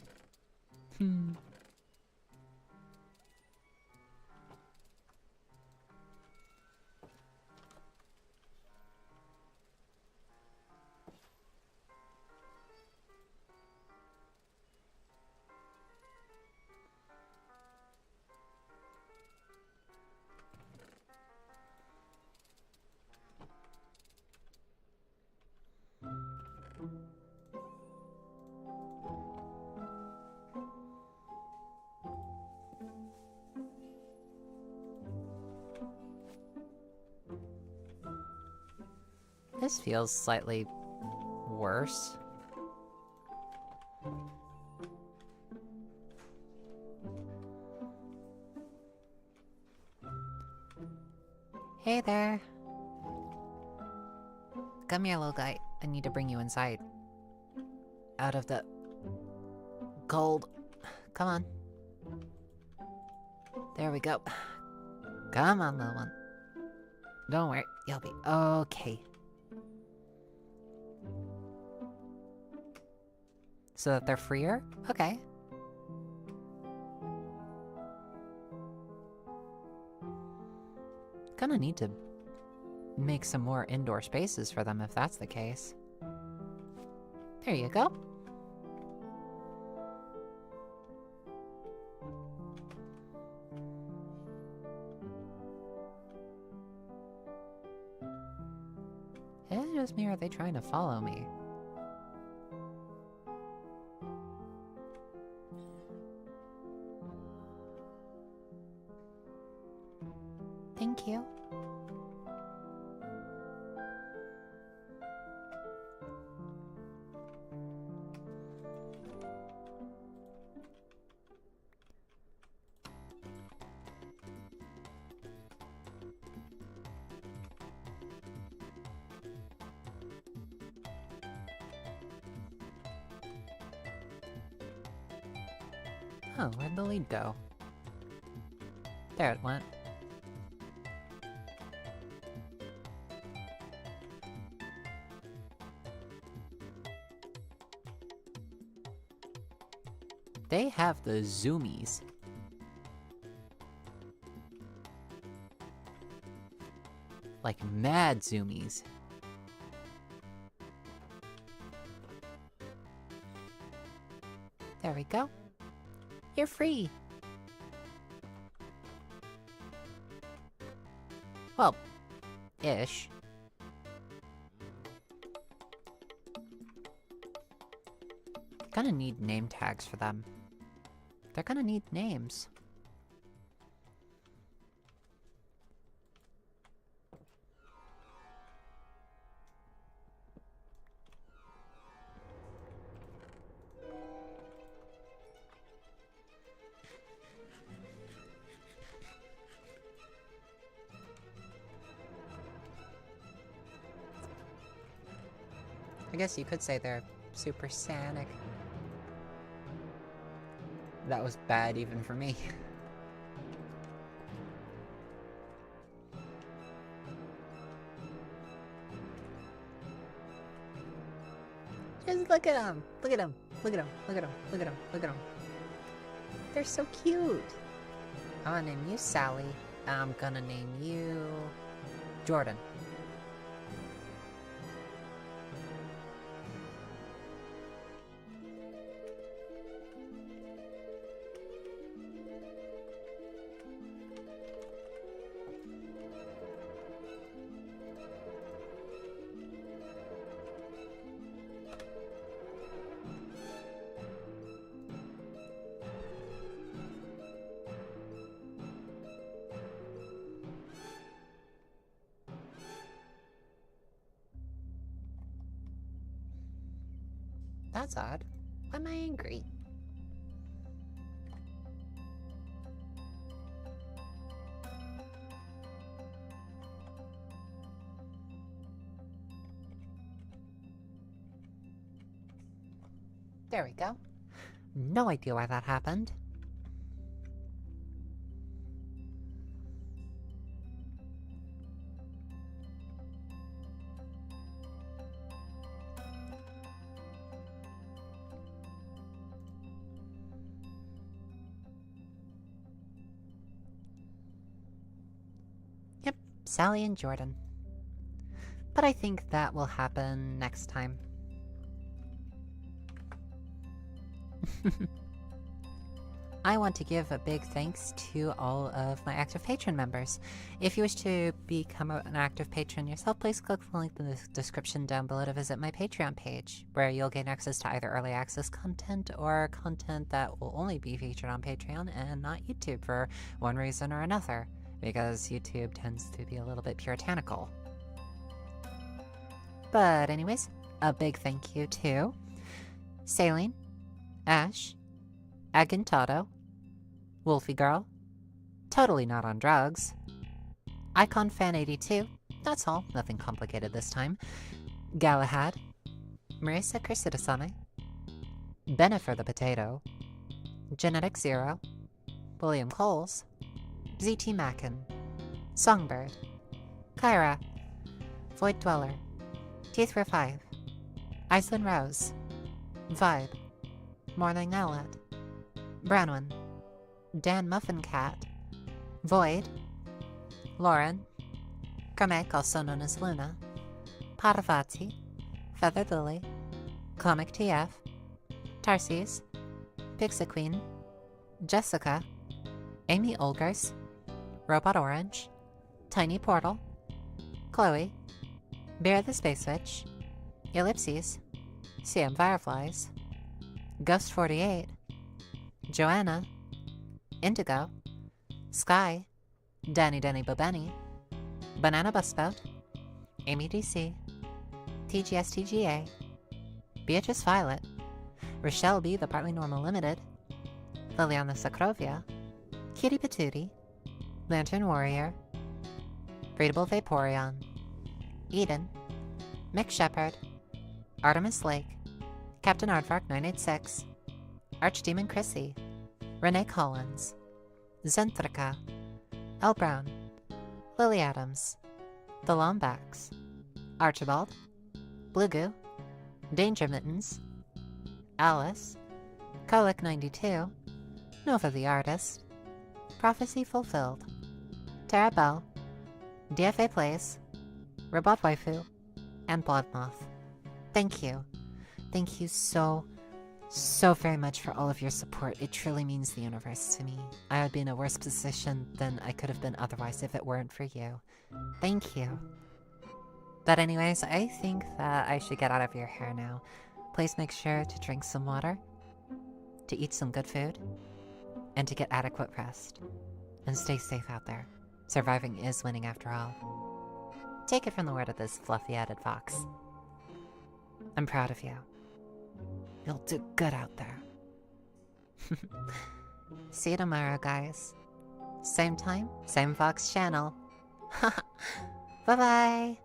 This feels slightly worse. Hey there. Come here, little guy. I need to bring you inside. Out of the cold. Come on. There we go. Come on, little one. Don't worry, you'll be okay. So that they're freer? Okay. Gonna need to make some more indoor spaces for them if that's the case. There you go. Is it just me or are they trying to follow me? Thank you. Oh, where'd the lead go? There it went. They have the zoomies. Like mad zoomies. There we go. You're free. Well, ish. Gonna need name tags for them. They're gonna need names. I guess you could say they're supersonic. That was bad even for me. Just look at them. Look at them. Look at them. Look at them. Look at them. Look at them. They're so cute. I'm gonna name you Sally. I'm gonna name you Jordan. That's odd. Why am I angry? There we go. No idea why that happened. Yep, Sally and Jordan. But I think that will happen next time. I want to give a big thanks to all of my active patron members. If you wish to become an active patron yourself, please click the link in the description down below to visit my Patreon page, where you'll gain access to either early access content or content that will only be featured on Patreon and not YouTube for one reason or another, because YouTube tends to be a little bit puritanical. But anyways, a big thank you to Saline, Ash, Agantado, Wolfie Girl, Totally Not on Drugs, Icon Fan 82, that's all, nothing complicated this time, Galahad, Marisa Crisidasane, Benifer the Potato, Genetic Zero, William Coles, ZT Mackin, Songbird, Kyra, Void Dweller, Teethra 5, Iceland Rose, Vibe, Morning Owlet, Branwyn, Dan Muffin Cat, Void, Lauren, Carmack, also known as Luna, Parvati, Feathered Lily, Comic TF, Tarsis, Pixie Queen, Jessica, Amy Olgers, Robot Orange, Tiny Portal, Chloe, Bear the Space Witch, Ellipses, CM Fireflies, Ghost 48, Joanna, Indigo, Sky, Danny Bobeni, Banana Busboat, Amy DC, TGSTGA, Beatrice Violet, Rochelle B. the Partly Normal Limited, Liliana Sakrovia, Kitty Patootie, Lantern Warrior, Breedable Vaporeon, Eden, Mick Shepherd, Artemis Lake, Captain Aardvark 986, Archdemon Chrissy, Renee Collins, Zenthrica, Elle Brown, Lily Adams, The Lombacks, Archibald, Blue Goo, Danger Mittens, Alice, Colic 92, Nova the Artist, Prophecy Fulfilled, Tara Bell, DFA Plays, Robot Waifu, and Bloodmoth. Thank you. Thank you so very much for all of your support. It truly means the universe to me. I would be in a worse position than I could have been otherwise if it weren't for you. Thank you. But anyways, I think that I should get out of your hair now. Please make sure to drink some water, to eat some good food, and to get adequate rest. And stay safe out there. Surviving is winning after all. Take it from the word of this fluffy-headed fox. I'm proud of you. You'll do good out there. See you tomorrow, guys. Same time, same Fox channel. Bye-bye!